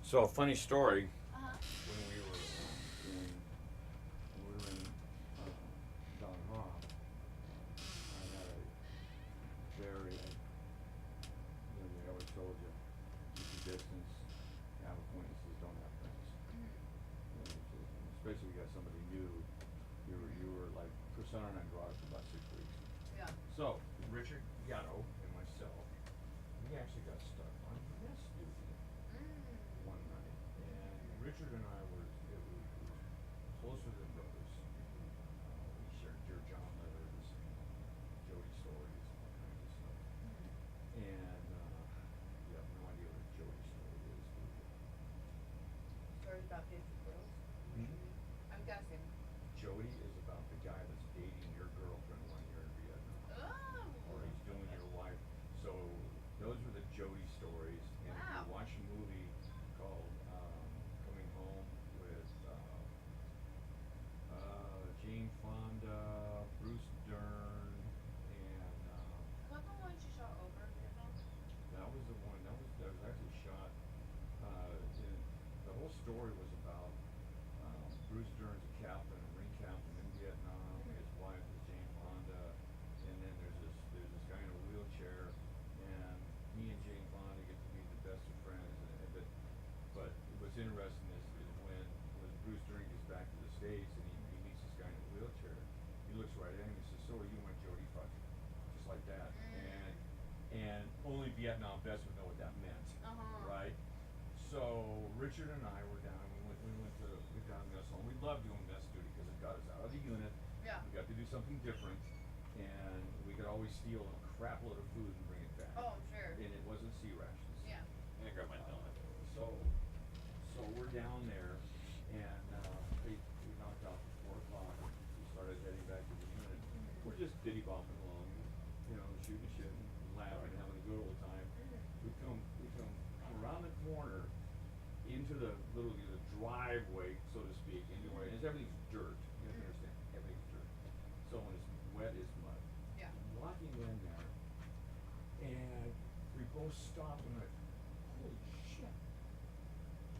So a funny story. Uh-huh. When we were in Don Juan, I had a very, they always told you, keep your distance, have acquaintances, don't have friends. Especially if you got somebody new, you were like persona non grata for about 6 weeks. Yeah. So Richard Gatto and myself, we actually got stuck on mess duty one night, and Richard and I were it was closer than brothers. We shared your John letters, Jody stories, all kinds of stuff. And you have no idea what a Jody story is. Stories about different girls? I'm guessing. Jody is about the guy that's dating your girlfriend when you're in Vietnam. Oh. Or he's doing your wife. So those were the Jody stories. And if you watch a movie called Coming Home with Jane Fonda, Bruce Dern, and What the one she shot over Vietnam? that was the one that was actually shot. The whole story was about Bruce Dern's a captain, a Marine captain in Vietnam. His wife was Jane Fonda, and then there's this guy in a wheelchair, and he and Jane Fonda get to be the best of friends. But what's interesting is when Bruce Dern gets back to the States and he meets this guy in a wheelchair, he looks right at him and says, "So are you my Jody fuck?" Just like that. And only Vietnam vets would know what that meant, right? So Richard and I were down. We went down to mess hall. We loved doing mess duty because it got us out of the unit. Yeah. We got to do something different, and we could always steal a crap load of food and bring it back. Oh, I'm sure. And it wasn't sea rations. Yeah. I grab my donut. So we're down there, and we knocked out 4 o'clock. We started heading back to the unit. We're just diddy bopping along, shooting shit, and laughing, having a good old time. We come around the corner into the little driveway, so to speak, into where everything's dirt. You have to understand, everything's dirt. So when it's wet, it's mud. Yeah. Walking in there, and we both stopped and like, holy shit.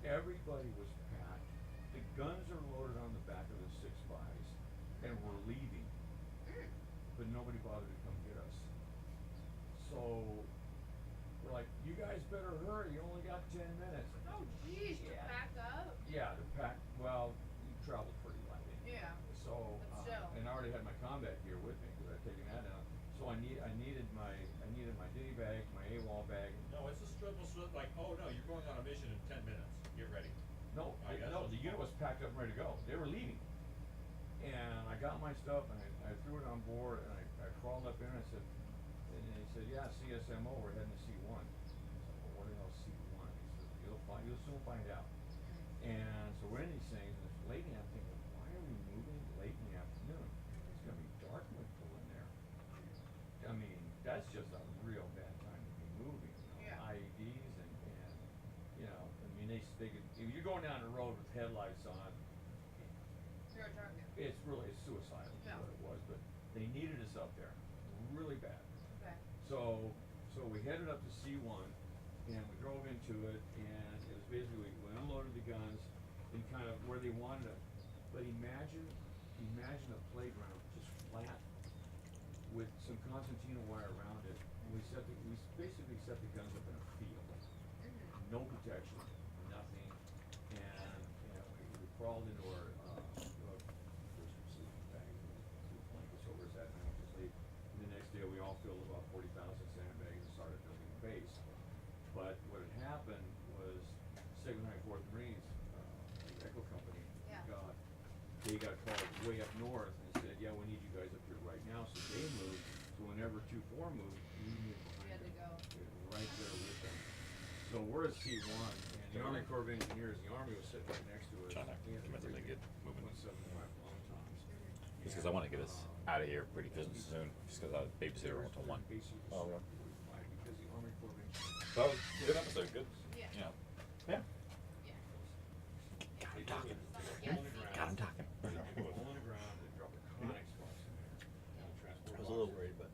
Everybody was packed. The guns are loaded on the back of the 6.5s, and we're leaving. But nobody bothered to come get us. So we're like, you guys better hurry, you only got 10 minutes. Oh, geez, to back up? Yeah, to pack, well, you traveled pretty light. Yeah. So, But still. and I already had my combat gear with me because I'd taken that down. So I needed my ditty bag, my AWOL bag. No, it's a triple slip. Like, oh no, you're going on a mission in 10 minutes. Get ready. No, the unit was packed up and ready to go. They were leaving. And I got my stuff and I threw it on board and I crawled up in and I said, and he said, yeah, CSMO, we're heading to C1. I said, well, what the hell is C1? He said, you'll soon find out. And so we're in these things and it's late in the afternoon. I'm thinking, why are we moving late in the afternoon? It's going to be dark when we pull in there. I mean, that's just a real bad time to be moving. IEDs and they could, if you're going down the road with headlights on, You're a target. it's suicidal is what it was, but they needed us up there really bad. Okay. So we headed up to C1 and we drove into it, and it was basically we unloaded the guns in kind of where they wanted it. But imagine a playground just flat with some concertina wire around it. We basically set the guns up in a field. No protection, nothing, and we crawled into our first sleeping bag. build about 40,000 sandbags and started building the base. But what had happened was 294th Marines, the Echo Company, they got called way up north and said, yeah, we need you guys up here right now. So they moved. So whenever 2-4 moved, we moved behind them. We were right there with them. So we're at C1, and the Army Corps of Engineers, the Army was sitting right next to us. Trying to and convince them to get moving. 175 long toms. Just because I want to get us out of here pretty soon. Just because I was babysitter until 1. Oh, yeah. Because the Army Corps of Engineers. That was a good episode. Good. Yeah. Yeah. Got him talking. Got him talking. I was a little worried, but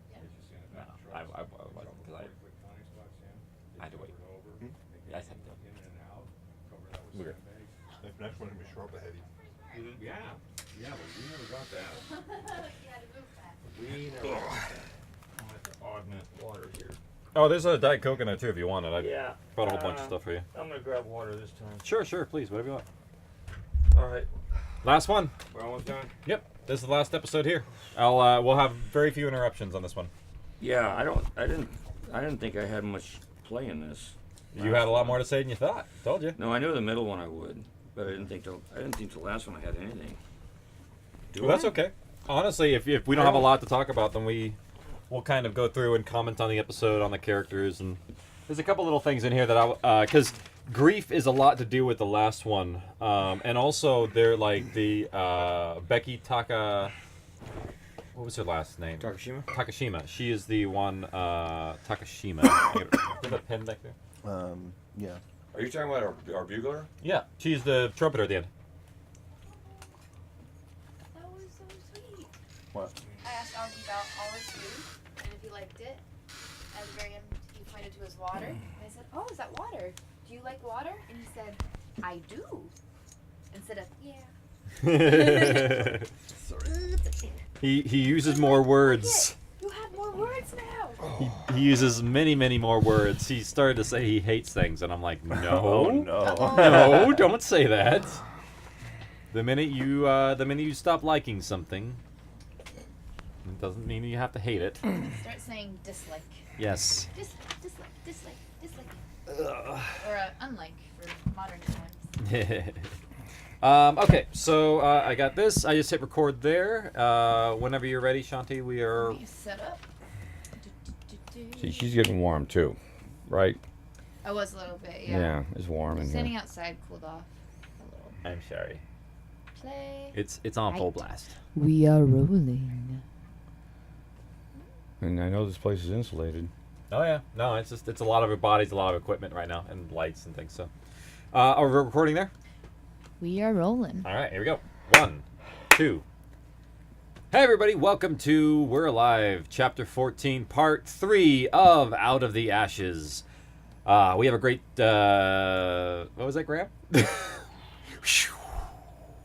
No, I wasn't because I had to wait. Yeah, I just had to. Weird. Next one to be sharp ahead of you. Yeah, but we never got that. we never. I'll have to augment water here. Oh, there's a Diet Coke in there too if you want it. I Yeah. brought a whole bunch of stuff for you. I'm gonna grab water this time. Sure, please, whatever you want. All right. Last one. We're almost done. Yep, this is the last episode here. We'll have very few interruptions on this one. Yeah, I didn't think I had much play in this. You had a lot more to say than you thought. Told you. No, I knew the middle one I would, but I didn't think the last one I had anything. Well, that's okay. Honestly, if we don't have a lot to talk about, then we'll kind of go through and comment on the episode, on the characters, and there's a couple little things in here that because grief is a lot to do with the last one, and also they're like the Becky Taka. What was her last name? Takashima. She is the one. Takashima. Do you have a pen back there? Yeah. Are you talking about our bugler? Yeah, she's the trumpeter at the end. That was so sweet. What? I asked Augie about all his food and if he liked it. At the very end, he pointed to his water. And I said, "Oh, is that water? Do you like water?" And he said, "I do." Instead of "yeah." He uses more words. You have more words now. He uses many more words. He started to say he hates things, and I'm like, no, Oh, no. no, don't say that. The minute you stop liking something, it doesn't mean you have to hate it. Start saying dislike. Yes. Dislike. Or unlike for modern times. Okay, so I got this. I just hit record there. Whenever you're ready, Shanti, we are. Let me set up. See, she's getting warm too, right? I was a little bit, yeah. Yeah, it's warm in Standing here. outside cooled off a little. I'm sorry. Play. It's on full blast. We are rolling. And I know this place is insulated. Oh yeah, no, it's a lot of bodies, a lot of equipment right now, and lights and things. So, are we recording there? We are rolling. All right, here we go. 1, 2. Hey everybody, welcome to We're Alive, Chapter 14, Part 3 of Out of the Ashes. We have a great, what was that, Graham?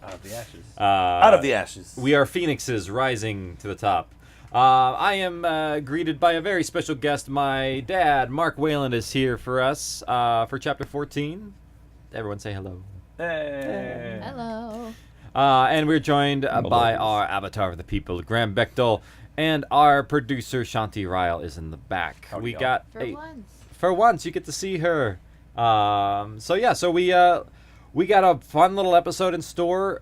Out of the ashes. Out of the ashes. We are phoenixes rising to the top. I am greeted by a very special guest. My dad, Mark Wayland, is here for us for Chapter 14. Everyone say hello. Hey. Hello. And we're joined by our avatar of the people, Graham Bechtel, and our producer, Shanti Ryle, is in the back. We got for once you get to see her. So we got a fun little episode in store.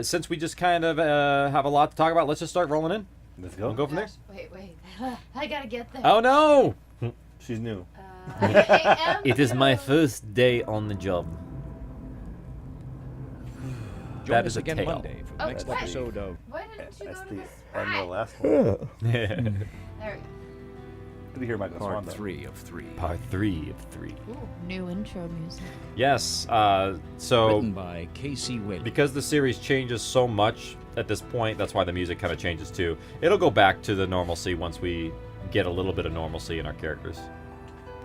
Since we just kind of have a lot to talk about, let's just start rolling in. Let's go. We'll go from there. Wait. I gotta get there. Oh no! She's new. I am It is my new. first day on the job. Join That us is a again tale. Monday for the next what? episode of. Why didn't you That's go to the this? end of the last one. There we go. Good to hear Michael Swan, Part though. 3 of 3. Part 3 of 3. Ooh, new intro music. Yes. So Written by K.C. Whaley. because the series changes so much at this point, that's why the music kind of changes too. It'll go back to the normalcy once we get a little bit of normalcy in our characters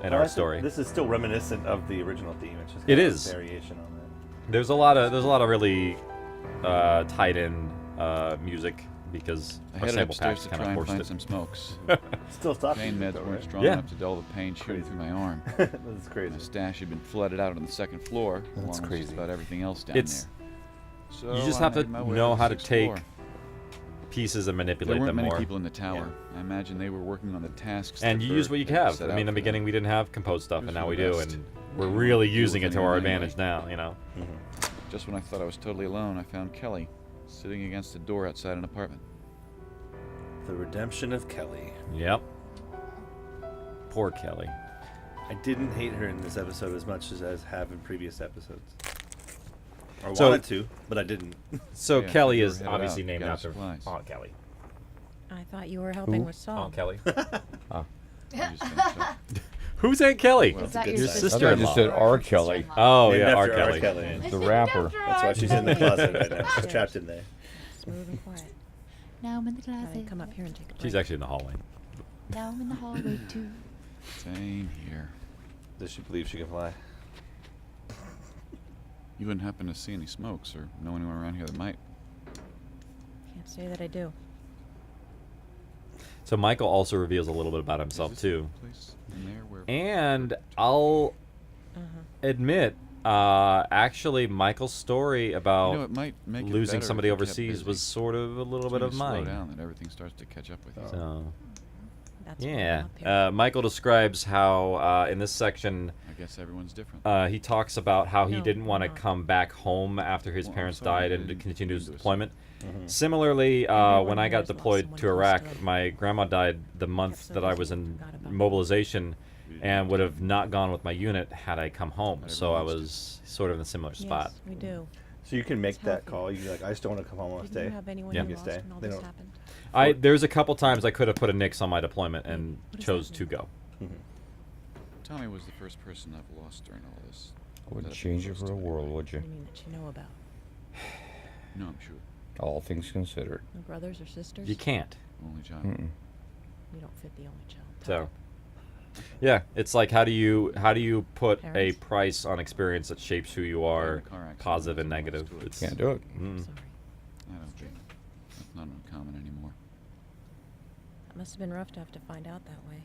and Well, our I think story. This is still reminiscent of the original theme. It's just It kind of is. a variation on that. There's a lot of really tied in music because I our headed sample upstairs packs to kind try of and forced find it. some smokes. Still stopping. Pain meds though, weren't right? strong Yeah. enough to dull the pain shooting through my arm. This is crazy. The stash had been flooded out on the second floor, That's along with crazy. just about everything else down It's- there. So you just I have to made my way know the how to sixth take floor. pieces and There manipulate weren't them many more. people in the tower. I imagine they were working on the tasks. And that you use Bert what you had have. set I mean, in out the for beginning them. we didn't have composed stuff, It and was now for we the do, best. and we're really Deal using with it to our anyone anyway. advantage now. You know. Just when I thought I was totally alone, I found Kelly sitting against the door outside an apartment. The redemption of Kelly. Yep. Poor Kelly. I didn't hate her in this episode as much as I have in previous episodes. I So- wanted to, but I didn't. So Yeah, Kelly you were is headed obviously out, named got after supplies. Aunt Kelly. I thought you were helping Who? with Saul. Aunt Kelly. You just finished up. Who's Aunt Kelly? Well, Is that good your sign. I thought sister-in-law. you just said R. Kelly, Oh Named yeah, after R. R. Kelly. Kelly. the rapper. That's why she's in the closet right now. She's trapped in there. Smooth and quiet. Now I'm in the Thought I'd closet. come up here and take a break. She's actually in the hallway. Now I'm in the hallway too. Same here. Does she believe she can fly? You wouldn't happen to see any smokes or know anyone around here that might? Can't say that I do. So Michael also reveals a little bit about Is himself this too. the place in there where And I'll admit, actually, Michael's story about you know, it might make it losing better somebody if you kept overseas busy. was sort of a little bit When of you slow mine. down, that everything starts to catch up with you. So, That's why I'm yeah. up here. Michael describes how in this section I guess everyone's different. he talks about how he No, didn't want to not. come back home after his Well, I'm parents sorry, died I and to didn't continue his mean to deployment. Mm-hmm. Similarly, Everyone when I got here's lost deployed someone to close Iraq, to it. my grandma died the month so that I busy, was in forgot about it. mobilization We didn't and have would to. have not gone with my unit had I come home. Not So I everyone was sort of in a similar spot. Yes, we do. So you can make It's that healthy. call. You can be like, I just don't want to come home. I want to Didn't stay. you have anyone Yeah. you You lost stay. when all They this don't- happened? There's a couple times I could have put a nix on my deployment and What does chose that to mean? go. Tommy was the first person I've lost during all this. I wouldn't That I've change been it close for the to world, anyway. would you? What do you mean that you know about? No, I'm sure. All things considered. No brothers or sisters? You can't. Only child. Mm-mm. You don't fit the only child. So, yeah, it's like how do you put a Parents? price on experience that shapes who you Yeah, are, the car accident positive was and the last negative? to it. It's, Can't do it. mm. Sorry. I don't think that's not uncommon anymore. That must have been rough to have to find out that way.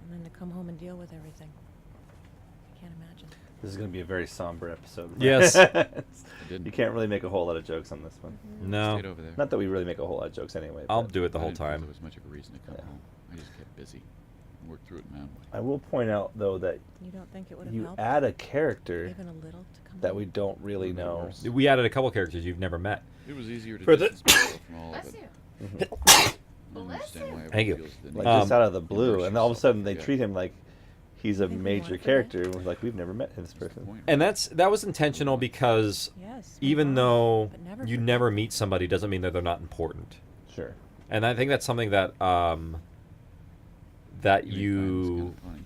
And then to come home and deal with everything. I can't imagine. This is going to be a very somber episode. Yes. didn't. You can't really make a whole lot of jokes on this one. No. Stayed over there. Not that we really make a whole lot of jokes anyway. I'll but do it the I whole didn't feel time. there was much of a reason to come Yeah. home. I just kept busy. Worked through it in my own way. I will point out, though, that You don't think it would have you helped? add a character Even a little to come that home? we don't really Or know. worse. We added a couple characters you've never met. It was easier to For the- distance myself from all of Bless it. you. I don't Bless understand you. why everyone Thank you. feels the Like need just out of the blue, immerse and all of a yourself. sudden they Yeah. treat him like he's a think we major want it for character. And we're like, we've never met this That's the person. point, And right? that was intentional because Yes. we even are, though but never you for never good. meet somebody doesn't mean that they're not important. Sure. And I think that's something that that You may find this you kinda funny,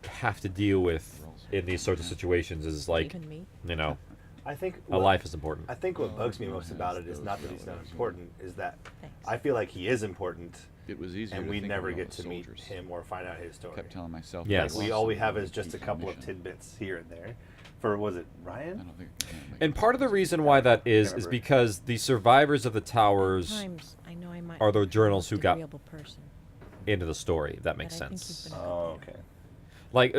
but, have to deal with we're also in these sorts of human. situations is like, Even me? you know, I think a life is important. I think what bugs me everyone most has about it is those not that he's not relatives, you know. important, is that Thanks. I feel like he is important, It was easier and to we think never about get all to the meet soldiers. him or find out his story. Kept telling myself. Yes. that Like I we lost all we someone have to is just a keep my couple of mission. tidbits here and there. For was it I Ryan? don't think I can make And it part of the possible. reason why that is remember. because the survivors of the towers Times I know I might are the not be journals the who got agreeable person, into the story, if that but makes I think you've sense. been a good Oh, leader. okay. Like,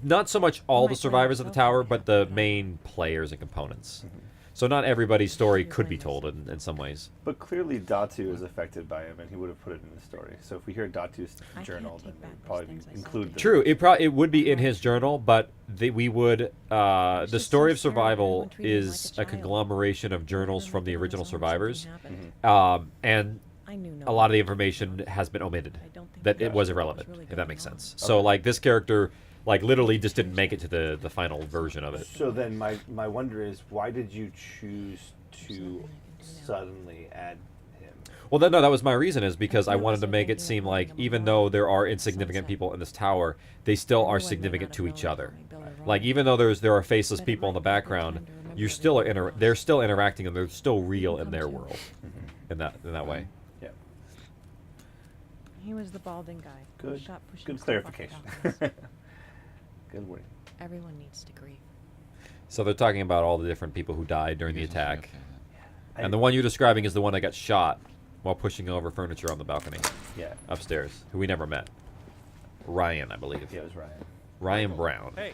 not so much all might the find survivors of the yourself tower, really but the happy about main players and components. Mm-hmm. So not everybody's story You're could be blameless. told in some ways. But clearly Datu is affected by him, and he would have put it in the story. So if we hear Datu's I can't journal, take then back we'd those probably things I said include to the True, it would be in his journal, but we would the just story so of scary, survival everyone treated him is like a a child. conglomeration of journals Never from the met them original as long as survivors, something happened. and I knew no a lot of the information has been omitted. I don't think That he it knew was what irrelevant, really if that going makes on. sense. So like this character, like literally just didn't make it to the final version of it. So then my wonder is, why did you choose to suddenly add him? Well, no, that was my reason, is because I There wanted was to a make it thinking seem of like putting him even on though the there are insignificant sunset. people in this tower, they still are Everyone may significant not to have each known other. Tommy, Bill, or Like Ron, even though there are faceless but it people in the might be a good background, time to remember you're that still they were they're lost. still interacting and they're still real in come their to. world in that way. Yeah. He was the balding guy. who Good. got pushing Good stuff off the clarification. balconies. Good word. Everyone needs to grieve. So they're talking about all the different people who died during the You guys will see attack, okay then. and the one you're describing is the one that got shot while pushing over furniture on the balcony Yeah. upstairs, who we never met. Ryan, I believe. Yeah, it was Ryan. Ryan Brown, Hey,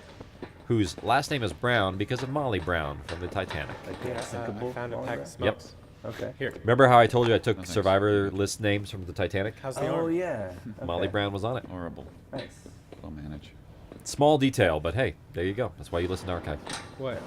whose last name is Brown because of Molly Brown from the Titanic. Like yeah, unsinkable I found a Molly pack Brown? of Yep. smokes. Okay. Here. Remember how I told you I took thanks. survivor list names from the Titanic? How's the Oh arm? yeah. Molly Okay. Brown was on it. Horrible. Nice. I'll manage. Small detail, but hey, there you go. That's why you listen to Archive. What?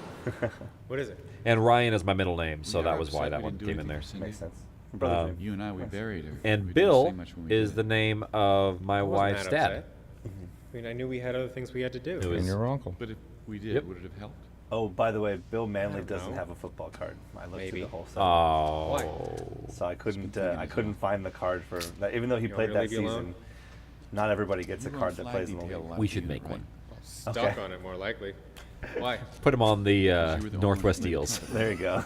What is it? And Ryan is my middle name, so Yeah, that I'm was why upset that we one didn't do came in there. anything for Cindy. Makes sense. Brother's name. You and I, we buried her. And We didn't Bill say much when we is did. the name of my I wasn't wife's that dad. upset. I mean, I knew we had other things we had to do. It And was- your uncle. But if we did, Yep. would it have helped? Oh, by the way, Bill Manley don't doesn't know. have a football card. I looked Maybe. through the whole set. Oh. So I couldn't. thinking I as couldn't well. find the card for. Even though he You want played me to that leave you alone? season, not everybody gets a You were card on that flag plays in the detail league. last We should year, make right? one. Stuck Okay. on it, more likely. Why? Put him on the You were the only Northwest one who Eels. covered. There you go.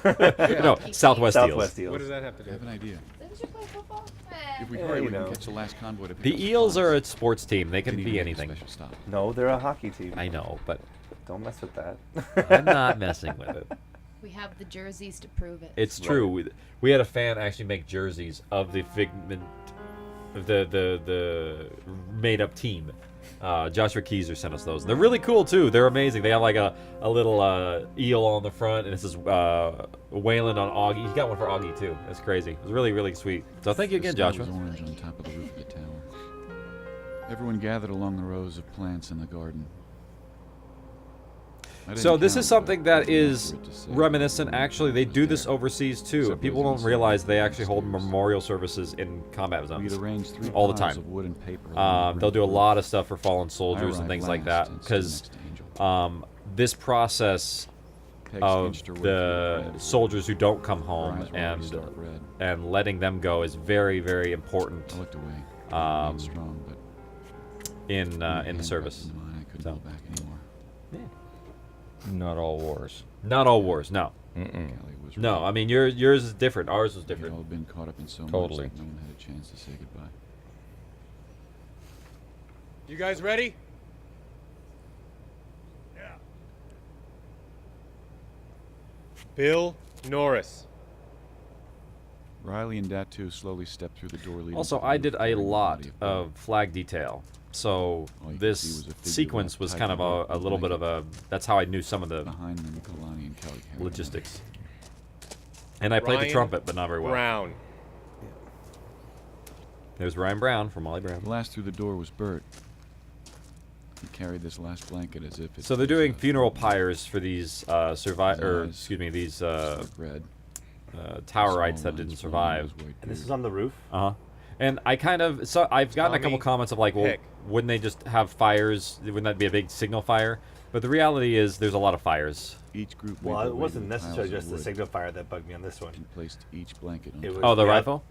No, Southwest Eels. Southwest Eels. What does that have to do? I have an idea. Didn't you play football? If we Yeah, hurry, you we can know. catch the last convoy to pick The up Eels supplies. are a sports team. They can Didn't be even make a anything. special stop. No, they're a hockey team. I know, but Don't mess with that. I'm not messing with it. We have the jerseys to prove it. It's true. We had a fan actually make jerseys of the figment of the made up team. Joshua Keyser sent us those. They're really cool too. They're amazing. They have like a little eel on the front, and it says Wayland on Augie. He's got one for Augie too. That's crazy. It was really, really sweet. So thank you The again, sky Joshua. was orange on top of the roof of the tower. Everyone gathered along the rows of plants in the garden. I didn't So this count, is something but that it was is accurate to say reminiscent. everyone Actually, they was do this there. overseas too. Except People residents don't realize they and actually hold upstairs. memorial services in combat We'd zones arranged 3 all the piles time. of wood and paper along the They'll do a roof. lot of stuff for fallen I soldiers and arrived things like last that and stood because next to Angel. this process Peg of inched her way through the red. soldiers who don't come Her home eyes were already and stark red. letting them go is very, very important I looked away. Um, Remained strong, but in when my the hand got service. into mine, I couldn't So. go back anymore. Not all wars. Not all wars, no. Mm-mm. Callie was No, right. I mean yours is different. Ours was We'd different. all been caught up in so Totally. much that no one had a chance to say goodbye. You guys ready? Yeah. Bill Norris. Riley and Datu slowly stepped through the door leading Also, to the I roof, did a carrying the lot body Bill. of flag detail. So All you could see this was a figure sequence wrapped was tight kind of in rope a and little bit of a. That's how I knew some of the Behind them, Kalani and Kelly carried logistics. And I played the Ryan trumpet, but not very well. Brown. There's Ryan Brown from Molly Brown. another. Last through the door was Bert. He carried this last blanket as if it So they're was doing a funeral pyres for these His eyes these stark red. Towerites Small that lines didn't forming survive. his white And this beard. is on the roof. Uh huh. And I kind of I've gotten a couple Tommy comments of like, well, Pick. wouldn't they just have fires? Wouldn't that be a big signal fire? But the reality is, there's a lot of fires. Each group made Well, their it way wasn't to the necessarily piles of just the wood signal fire that bugged me on this one, and placed each blanket on It top. was- Oh, the Yeah. rifle.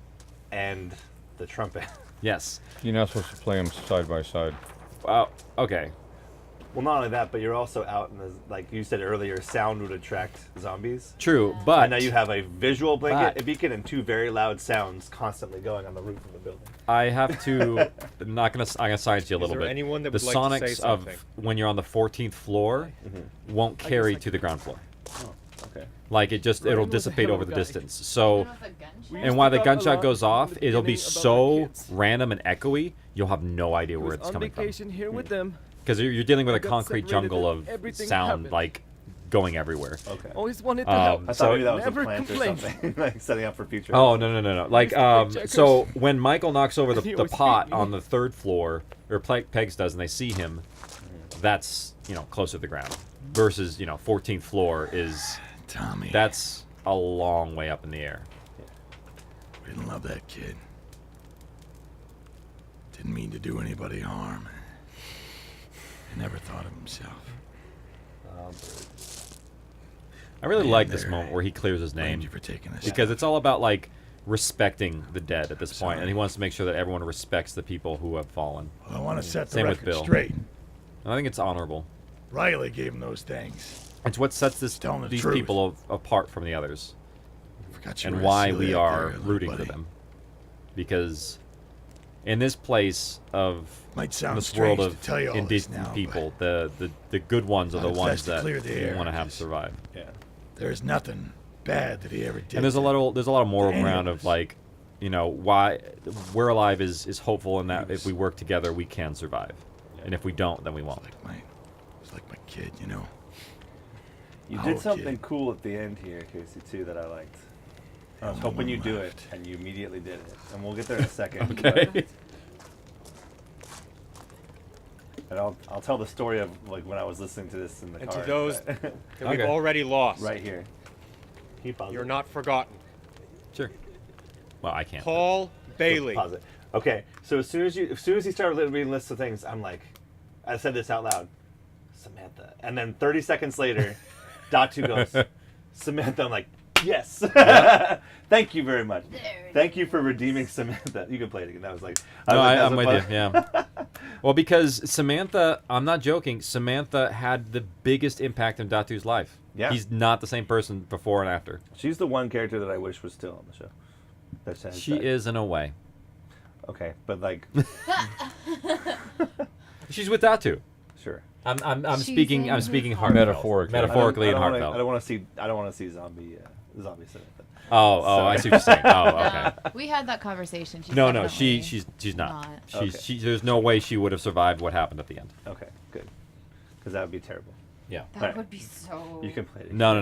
and the trumpet. Yes. You're not supposed to play them side by side. Okay. Well, not only that, but you're also out in the, like you said earlier, sound would attract zombies. True, but And now you have a visual blanket, but- a beacon, and 2 very loud sounds constantly going on the roof of the building. I have to. I'm gonna science you a Is little there bit. anyone that the would like to say sonics of something? when you're on the 14th floor won't carry to the ground floor. Okay. Like it just Ryan it'll was a dissipate hell over of a the guy. distance. So. With a gunshot? We And used while to the talk a gunshot lot goes in off, the it'll be beginning about our so kids. random and echoey, you'll have no idea He where was it's on coming from. vacation here with them. Because you're dealing with I a got concrete separated jungle and of everything sound, happened. like going everywhere. Okay. Always wanted to Um, help. I thought So- maybe that was Never a plant complained. or something, like setting up for future. Oh no! Like Jackers. so when Michael knocks over He the always pot beat me. on the 3rd floor, or Pegs does, and they see him, that's closer to the ground. Versus 14th floor is Tommy. that's a long way up in the air. We didn't love that kid. Didn't mean to do anybody harm. He never thought of himself. I really Man, like this there. moment where he clears his Blamed name you for taking this. because it's all about like respecting the dead at this point, Sorry. and he wants to make sure that everyone respects the people who have fallen. Well, I want to set the Same with record Bill. straight. And I think it's honorable. Riley gave him those things. It's what sets Telling the these truth. people apart from the others, Forgot you and were a why celiac we there, are little rooting for buddy. them. Because in this place of Might sound this world strange of to tell you all this indigenous now, people, the good ones are the But it's ones best to that clear the you air, want to have just- survive. Yeah. There's nothing bad that he ever did. And there's a lot of moral any of ground us. of like, why We're Alive is hopeful in that if we work together, we can survive, and if we don't, then we won't. It's like my kid, you know. You Oh, did kid. something cool at the end here, Casey, too, that I liked. I was hoping you'd do it, and you immediately did it. And we'll get there in a second. Okay. And I'll tell the story of like when I was listening to this in the And car. to those but- that we've already lost. Right here. Can you pause You're it? not forgotten. Sure. Well, I can't. Paul Bailey. Pause it. Okay, so as soon as he started reading lists of things, I'm like, I said this out loud, Samantha, and then 30 seconds later, Datu goes, Samantha. I'm like, yes. Thank you very much. Thank you for redeeming Samantha. You can play it again. That was like, No, that I'm was with fun. you. Yeah. Well, because Samantha, I'm not joking. Samantha had the biggest impact in Datu's life. Yeah. He's not the same person before and after. She's the one character that I wish was still on the show. That's She is in a way. Okay, but like, She's with Datu. sure. I'm She's speaking. in I'm his speaking heart. heartfelt. Metaphorically and heartfelt. I don't want to see. I don't want to see zombie Samantha. Oh, I see what you're saying. Oh, okay. We had that conversation. She's No, definitely she's not. Okay. There's no way she would have survived what happened at the end. Okay, good. Because that would be terrible. Yeah. That Alright. would be so. You can play it. No.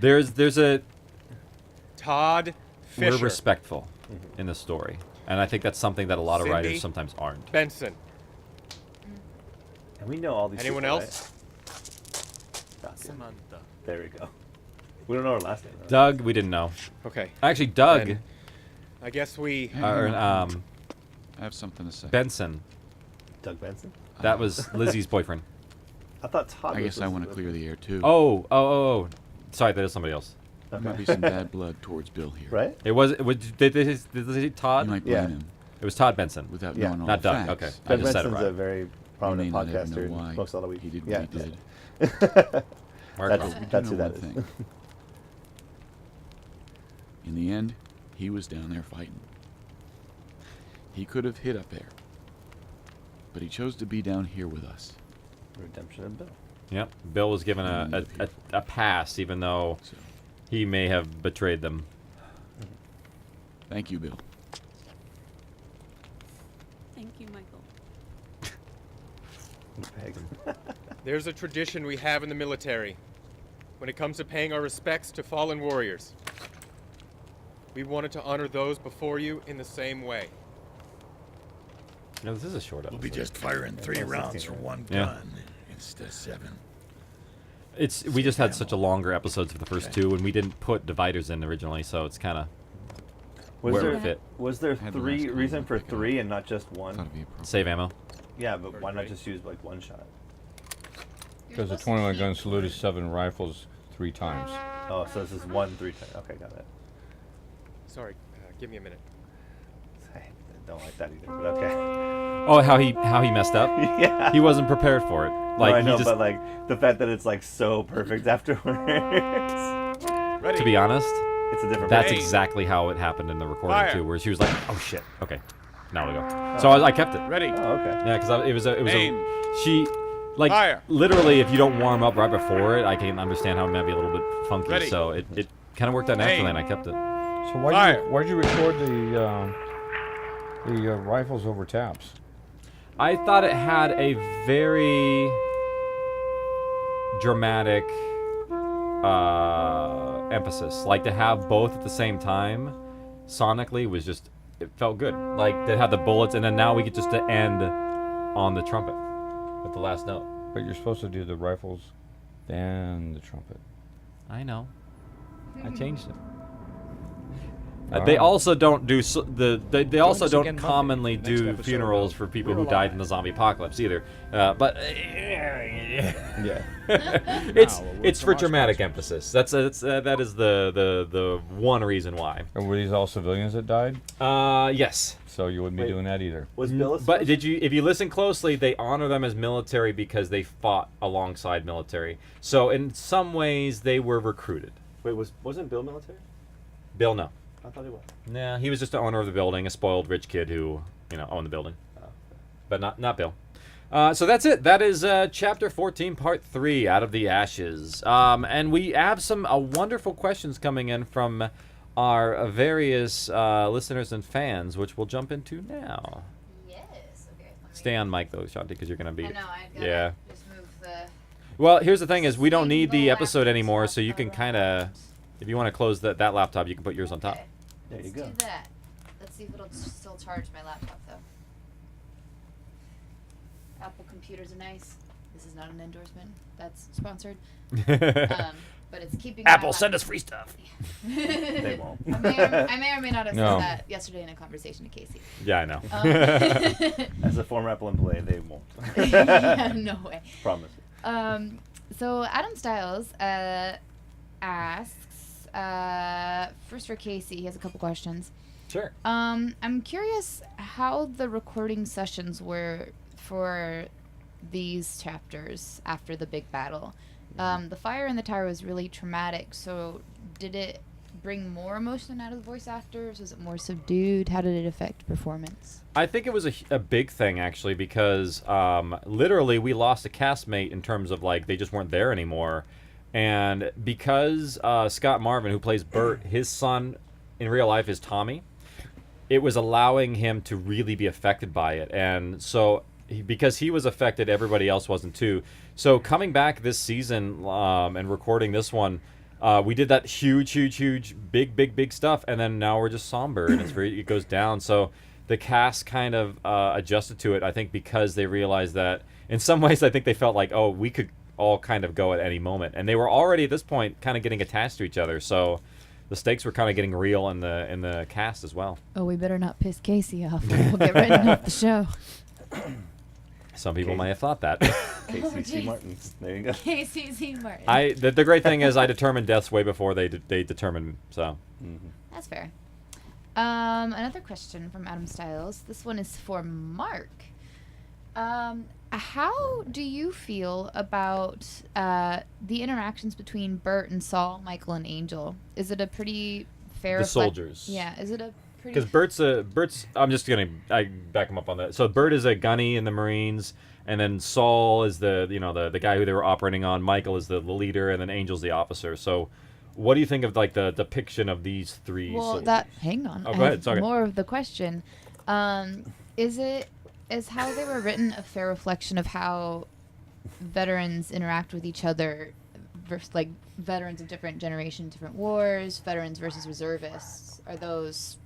There's a. Todd Fisher. We're respectful in the story, and I think that's something that a lot of Cindy writers sometimes aren't. Benson. And we know all these. Anyone people, else? Right? Samantha. There we go. We don't know her last name. Though. Doug, we didn't know. Okay. Actually, Doug. Then I guess we. I have something to say. Benson. Doug Benson. That was Lizzie's boyfriend. I thought Todd. I guess I want to clear the air too. Oh. Sorry, that is somebody else. There might be some bad blood towards Bill here. Right? It was. Did they say Todd? You might blame him. It was Todd Benson. Without Yeah. knowing all Not the Doug. facts. Okay. I Doug just said it Benson's right. a very You prominent may not even podcaster. know and why smokes a lot of weed. he did what yeah. he did. Mark That's, Hall. that's who know that one is. thing. In the end, he was down there fighting. He could have hid up there, but he chose to be down here with us. Redemption of Bill. Yep. Bill was given a pass, even though he may have betrayed them. Thank you, Bill. Thank you, Michael. There's a tradition we have in the military when it comes to paying our respects to fallen warriors. We wanted to honor those before you in the same way. No, this is a short episode. We'll be just firing 3 rounds from one Yeah. gun instead of 7. We just had such a longer episodes for the first two, and we didn't put dividers in originally, so it's kind of where it fit. Was there Had the three last reason one for pick up. 3 and not just one? Thought it'd be appropriate. Save ammo. Yeah, but why not just use like one shot? Because the 21 gun salute is 7 rifles 3 times. Oh, so this is 1 3 times. Okay, got it. Sorry, give me a minute. I don't like that either, but okay. Oh, how he messed up? Yeah. He wasn't prepared for it. Like No, I know, he just, but like the fact that it's like so perfect afterwards. Ready? to be honest, It's a different. that's Hey. exactly how it happened in the recording Fire. too, where she was like, "Oh shit, okay, now we go." So I kept it. Ready? Oh, okay. Yeah, because it was Aim. she, like Fire. literally, if you don't warm up right before it, I can understand how it might be a little bit funky. Ready. So it kind of worked out naturally, Aim. and I kept it. So Fire. why'd you record the rifles over taps? I thought it had a very dramatic emphasis. Like to have both at the same time, sonically was just it felt good. Like they had the bullets, and then now we get just to end on the trumpet with the last note. But you're supposed to do the rifles, then the trumpet. I know. I changed it. All They right. also don't do they also us don't again Monday, commonly next do episode funerals of for people We're who died Alive. in the zombie apocalypse either. But Yeah. it's Wow, a word it's from for our dramatic sponsors. emphasis. That is the one reason why. And were these all civilians that died? Yes. So you wouldn't be Wait. doing that either. Was Bill? But if you listen closely, they honor them as military because they fought alongside military. So in some ways they were recruited. Wait, wasn't Bill military? Bill, no. I thought he was. Nah, he was just the owner of the building, a spoiled rich kid who, owned the building. Oh, But not Bill. So that's it. That is chapter 14, part 3, Out of the Ashes. And we have some wonderful questions coming in from our various listeners and fans, which we'll jump into now. Yes. Okay. Stay on mic though, Shanti, because you're gonna be. I know. I gotta Yeah. just move the. Well, here's the thing: is we don't need the Single episode anymore, laptop so you can kind of If you want to close that laptop, you can put yours on top. Okay. There you Let's go. do that. Let's see if it'll still charge my laptop though. Apple computers are nice. This is not an endorsement. That's sponsored. But it's keeping Apple, send us free stuff. They won't. I may or may not have No. said that yesterday in a conversation to Casey. Yeah, I know. As a former Apple employee, they won't. Yeah, no way. Promise. So Adam Styles asks, first for Casey, he has a couple questions. Sure. I'm curious how the recording sessions were for these chapters after the big battle. The fire in the tower was really traumatic, so did it bring more emotion out of the voice actors? Was it more subdued? How did it affect performance? I think it was a big thing, actually, because literally we lost a castmate in terms of, like, they just weren't there anymore. And because Scott Marvin, who plays Bert, his son in real life is Tommy, it was allowing him to really be affected by it. And so because he was affected, everybody else wasn't too. So coming back this season and recording this one, we did that huge, big stuff, and then now we're just somber and it goes down. So the cast kind of adjusted to it, I think, because they realized that in some ways, I think they felt like, oh, we could all kind of go at any moment, and they were already at this point kind of getting attached to each other. So the stakes were kind of getting real in the cast as well. Oh, we better not piss Casey off. We'll get written off the show. Some people might have thought that. Casey C. Martin. There you go. Casey C. Martin. The great thing is I determined deaths way before they determined. So That's fair. Another question from Adam Styles. This one is for Mark. How do you feel about the interactions between Bert and Saul, Michael, and Angel? Is it a pretty fair? The soldiers. Yeah. Is it a pretty? because Bert's. I'm just I back him up on that. So Bert is a gunny in the Marines, and then Saul is the guy who they were operating on. Michael is the leader, and then Angel's the officer. So, what do you think of like the depiction of these three? Well, soldiers? hang on. Oh, go ahead. Sorry. More of the question. Is how they were written a fair reflection of how veterans interact with each other, versus like veterans of different generations, different wars, veterans versus reservists? Are those?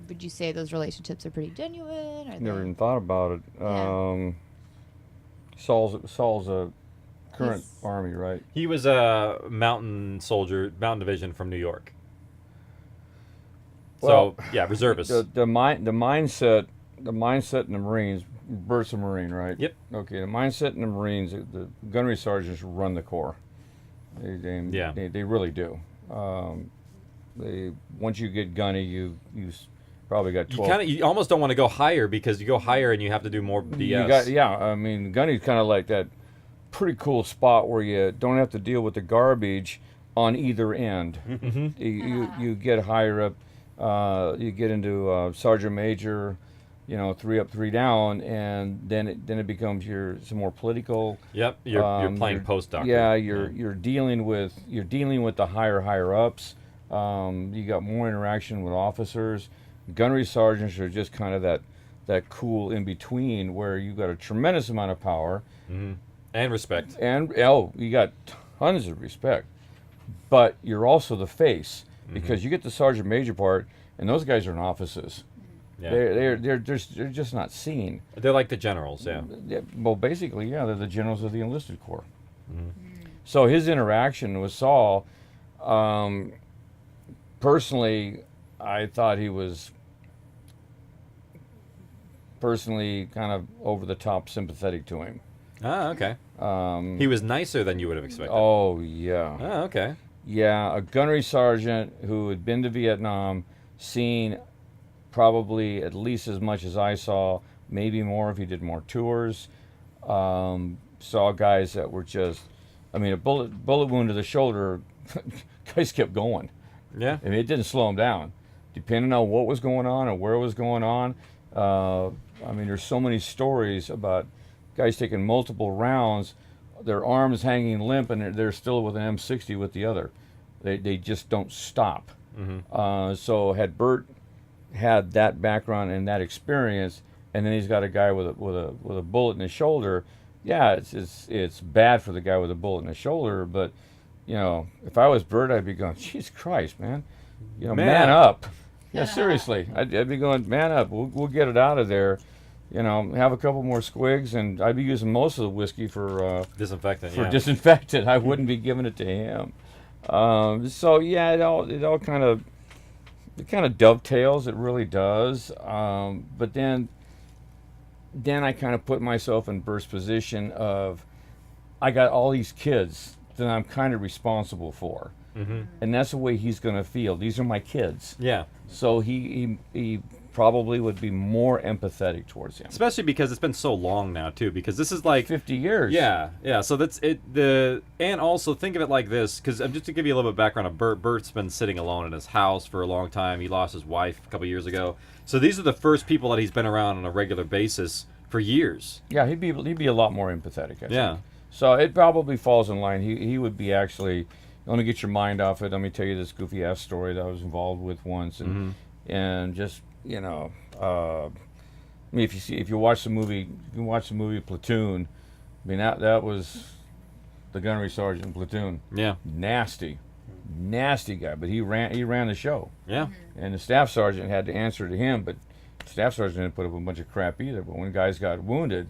Would you say those relationships are pretty genuine? Are Never they? even thought about it. Yeah. Saul's a current He's- army, right? He was a mountain soldier, mountain division from New York. Well, So yeah, reservist. The mindset in the Marines. Bert's a Marine, right? Yep. Okay, the mindset in the Marines, the gunnery sergeants run the Corps. They really do. Once you get gunny, you probably got 12. You almost don't want to go higher because you go higher and you have to do more BS. I mean, gunny's kind of like that pretty cool spot where you don't have to deal with the garbage on either end. Mm-hmm. You get higher up, you get into sergeant major, 3 up, 3 down, and then it becomes some more political. Yep, you're playing postdoc. Yeah, you're dealing with the higher ups. You got more interaction with officers. Gunnery sergeants are just kind of that cool in between where you got a tremendous amount of power and respect. And you got tons of respect, but you're also the face because you get the sergeant major part, and those guys are in offices. Yeah. They're just not seen. They're like the generals, yeah. Well, basically, they're the generals of the enlisted corps. So his interaction with Saul, personally, I thought he was personally kind of over the top sympathetic to him. Ah, okay. He was nicer than you would have expected. Oh, yeah. Oh, okay. Yeah, a gunnery sergeant who had been to Vietnam, seen probably at least as much as I saw, maybe more if he did more tours. Saw guys that were just, a bullet wound to the shoulder, guys kept going. Yeah. I mean, it didn't slow them down. Depending on what was going on and where it was going on, there's so many stories about guys taking multiple rounds, their arms hanging limp, and they're still with an M60 with the other. They just don't stop. So had Bert had that background and that experience, and then he's got a guy with a bullet in his shoulder. Yeah, it's bad for the guy with a bullet in his shoulder, but you know, if I was Bert, I'd be going, Jesus Christ, man. You know, Man man up." up. Yeah, seriously. I'd be going, man up. We'll get it out of there. You know, have a couple more squigs, and I'd be using most of the whiskey for disinfectant. For disinfectant. I wouldn't be giving it to him. So yeah, it all kind of dovetails. It really does. But then I kind of put myself in Bert's position of, I got all these kids that I'm kind of responsible for, and that's the way he's going to feel. These are my kids. Yeah. So he probably would be more empathetic towards him. Especially because it's been so long now too. Because this is like 50 years. Yeah, yeah. So that's it. And also think of it like this, because just to give you a little bit of background of Bert. Bert's been sitting alone in his house for a long time. He lost his wife a couple years ago. So these are the first people that he's been around on a regular basis for years. Yeah, he'd be a lot more empathetic. I Yeah. think. So it probably falls in line. He would be actually. Let me get your mind off it. Let me tell you this goofy ass story that I was involved with once, and just, you know, I mean, if you watch the movie Platoon, I mean that was the gunnery sergeant in Platoon. Yeah. Nasty guy, but he ran the show. Yeah. And the staff sergeant had to answer to him, but the staff sergeant didn't put up a bunch of crap either. But when guys got wounded,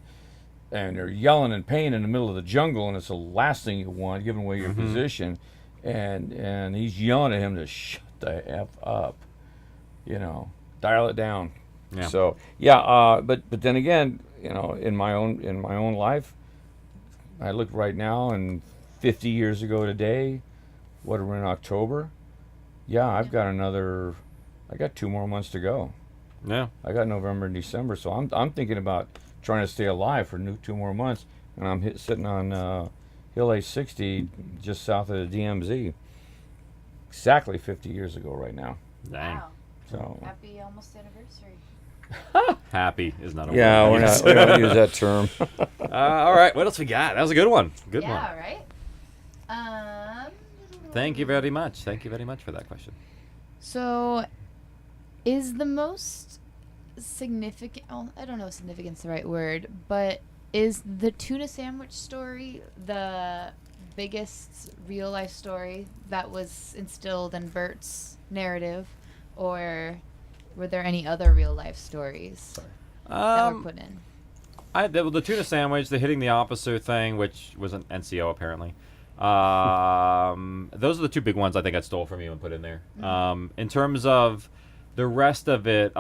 and they're yelling in pain in the middle of the jungle, and it's the last thing you want, giving away your position, and he's yelling at him to shut the F up, you know, dial it down. Yeah. So yeah, but then again, you know, in my own life, I look right now, and 50 years ago today, what are we in October? Yeah, I got 2 more months to go. Yeah. I got November and December, so I'm thinking about trying to stay alive for 2 more months, and I'm sitting on Hill A60 just south of the DMZ. Exactly 50 years ago right now. Dang. Wow. So Happy almost anniversary. Happy is not a yeah, word. we don't use that term. All right, what else we got? That was a good one. Good one. Yeah, right? Thank you very much. Thank you very much for that question. So, is the most significant, oh, I don't know if significant's the right word, but is the tuna sandwich story the biggest real life story that was instilled in Bert's narrative, or were there any other real life stories that were put in? The tuna sandwich, the hitting the officer thing, which was an NCO apparently. Those are the 2 big ones I think I stole from you and put in there. In terms of the rest of it,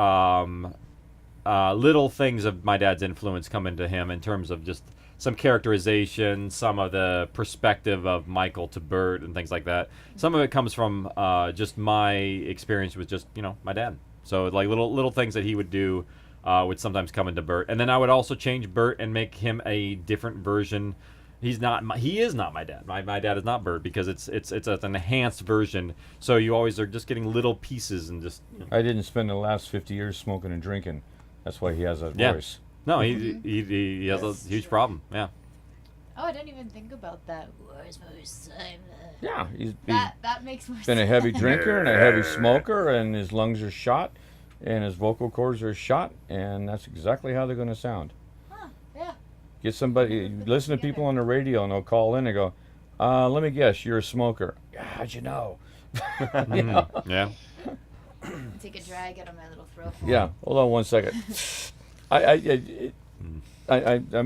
little things of my dad's influence come into him in terms of just some characterization, some of the perspective of Michael to Bert and things like that. Some of it comes from just my experience with just, you know, my dad. So like little things that he would do would sometimes come into Bert. And then I would also change Bert and make him a different version. He is not my dad. My dad is not Bert, because it's an enhanced version. So you always are just getting little pieces and just. You know. I didn't spend the last 50 years smoking and drinking. That's why he has that Yeah. voice. No, he has a huge problem. Yeah. Oh, I didn't even think about that. Yeah, that makes more sense. been a heavy drinker and a heavy smoker, and his lungs are shot, and his vocal cords are shot, and that's exactly how they're going to sound. Yeah. Get somebody, listen to people on the radio, and they'll call in and go, let me guess, you're a smoker. Yeah, how'd you know? You know? Yeah. Take a drag out of my little throat. Yeah, hold on one second. I'm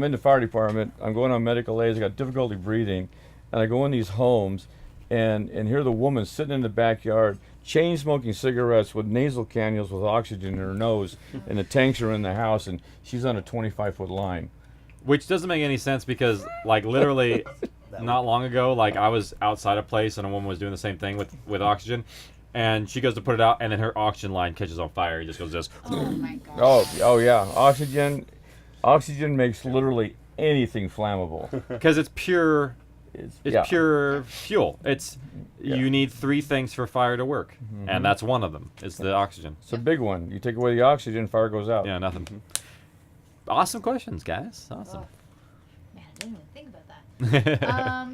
in the fire department. I'm going on medical aids. I got difficulty breathing, and I go in these homes, and hear the woman sitting in the backyard, chain smoking cigarettes with nasal cannulas with oxygen in her nose, and the tanks are in the house, and she's on a 25-foot line. Which doesn't make any sense, because like literally not long ago, like I was outside a place and a woman was doing the same thing with oxygen, and she goes to put it out, and then her oxygen line catches on fire. It just goes this. Oh my gosh. Oh yeah, oxygen makes literally anything flammable. Because it's pure. It's pure fuel. You need 3 things for fire to work, and that's one of them. It's the oxygen. It's a big one. You take away the oxygen, fire goes out. Yeah, nothing. Awesome questions, guys. Awesome. Man, I didn't even think about that.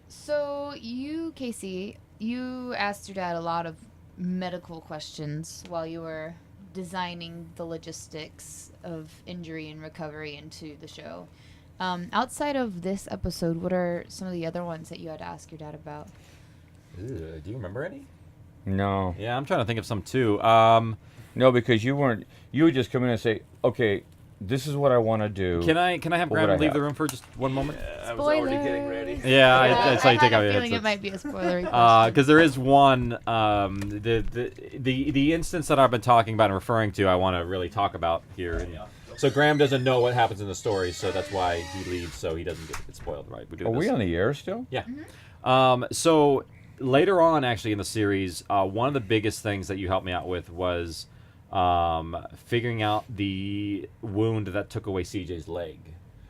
So you, Casey, you asked your dad a lot of medical questions while you were designing the logistics of injury and recovery into the show. Outside of this episode, what are some of the other ones that you had to ask your dad about? Do you remember any? No. Yeah, I'm trying to think of some too. No, because you weren't. You would just come in and say, "Okay, this is what I want to do." Can I have What Graham would I leave the have? room for just one moment? I was already getting ready. Yeah, I saw you I take had out a your feeling headset. it might be a spoilery question. Because there is one, the instance that I've been talking about and referring to, I want to really talk about here. And so Graham doesn't know what happens in the story, so that's why he leaves, so he doesn't get spoiled, right? Are we on the air still? Yeah. So later on, actually, in the series, one of the biggest things that you helped me out with was figuring out the wound that took away CJ's leg.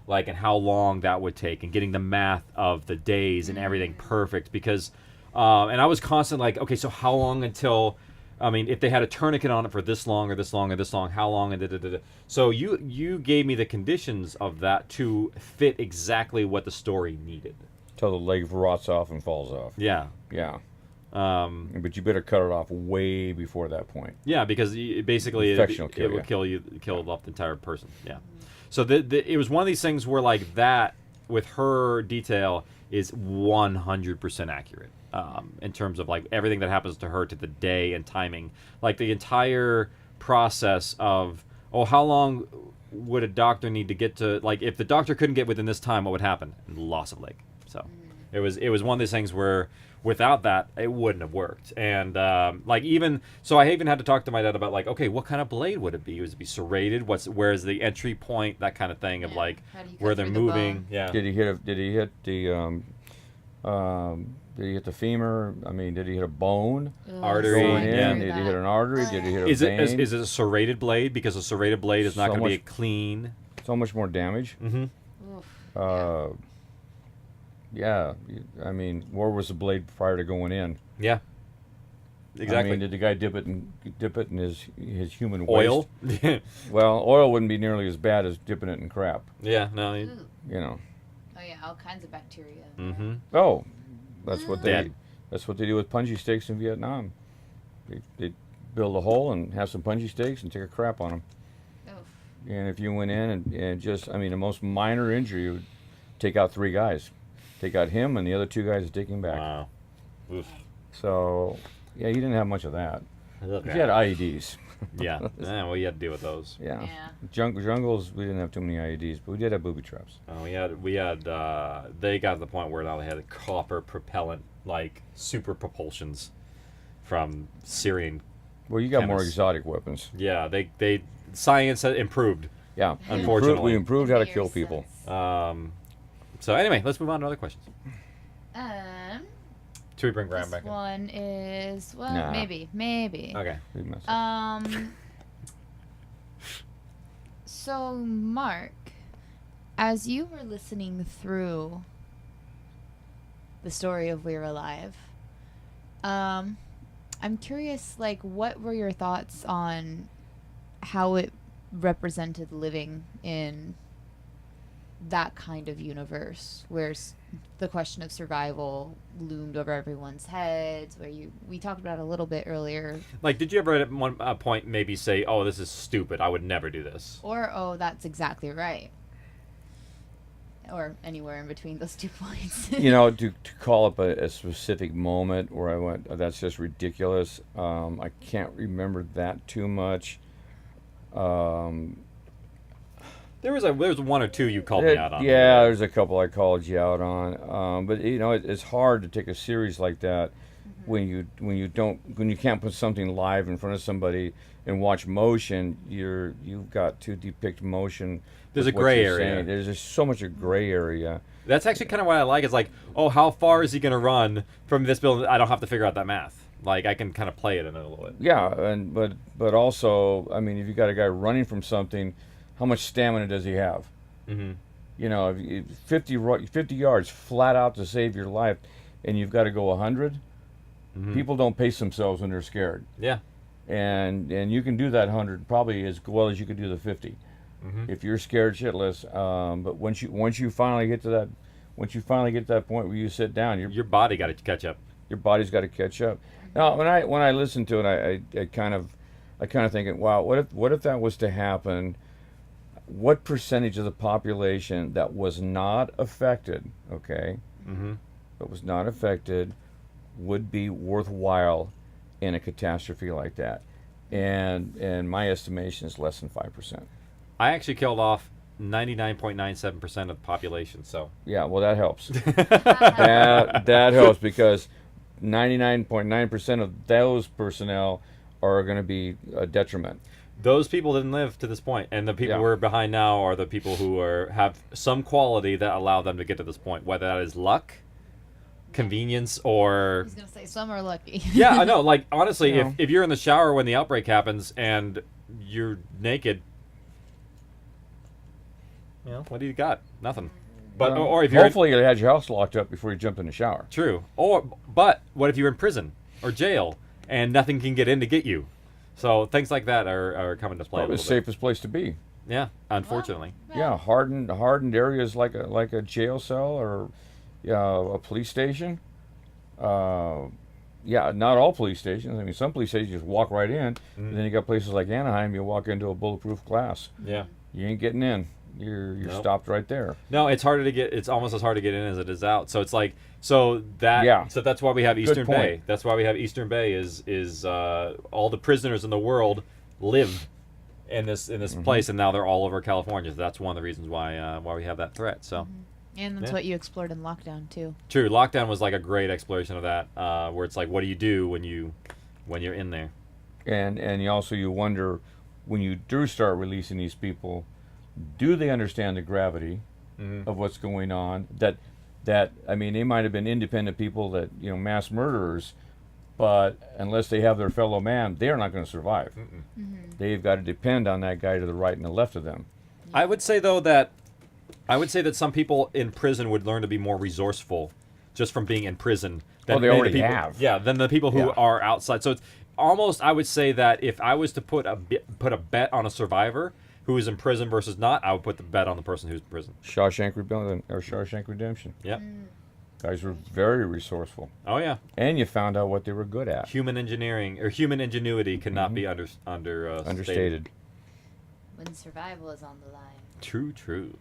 Like, and how long that would take, and getting the math of the days and everything perfect, because and I was constantly like, okay, so how long until, I mean, if they had a tourniquet on it for this long or this long or this long, how long, and da-da-da-da. So you gave me the conditions of that to fit exactly what the story needed. Till the leg rots off and falls off. Yeah. Yeah. But you better cut it off way before that point. Yeah, because basically Infection will kill it you. would kill off the entire person. Yeah. So it was one of these things where, like, that with her detail is 100% accurate in terms of, like, everything that happens to her to the day and timing. Like, the entire process of, how long would a doctor need to get to, like, if the doctor couldn't get within this time, what would happen? Loss of leg. So it was one of those things where without that, it wouldn't have worked. And like, even so, I even had to talk to my dad about, like, okay, what kind of blade would it be? Would it be serrated? Where's the entry point? That kind of thing of, like, where they're moving. Yeah. Did he hit the femur? I mean, did he hit a bone? Artery. Going in? Yeah. Did he hit an artery? Did he hit a Is vein? it a serrated blade? Because a serrated blade is not So going to be much- a clean. So much more damage. Mm-hmm. Yeah. I mean, where was the blade prior to going in? Yeah. Exactly. I mean, did the guy dip it in his human Oil? waste? Well, oil wouldn't be nearly as bad as dipping it in crap. Yeah. No. You know. Oh yeah, all kinds of bacteria. Mm-hmm. Oh, that's what they. Yeah. That's what they do with punji steaks in Vietnam. They build a hole and have some punji steaks and take a crap on them. And if you went in and just, I mean, the most minor injury would take out 3 guys. Take out him and the other 2 guys would take him back. Wow. Oof. So, yeah, he didn't have much of that. Look He at had IEDs. Yeah. Well, you had to deal with those. Yeah. Jungles, we didn't have too many IEDs, but we did have booby traps. Oh, we had. They got to the point where now they had copper propellant, like, super propulsions from Syrian. Well, you got more chemists. exotic weapons. Yeah, they science had improved. Yeah, unfortunately, we improved how to kill people. So anyway, let's move on to other questions. Should we bring Graham back This one is, well, Nah. maybe. Okay. So Mark, as you were listening through the story of We're Alive, I'm curious, like, what were your thoughts on how it represented living in that kind of universe where the question of survival loomed over everyone's heads, where we talked about it a little bit earlier, Like, did you ever at one point maybe say, "Oh, this is stupid. I would never do this"? or "Oh, that's exactly right," or anywhere in between those 2 points? You know, to call up a specific moment where I went, that's just ridiculous. I can't remember that too much. There was 1 or 2 you called me out on. Yeah, there's a couple I called you out on. But you know, it's hard to take a series like that when you can't put something live in front of somebody and watch motion. You've got to depict motion. There's with a what gray you're area. saying. There's just so much a gray area. That's actually kind of what I like. Is like, oh, how far is he going to run from this building? I don't have to figure out that math. Like, I can kind of play it in it a little bit. Yeah, but also, I mean, if you got a guy running from something, how much stamina does he have? Mm-hmm. You know, if 50 yards flat out to save your life, and you've got to go 100. Mm-hmm. People don't pace themselves when they're scared. Yeah. And you can do that 100 probably as well as you could do the 50, if you're scared shitless. But once you finally get to that point where you sit down, your body got to catch up. Your body's got to catch up. Now, when I listen to it, I kind of thinking, wow, what if that was to happen? what percentage of the population that was not affected, okay, that was not affected, would be worthwhile in a catastrophe like that? And my estimation is less than 5%. I actually killed off 99.97% of the population. So yeah, well, that helps. that helps, because 99.9% of those personnel are going to be a detriment. Those people didn't live to this point, and the people we're behind now are the people who have some quality that allow them to get to this point, whether that is luck, convenience, or... I was gonna say some are lucky. Yeah, I know. Like, honestly, You know. if you're in the shower when the outbreak happens and you're naked, you know, what do you got? Nothing. But Well, or if you're hopefully you had your house locked up before you jump in the shower. True. But what if you're in prison or jail and nothing can get in to get you? So things like that are coming to play. Probably a the little bit. safest place to be. Yeah, unfortunately. Yeah, hardened areas like a jail cell or a police station. Yeah, not all police stations. I mean, some police stations you just walk right in, and then you got places like Anaheim. You walk into a bulletproof glass. Yeah. You ain't getting in. You're Nope. stopped right there. No, it's harder to get. It's almost as hard to get in as it is out. So it's like so that's why we have Good Eastern point. Bay. That's why we have Eastern Bay. Is all the prisoners in the world live in this place, and now they're all over California. So that's one of the reasons why we have that threat. So. And that's what you explored in lockdown too. True, lockdown was like a great exploration of that, where it's like, what do you do when you're in there? And you wonder, when you do start releasing these people, do they understand the gravity of what's going on? That I mean, they might have been independent people that, you know, mass murderers, but unless they have their fellow man, they are not going to survive. They've got to depend on that guy to the right and the left of them. I would say that some people in prison would learn to be more resourceful just from being in prison. They maybe already the people, have. Yeah, than the people who are outside. So it's almost, I would say that if I was to put a bet on a survivor who is in prison versus not, I would put the bet on the person who's in prison. Shawshank Redemption. Yep. Guys were very resourceful. Oh yeah. And you found out what they were good at. Human engineering or human ingenuity cannot be understated. When survival is on the line. True.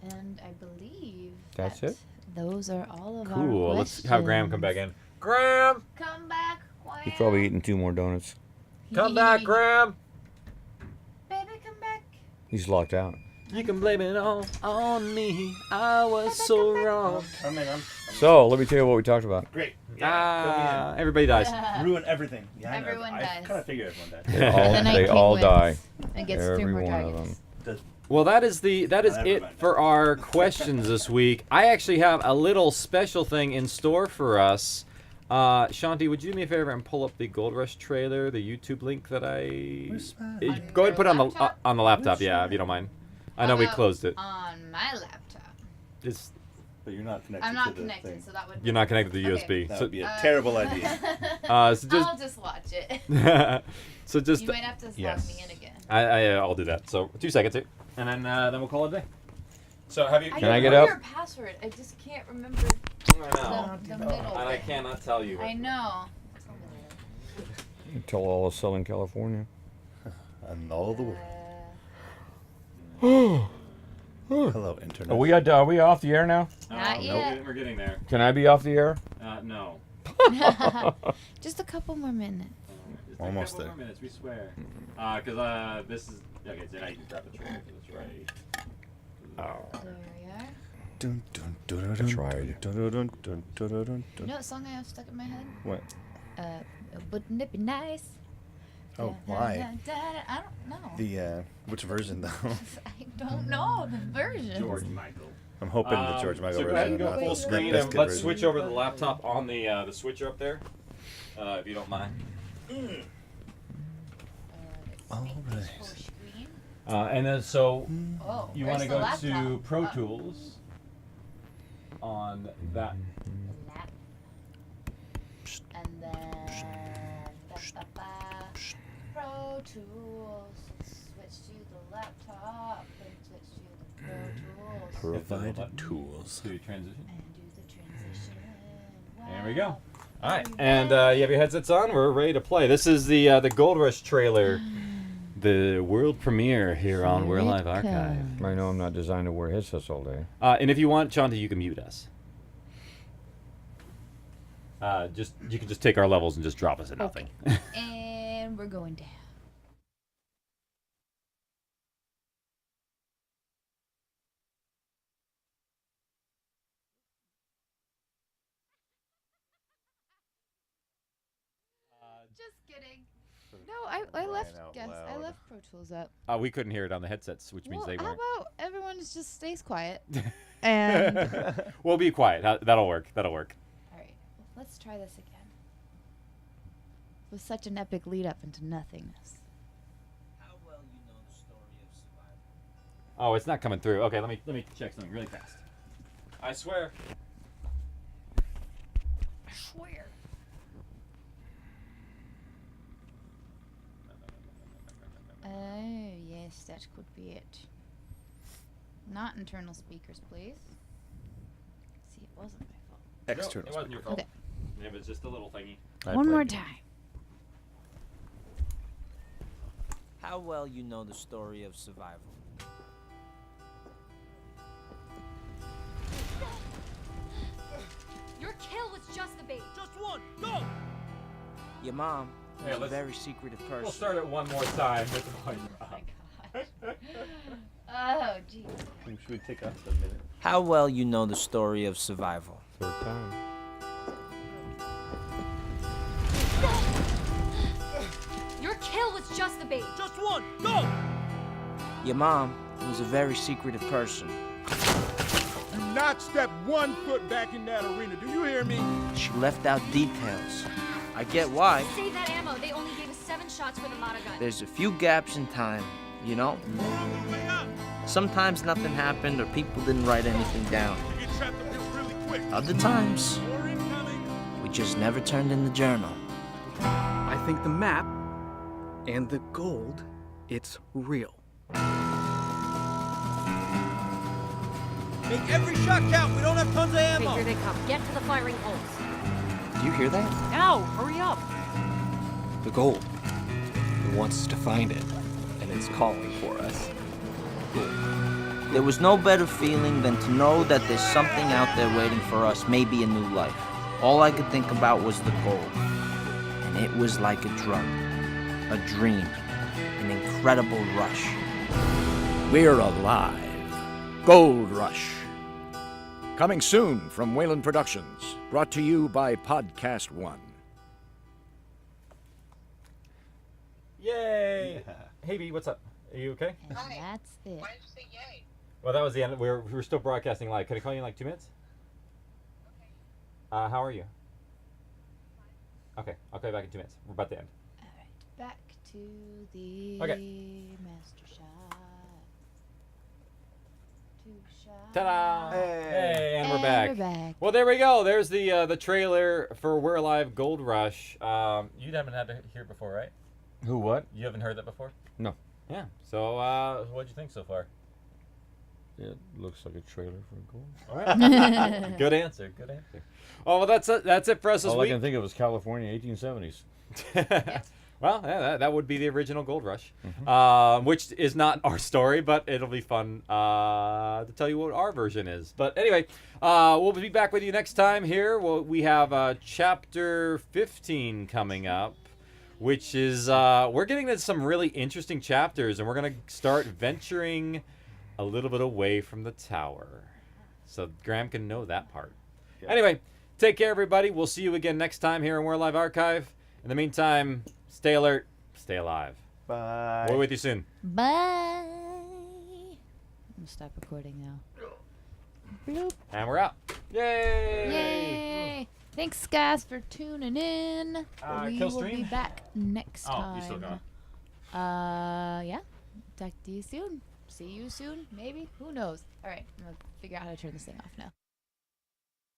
And I believe That's it. those are all of our Cool. questions. Let's have Graham come back in. Graham, Come back, Graham. He's probably eating 2 more donuts. come back, Graham. Baby, come back. He's locked out. You can blame it all on me. I was so wrong. So let me tell you what we talked about. Great. Everybody dies. Ruin everything. Yeah, Everyone I dies. kind of figured everyone They died. all, The Night they King all wins die. and gets 3 Every more one of dragons. them. Well, that is it for our questions this week. I actually have a little special thing in store for us. Shanti, would you do me a favor and pull up the Gold Rush trailer, the YouTube link that go ahead and put it on the laptop, yeah, if you don't mind. I know we closed it. On my laptop. But you're not connected. I'm not to the connected, thing. so that would. You're not connected to the Okay. USB. That So, would be a terrible idea. so just, I'll just watch it. so just You might have to slot me in again. I'll do that. So 2 seconds here, and then we'll call it a day. So have you? Can I get know up? your password. I just can't remember I the middle. and I bit. cannot tell you. I know. You tell all of Southern California. And all the world. Hello, internet. Are we off the air now? Not yet. We're getting there. Can I be off the air? No. Just a couple more minutes. Almost there. More minutes, we swear. Because this is okay. So now you can grab the trailer for this, right? There we are. Dun, dun, dun, dun, That's right. dun, dun, dun, dun, dun, dun, dun. You know what song I have stuck in my head? What? Wouldn't it be nice? Oh, Da, why? da, da, da. I don't know. The which version though? I don't know the version. George Michael. I'm hoping the George Michael so version. go ahead and not go the full Limp screen, and Bizkit let's version. switch over to the laptop on the switcher up there, if you don't mind. All right. Full screen. And then so Oh, you where's want to the go laptop? to Pro Tools on that. Lap. And then Pro Tools. Switch to the laptop and switch to the Pro Tools. Provide tools. Do transition. And do the transition. There we go. All right, and you have your headsets on. We're ready to play. This is the Gold Rush trailer the world premiere here on We're Live Archive. I know I'm not designed to wear headsets all day. And if you want, Shanti, you can mute us. You can just take our levels and just drop us at nothing. And we're going down. Just kidding. No, I left. Guess I left Pro Tools up. We couldn't hear it on the headsets, which means Well, they how weren't. about everyone just stays quiet? And We'll be quiet. That'll work. That'll work. all right, let's try this again. With such an epic lead up into nothingness. How well you know the story of survival? Oh, it's not coming through. Okay, let me check something really fast. I swear. I swear. Oh, yes, that could be it. Not internal speakers, please. See, it wasn't my fault. External. It wasn't your fault. Okay. It was just a little thingy. One more time. How well you know the story of survival? Your kill was just the bait. Just one, go! Your mom Yeah, is a let's- very secretive person. We'll start it one more time with the volume up. Oh, geez. Should we take us a minute? How well you know the story of survival? Third time. Your kill was just the bait. Just one, go! Your mom was a very secretive person. Do not step 1 foot back in that arena. Do you hear me? She left out details. I get why. Save that ammo. They only gave us 7 shots for the Mata gun. There's a few gaps in time, you know? Sometimes nothing happened or people didn't write anything down. You get trapped up here really quick. Other times, we just never turned in the journal. I think the map and the gold, it's real. Make every shot count. We don't have tons of ammo. Okay, here they come. Get to the firing holes. Do you hear that? Ow! Hurry up! The gold. It wants us to find it, and it's calling for us. There was no better feeling than to know that there's something out there waiting for us, maybe a new life. All I could think about was the gold. And it was like a drug, a dream, an incredible rush. We're alive. Gold Rush. Coming soon from Wayland Productions. Brought to you by Podcast One. Yay! Hey, B, what's up? Are you okay? And that's it. Well, that was the end. We were still broadcasting live. Can I call you in like 2 minutes? Okay. How are you? Okay, I'll call you back in 2 minutes. We're about to end. All right, back to the master shot. 2 shots. Ta-da! Hey, and we're And back. we're back. Well, there we go. There's the trailer for We're Alive Gold Rush. You haven't had to hear it before, right? Who, what? You haven't heard that before? No. Yeah. So, what'd you think so far? It looks like a trailer for a gold. All right. Good answer. Good answer. Oh, well, that's it for us this All week. I can think of is California, 1870s. Well, yeah, that would be the original Gold Rush, which is not our story, but it'll be fun to tell you what our version is. But anyway, we'll be back with you next time here. We have Chapter 15 coming up, which is, we're getting into some really interesting chapters, and we're going to start venturing a little bit away from the tower. So Graham can know that part. Yeah. Anyway, take care, everybody. We'll see you again next time here in We're Live Archive. In the meantime, stay alert, stay alive. Bye. We're with you soon. Bye. I'm gonna stop recording now. Bloop. And we're out. Yay! Yay! Thanks, guys, for tuning in. We kill will be stream? back next time. Oh, you still going? Yeah. Talk to you soon. See you soon, maybe. Who knows? All right, I'm gonna figure out how to turn this thing off now.